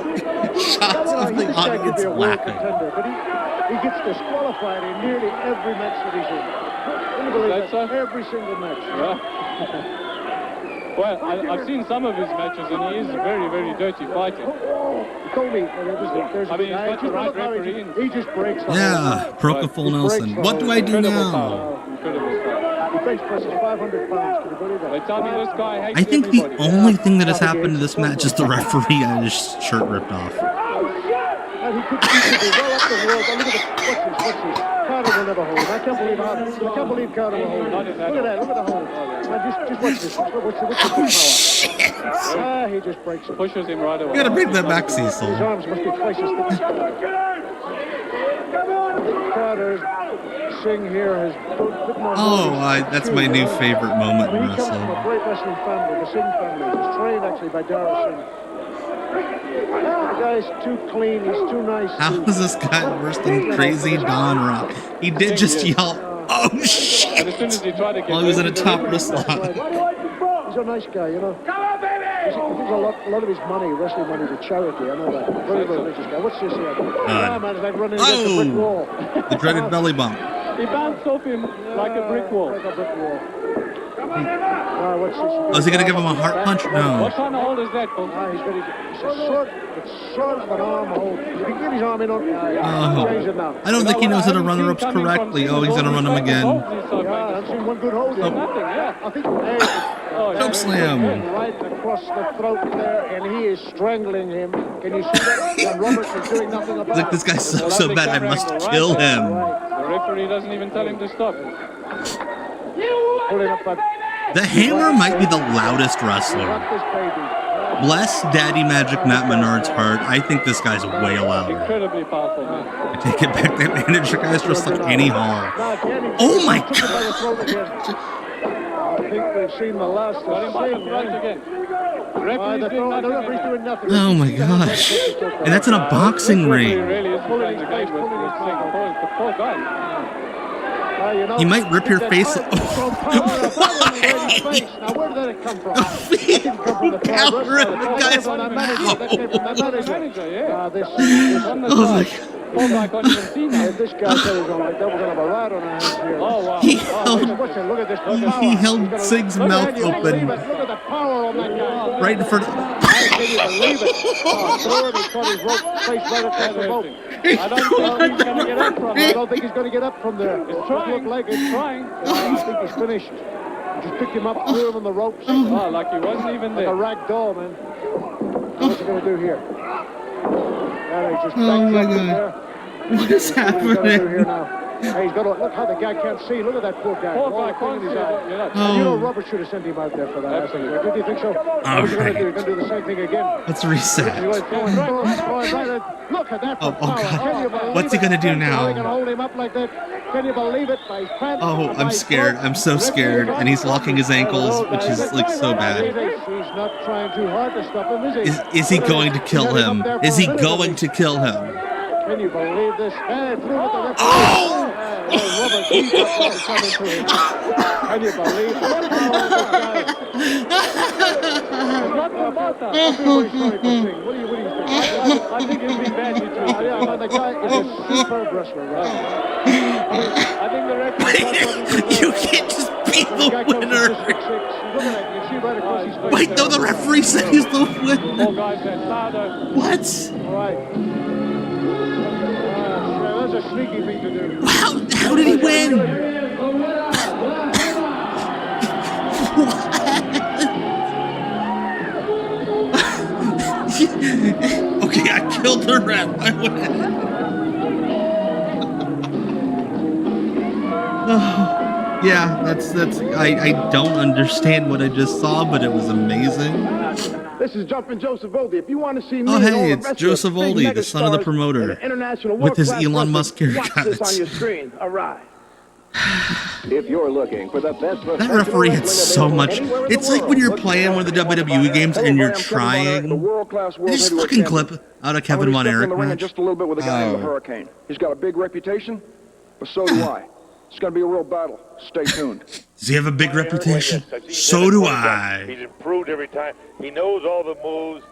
shots of the audience laughing. But he gets disqualified in nearly every match that he's in. Can you believe that? Every single match. Yeah. Well, I've seen some of his matches, and he is a very, very dirty fighter. He told me there's I mean, he's got the right referee. He just breaks the Yeah, Procopol Nelson. What do I do now? He bench presses 500 pounds. Can you believe that? They tell me this guy hates I think the everybody. only thing that has happened to this match is the referee got his shirt ripped off. And he could be well up the world. Look at what's this? Carter will never hold him. I can't believe Carter will hold him. Look at that. Look at the hold. Just watch this. What's the power? Shit! He just breaks it. Pushes him right away. You gotta break that back, Cecil. His arms must be twice as thick. Carter Singh here has put more. That's my new favorite moment in He comes from a wrestling. great wrestling family, the Singh family. He's trained actually by Dara Singh. The guy's too clean, he's too nice. How is this guy worse than Crazy Don Rock? He did just yell, "Oh shit!" And as soon as he tried to get while he was in a top wrestler. He's a nice guy, you know. Come on, baby! He gives a lot of his money, wrestling money, to charity. I know that. Very, very religious guy. What's this here? Man, it's like running against a brick wall. The dreaded belly bump. He bounced off him like a brick wall. Like a brick wall. Oh, is he gonna give him a heart punch? No. What kind of hold is that, folks? It's sort of an arm hold. If he give his arm in, change it now. I don't think he knows how to run the ropes correctly. Oh, he's gonna run him again. Yeah, I've seen one good hold. Nothing, yeah. I think Choke slam. right across the throat there, and he is strangling him. Can you see that? And Roberts is doing nothing about it. He's like, this guy's so bad, I must kill him. The referee doesn't even tell him to stop. Pulling up that. The Hammer might be the loudest wrestler. Bless Daddy Magic Matt Menard's heart. I think this guy's way louder. Incredibly powerful, man. I take it back. That manager guy's just like Annie Hall. Oh my god! I think we've seen the last of Singh. Oh my gosh! And that's in a boxing ring. He might rip your face off. Now, where did that come from? That didn't come from the crowd. The guy's That came from that manager. If this guy said he's like that, we're going to have a rat on our hands here. Oh, wow. He Look at this. He held Sig's mouth open Look at the power on that guy. right in front of... Can you believe it? Third, he's got his rope face right across the rope. I don't think he's going to get up from there. It's trying. It's trying. I think he's finished. Just picked him up, threw him on the ropes. Oh, like he wasn't even there. Like a rag doll, man. What's he going to do here? Oh my god. What is happening? Hey, he's got to look how the guy can't see. Look at that poor guy. Poor guy can't see. You know, Robert should have sent him out there for that. Absolutely. Did you think so? What's he going to do? He's going to do the same thing again. Let's reset. Look at that. Oh god. What's he going to do now? They can hold him up like that. Can you believe it? By his pants. Oh, I'm scared. I'm so scared. And he's locking his ankles, which is like so bad. He's not trying too hard to stop him, is he? Is he going to kill him? Is he going to kill him? Can you believe this? Hey, threw with the referee. Oh! Robert, he's got one coming to him. Can you believe the power of this guy? I feel very sorry for Singh. What do you think? I think he'll be badly treated. Yeah, the guy is a superb wrestler, right? I think the referee... You can't just be the winner. Look at that. You see right across his face. Wait, no, the referee said he's the winner. What? All right. That's a sneaky thing to do. How did he win? Okay, I killed the ref. I win. Yeah, that's. I don't understand what I just saw, but it was amazing. This is Jumpin' Joe Savoldi. If you want to see me, Oh, and all hey, the it's rest Joe of the big Savoldi, the son of the megastars promoter, in the international with his world-class Elon Musk wrestling, haircut. Watch this on your screen. All right. If you're looking for the best That referee had so much. It's like when you're playing one of the WWE games and you're trying. Just fucking clip out of Kevin Von Erich match. Just a little bit with a guy named the Hurricane. He's got a big reputation, but so do I. It's going to be a real battle. Stay tuned. Does he have a big reputation? So do I. He's improved every time. He knows all the moves.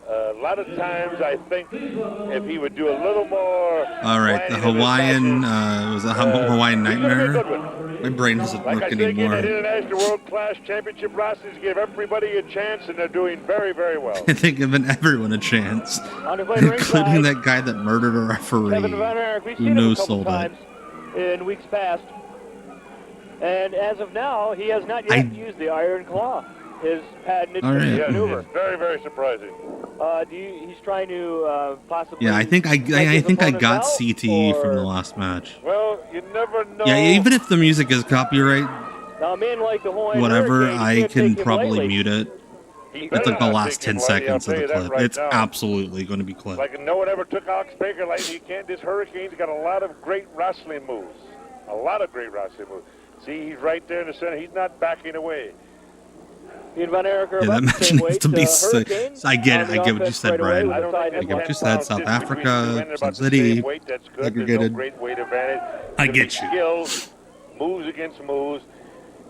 A lot of times, I think if he would do a little more. All right, the Hawaiian was a Hawaiian Nightmare. My brain doesn't Like work I say again, anymore. that International World Class Championship wrestlers give everybody a chance, and they're doing very, very well. They're giving everyone a chance, including that guy that murdered a referee. Who knows sold it? In weeks past, and as of now, he has not yet used the Iron Claw, his patented maneuver. It's very, very surprising. He's trying to possibly. Yeah, I think I got CTE from the last match. Well, you never know. Yeah, even if the music is copyright, Now, a man like the Hawaiian whatever, Hurricane, I you can't can take him probably lightly. mute it. It's like the last 10 seconds of the clip. It's absolutely going to be clipped. Like no one ever took Ox Baker lightly. You can't. This Hurricane's got a lot of great wrestling moves. A lot of great wrestling moves. See, he's right there in the center. He's not backing away. Ian Von Erich are Yeah, that about the match same needs weight. to be sick. Hurricane I get on it. the I get what you offense said, right away Brian. with a side I get what you head said. South Africa, Sun City, segregated. I get you. Skill, moves against moves.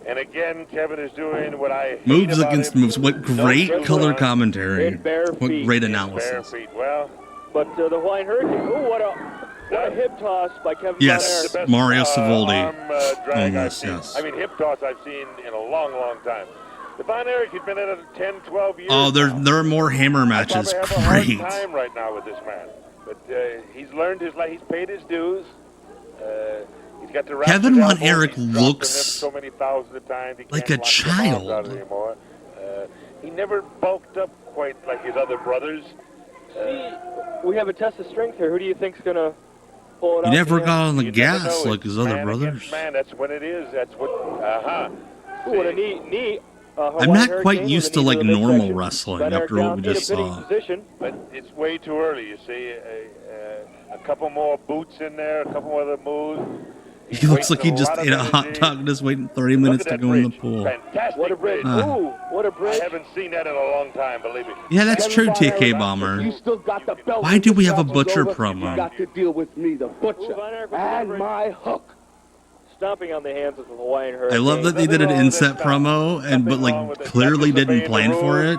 And again, Kevin is doing what I hate Moves about against him. moves. What great color commentary. What great analysis. Bare feet. Well, but the Hawaiian Hurricane. Oh, what a hip toss by Kevin Yes, Von Erich. Mario Savoldi. drag Oh, I've yes, seen. yes. I mean, hip toss I've seen in a long, long time. The Von Erich has been in it 10, 12 years. Oh, there are more hammer matches. I probably have a hard Great. time right now with this man. But he's learned his life. He's paid his dues. He's got the Kevin ratchet Von elbow. Erich He's dropped in them looks so many thousands of times. He like can't a lock them arms child. out anymore. He never bulked up quite like his other brothers. We have a test of strength here. Who do you think's gonna pull it He off? never here? got on the You never gas know. like his other brothers. Man, that's what it is. That's what. Ooh, what a knee. I'm not quite used to like normal wrestling after what we just saw. But it's way too early. You see, a couple more boots in there, a couple more other moves. He looks like he just ate a hot dog and is waiting 30 minutes to go in the pool. Fantastic. What a bridge. Ooh, what a bridge. I haven't seen that in a long time, believe me. Yeah, that's true, TK Bomber. You still got the belt. Why do we have a The butcher over. promo? You got to deal with me, the butcher, and my hook. Stomping on the hands of the Hawaiian Hurricane. I love that they did an inset promo, but like clearly didn't plan for it.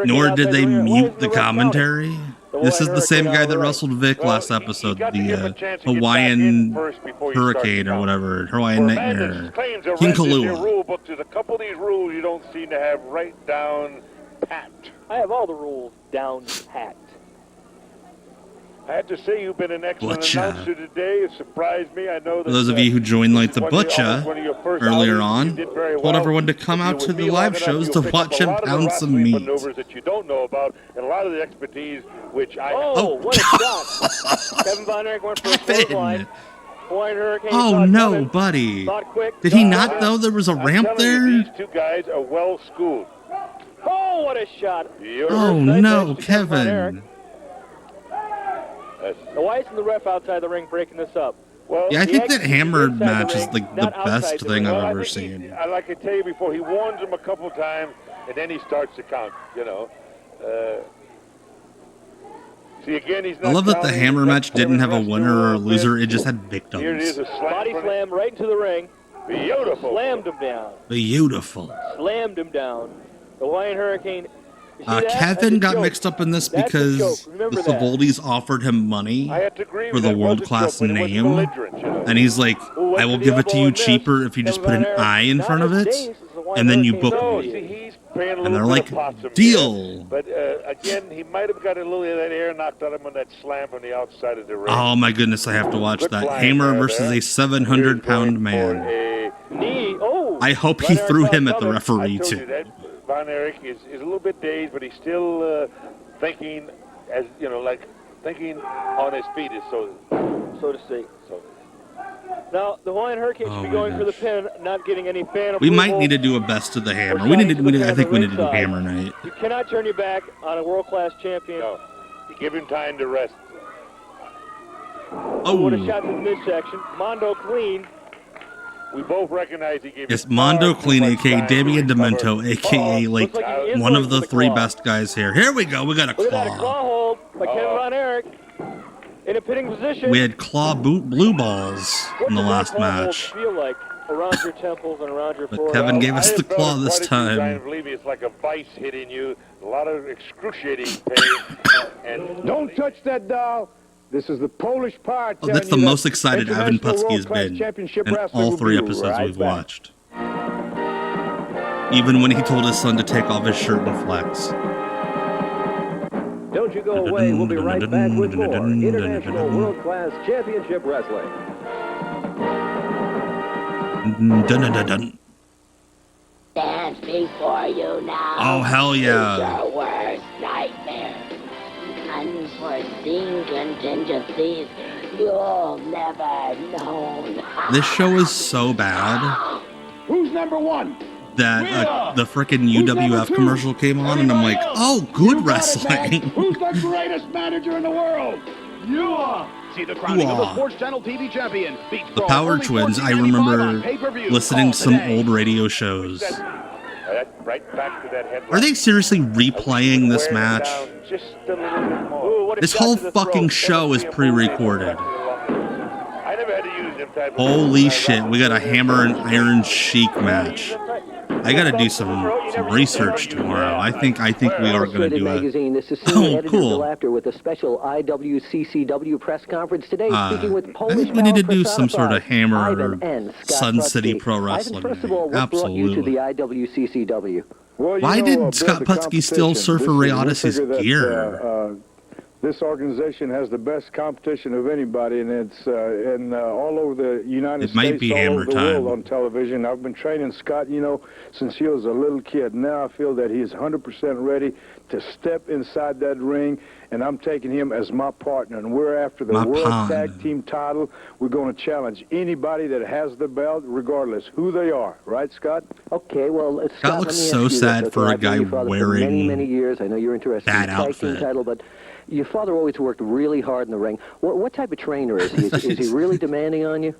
Nor did they mute the commentary. This is the same guy that wrestled Vic last episode, the Hawaiian Hurricane or whatever, Hawaiian Nightmare. King Kalua. Rule book, there's a couple of these rules you don't seem to have right down pat. I have all the rules down pat. I have to say, you've been an excellent Butcher. announcer today. It surprised me. I know that For those of you who joined like the one of Butcher your first earlier outings, you on, did very told well. everyone to come out to the live shows to watch him pound some meat. Maneuvers that you don't know about, and a lot of the expertise which I what a shot. Kevin Von Erich went for a clothesline. Hawaiian Hurricane Oh thought no, coming, buddy. thought quick, Did he thought not fast. know there was a ramp telling you, there? these two guys are well schooled. Oh, what a shot. Oh no, Kevin. The White's and the ref outside the ring breaking this up. Well, Yeah, I think that actually hammer inside the match is ring, like the not outside best the thing ring. I've I ever think seen. like I tell you before, he warns them a couple times, and then he starts to count, you know. See, again, he's not I love that the counting. hammer He's match got didn't have a Kevin winner or a wrestling loser, a it just had Here it is, victims. a Body slam right into the ring. Beautiful. Slammed him down. Beautiful. Slammed him down. The Hawaiian Hurricane. You see that? That's Kevin a got joke. mixed up in this That's a because joke. Remember the that. Savoldis offered him money I have to agree for with the that. It was a world-class joke, but it was name, belligerent, you know. and he's like, I will give it to you cheaper if you just put an I in front of it, and then you book No, me. see, he's paying a And they're little like, bit of possum deal. here. But again, he might have got a little of that air knocked out of him on that slam from the outside of the ring. Oh my goodness, I have to watch Good that. flying Hammer there, versus there. a 700-pound man. Knee. Oh. I hope he Von threw Erich him at the coming. referee I told you too. that Von Erich is a little bit dazed, but he's still thinking, as you know, like thinking on his feet, is so to speak. Now, the Hawaiian Hurricane should be going for the pin, not getting any fan approval. We might need to do a best of the hammer. I think we need to do hammer night. You cannot turn your back on a world-class champion. No. You give him time to rest. Oh, what a shot to the midsection. Mondo clean. We both recognize he gave Yes, Mondo Clean, aka Damian Demento, aka like one of the three best guys here. Here we go. We got a Look at that, a claw. claw hold by Kevin Von Erich. In a pitting position. We had claw blue balls in the last Claw hold match. feel like? around your temples and around your But forehead. Kevin gave us the I have claw felt it this quite a few time. times. Believe me, it's like a vice hitting you. A lot of excruciating pain. And don't touch that doll. This is the Polish Power. Oh, that's the most excited Ivan Putski has been in all 3 episodes we've watched. Even when he told his son to take off his shirt and flex. Don't you go away. We'll be right back with more International World Class Championship Wrestling. Dance before you now. Oh, hell yeah. It's your worst nightmare. Unforeseen contingencies you'll never known. This show is so bad Who's number one? that the frickin' UWF commercial came on, and I'm like, oh, good wrestling. Who's the greatest manager in the world? You are. See the crowning of the Sports Channel TV champion. The Power Twins, I remember listening to some old radio shows. right back to that headline. Are they seriously replaying this match? Just a little bit more. This whole fucking show is pre-recorded. I never had to use them type of Holy shit, we got a Hammer and Iron Sheik match. I gotta do some research tomorrow. I think we are gonna do Magazine. This is Oh, cool. After with a special IWCCW press conference today, speaking with I Polish think we need to do power some sort of Hammer Ivan or N. Scott Sun City Putski. Pro Wrestling. Ivan, first of all, what brought you to the IWCCW? Well, Why did Scott Putski still surf for Ray Odyssey's gear? This organization has the best competition of anybody, and it's all over the United States, might be all Hammer over the time. world on television. I've been training Scott, since he was a little kid. Now I feel that he's 100% ready to step inside that ring, and I'm taking him as my partner. And we're after the World Tag Team title. We're going to challenge anybody that has the belt, regardless who they are. Right, Scott? Okay, well, Scott looks so sad for a guy wearing many years. I know you're interested in the tag team title, but your father always worked really hard in the ring. What type of trainer is he? Is he really demanding on you?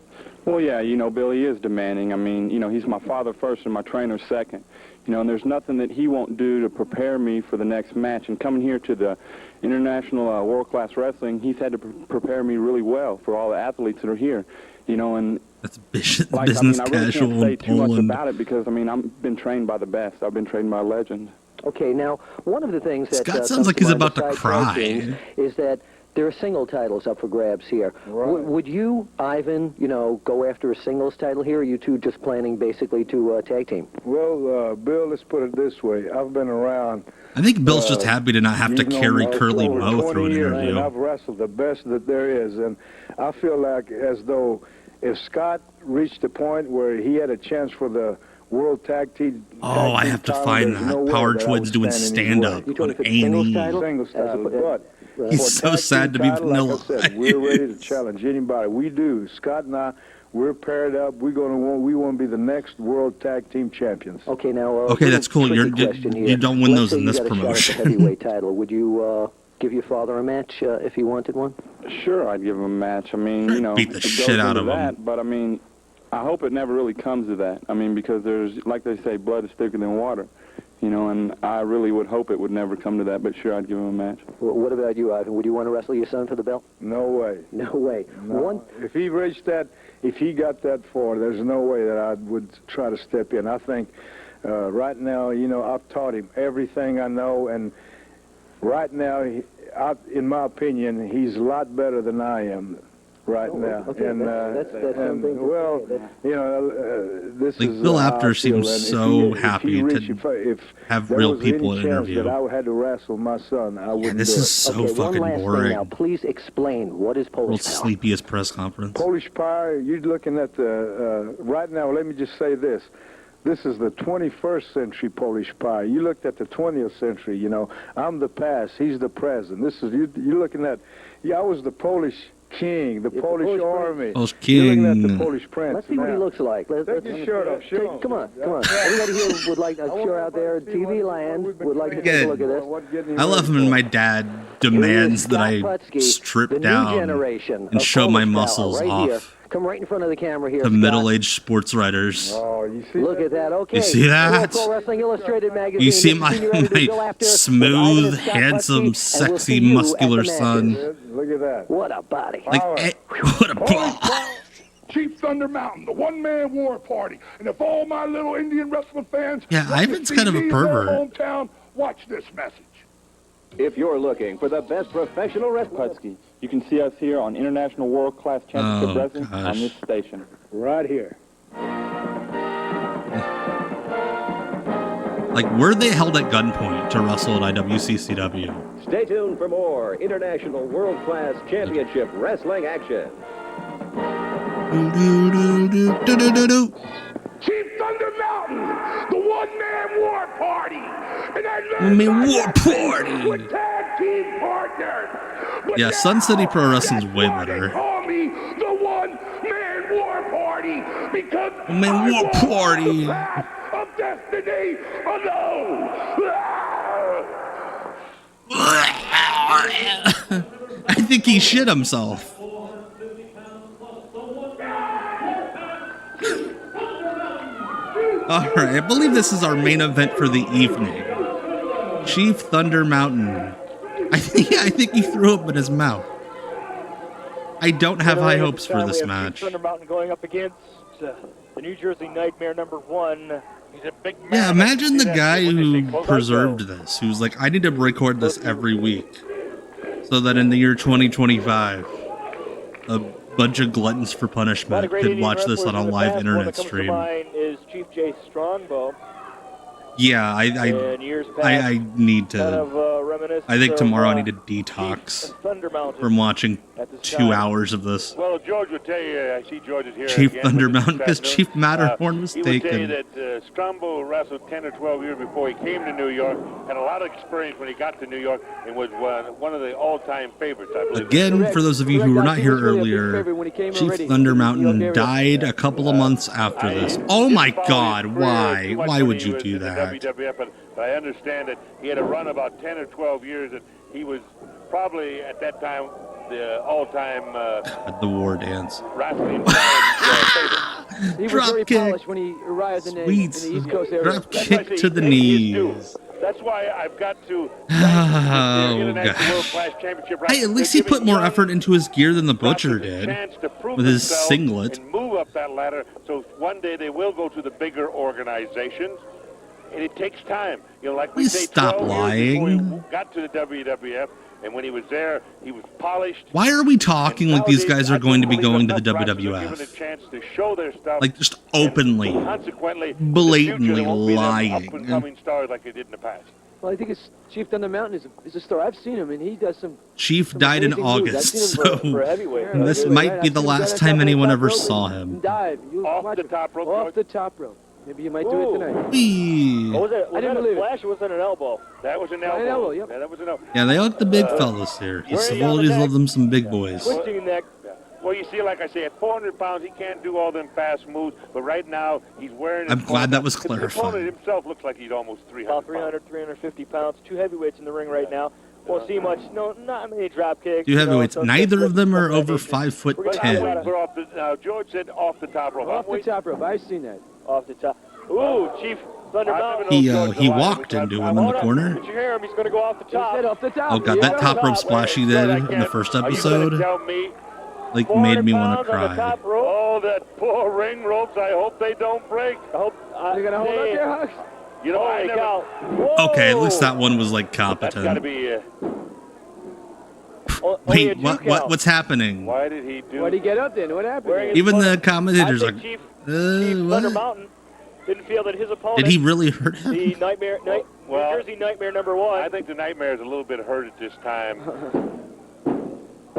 Well, yeah, Billy is demanding. I mean, he's my father first and my trainer second. And there's nothing that he won't do to prepare me for the next match. And coming here to the International World-Class Wrestling, he's had to prepare me really well for all the athletes that are here. And that's business I really casual can't say in too much Poland. about it because, I've been trained by the best. I've been trained by legends. Okay, now, one of the things that Scott sounds like he's about to cry. is that there are single titles up for grabs here. Right. Would you, Ivan, go after a singles title here, or are you two just planning basically to tag team? Well, Bill, let's put it this way. I've been around. I think Bill's just happy to not have to carry Curly for Moe 20 through an years, interview. And I've wrestled the best that there is, and I feel like as though if Scott reached a point where he had a chance for the World Tag Team. Oh, I have to find that. Power Twins doing stand-up on A&E. Singles title, but He's so sad to be vanilla. Like I said, we're ready to challenge anybody. We do. Scott and I, we're paired up. We want to be the next World Tag Team champions. Okay, now. Okay, that's cool. You don't win those in this promotion. Heavyweight title. Would you give your father a match if he wanted one? Sure, I'd give him a match. Beat the shit out of him. But I hope it never really comes to that. Because there's, like they say, blood is thicker than water. And I really would hope it would never come to that, but sure, I'd give him a match. Well, what about you, Ivan? Would you want to wrestle your son for the belt? No way. No way. No. If he reached that, if he got that far, there's no way that I would try to step in. I think right now, I've taught him everything I know, and right now, in my opinion, he's a lot better than I am. Right now, okay. And that's something. Well, this Like is Bill how Apter I feel. seems And so if happy to have real people in interview. That I had to wrestle my son, I wouldn't this do is it. so fucking one last boring. Thing now. Please explain what is Polish World's power. sleepiest press conference. Polish power. You're looking at the right now. Let me just say this. This is the 21st century Polish power. You looked at the 20th century. I'm the past. He's the present. This is you're looking at. I was the Polish king, the Polish army. Polish You're looking at king. the Polish prince. Let's see what he looks like. Take your shirt off. Show him. Come on. Everybody here would like, I'm sure out there in TV land, would like to take a look at this. I love him, and my dad demands that I strip down and show my muscles off Come right in front of the camera here, to middle-aged sports writers. Oh, you see Look at that. Okay. You see that? Pro Wrestling Illustrated magazine. You see my smooth, handsome, sexy, muscular son. Look at that. What a body. Like, what a ball. Chief son Thunder Mountain, the one-man war party. And if all my little Indian wrestling fans Yeah, Ivan's kind of a pervert. Hometown, watch this message. If you're looking for the best professional wrestling, Putski, you can see us here on International World Class Championship Wrestling on this station. Right here. Like, were they held at gunpoint to wrestle at IWCCW? stay tuned for more International World Class Championship Wrestling action. Chief Thunder Mountain, the one-man war party. And I War party. with tag team partners. But Yeah, Sun City Pro Wrestling's way they better. call me the one-man war party because Man, war party. the path of destiny alone. I think he shit himself. Alright, I believe this is our main event for the evening. Chief Thunder Mountain. I think he threw up in his mouth. I don't have high hopes for this match. Thunder Mountain going up against the New Jersey Nightmare #1. He's a big man. Yeah, imagine the guy who preserved this, who's like, I need to record this every week, so that in the year 2025, a bunch of gluttons for punishment could watch this on a live internet stream. Is Chief J Strongbow. Yeah, I need to. I think tomorrow I need to detox from watching 2 hours of this. Well, George would tell you, I see George is here Chief again Thunder with Mountain, this because Chief Matterhorn was He would tell you taken. that Strongbow wrestled 10 or 12 years before he came to New York, had a lot of experience when he got to New York, and was one of the all-time favorites, I believe. Again, for those of you who were not here earlier, Chief Thunder Mountain died a couple of months after this. Oh my God, why? Why would you do that? WWF, but I understand that he had a run about 10 or 12 years, and he was probably, at that time, the all-time The war dance. wrestling favorite. He was Drop very kick. polished when he arrived in the Sweet. East Coast area. Drop kick to the knees. That's why I've got to Oh, God. Hey, at least he put more effort into his gear than the Butcher did with his singlet. And move up that ladder, so one day they will go to the bigger organizations. And it takes time. You know, like we Please say, stop 12 years before he lying. got to the WWF, and when he was there, he was polished. Why are we talking like these guys are going to be going to the Given a WWF? chance to show their stuff. Like, just openly, Consequently, blatantly up-and-coming lying. stars like they did in the past. Well, I think it's Chief Thunder Mountain is a star. I've seen him, and he does some. Chief died in amazing moves. I've August, seen him so for heavyweight. this might be the last time anyone ever saw him. Dive. Off the top rope. Off the top rope. Maybe you might do it tonight. Whee. What was that? I Was didn't that a believe it. splash or was that an elbow? That was an An elbow. elbow, yep. Yeah, that was an elbow. Yeah, they like the big fellas here. His civilities love them some big boys. Twisting neck. Well, you see, like I say, at 400 pounds, he can't do all them fast moves. But right now, he's wearing. I'm glad that was His opponent clarified. himself looks like he's almost 300. About 300, 350 pounds. 2 heavyweights in the ring right now. Won't see much. No, not many drop kicks. 2 heavyweights. so Neither of them are over combination. 5'10". We're off the, George said off the top rope. Off the top rope. I've seen that. Off the top. Ooh, Chief Thunder Mountain. He walked into him in the corner. Did you hear him? He's going to go off the top. He said off the top. Oh God, that top rope splash he did in the first episode, like, made me want to cry. Oh, that poor ring ropes. I hope they don't break. I hope. You're gonna hold up there, Hux? You know, I never. Okay, at least that one was like That's got to competent. be. Wait, what's happening? Why did he do? Why'd he get up then? What happened? Even the commentators are. Chief Thunder Mountain didn't feel that his opponent. Did he really hurt him? The Nightmare, New Jersey Nightmare #1. I think the Nightmare is a little bit hurt at this time.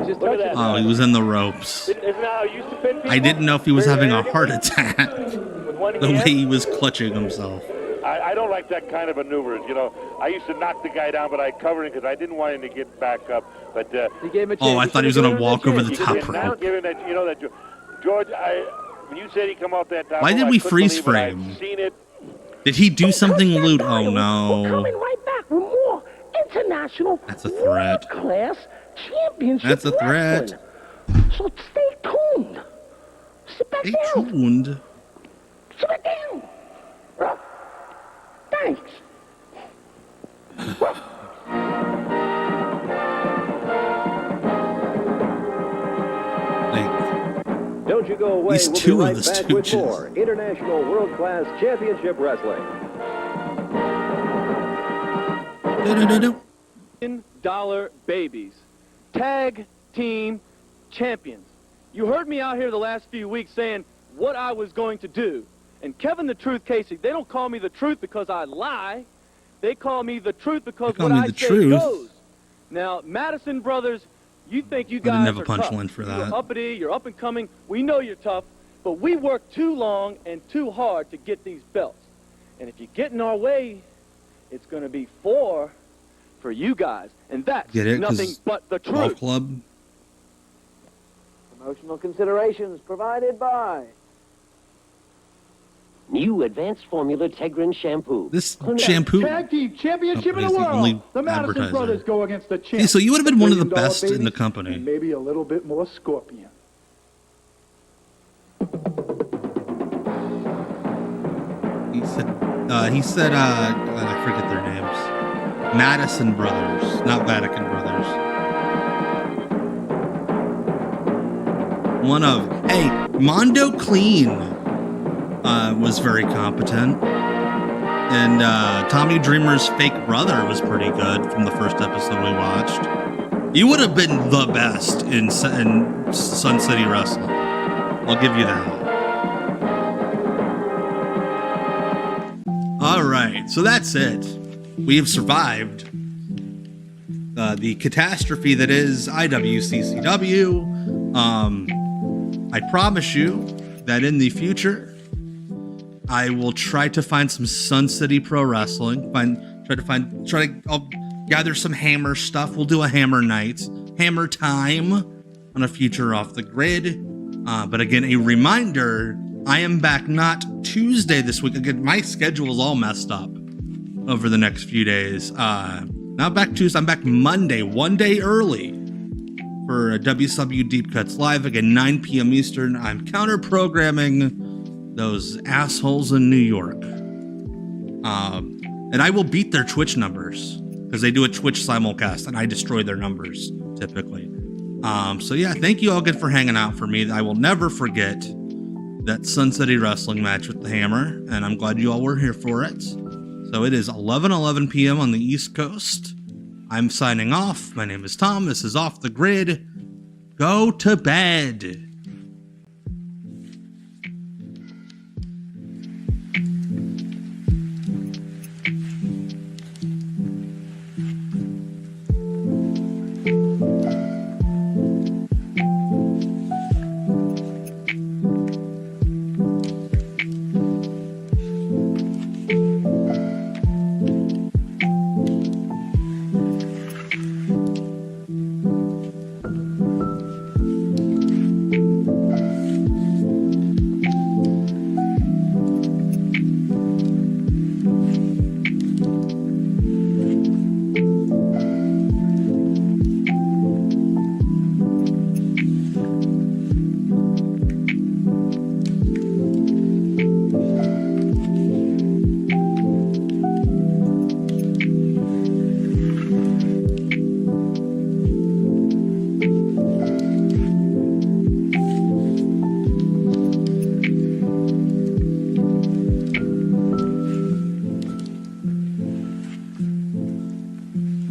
Just Look at that. Oh, he was in the ropes. Isn't that how he used to pin people? I didn't know if he was Very having a arrogantly? heart attack. With one The hand? way he was clutching himself. I don't like that kind of maneuvers. You know, I used to knock the guy down, but I covered him because I didn't want him to get back up. But he gave him a chance. Oh, I thought he was going to walk over the top rope. Given that, you know that George, when you said he come off that top Why rope, did I we couldn't freeze believe it. frame? I'd seen it. Did he do something lewd? Oh We're no. coming right back with more international That's a threat. world-class championship That's a threat. wrestling. So stay tuned. Sit back Stay down. tuned. Sit back down. Thanks. Like, Don't Don't you go away. These We'll two be of right the back with Stooges. more International World Class Championship Wrestling. $1 babies. Tag team champions. You heard me out here the last few weeks saying what I was going to do. And Kevin the Truth Casey, they don't call me the truth because I lie. They call me the truth because what I say goes. Now, Madison Brothers, you think you guys are tough. For that. You're uppity, you're up and coming. We know you're tough, but we work too long and too hard to get these belts. And if you get in our way, it's going to be 4 for you guys. And that's nothing but the truth. Golf club. Promotional considerations provided by New Advanced Formula Tegrin Shampoo. This shampoo Tag team championship in the company is the only world. The Madison advertiser. brothers go against the champ. Hey, so you would have been one of the $1 billion best in the babies, company. and maybe a little bit more scorpion. He said, I forget their names. Madison Brothers, not Vatican Brothers. Mondo Clean was very competent. And Tommy Dreamer's fake brother was pretty good from the first episode we watched. You would have been the best in Sun City Wrestling. I'll give you that. All right, so that's it. We have survived the catastrophe that is IWCCW. I promise you that in the future, I will try to find some Sun City Pro Wrestling. I'll gather some Hammer stuff. We'll do a Hammer night, Hammer time on a future Off the Grid. But again, a reminder, I am back not Tuesday this week. Again, my schedule is all messed up over the next few days. Not back Tuesday, I'm back Monday, one day early for a WCW Deep Cuts Live. Again, 9 p.m. Eastern. I'm counter-programming those assholes in New York. And I will beat their Twitch numbers because they do a Twitch simulcast and I destroy their numbers typically. So yeah, thank you all again for hanging out for me. I will never forget that Sun City Wrestling match with the Hammer, and I'm glad you all were here for it. So it is 11 p.m. on the East Coast. I'm signing off. My name is Tom. This is Off the Grid. Go to bed.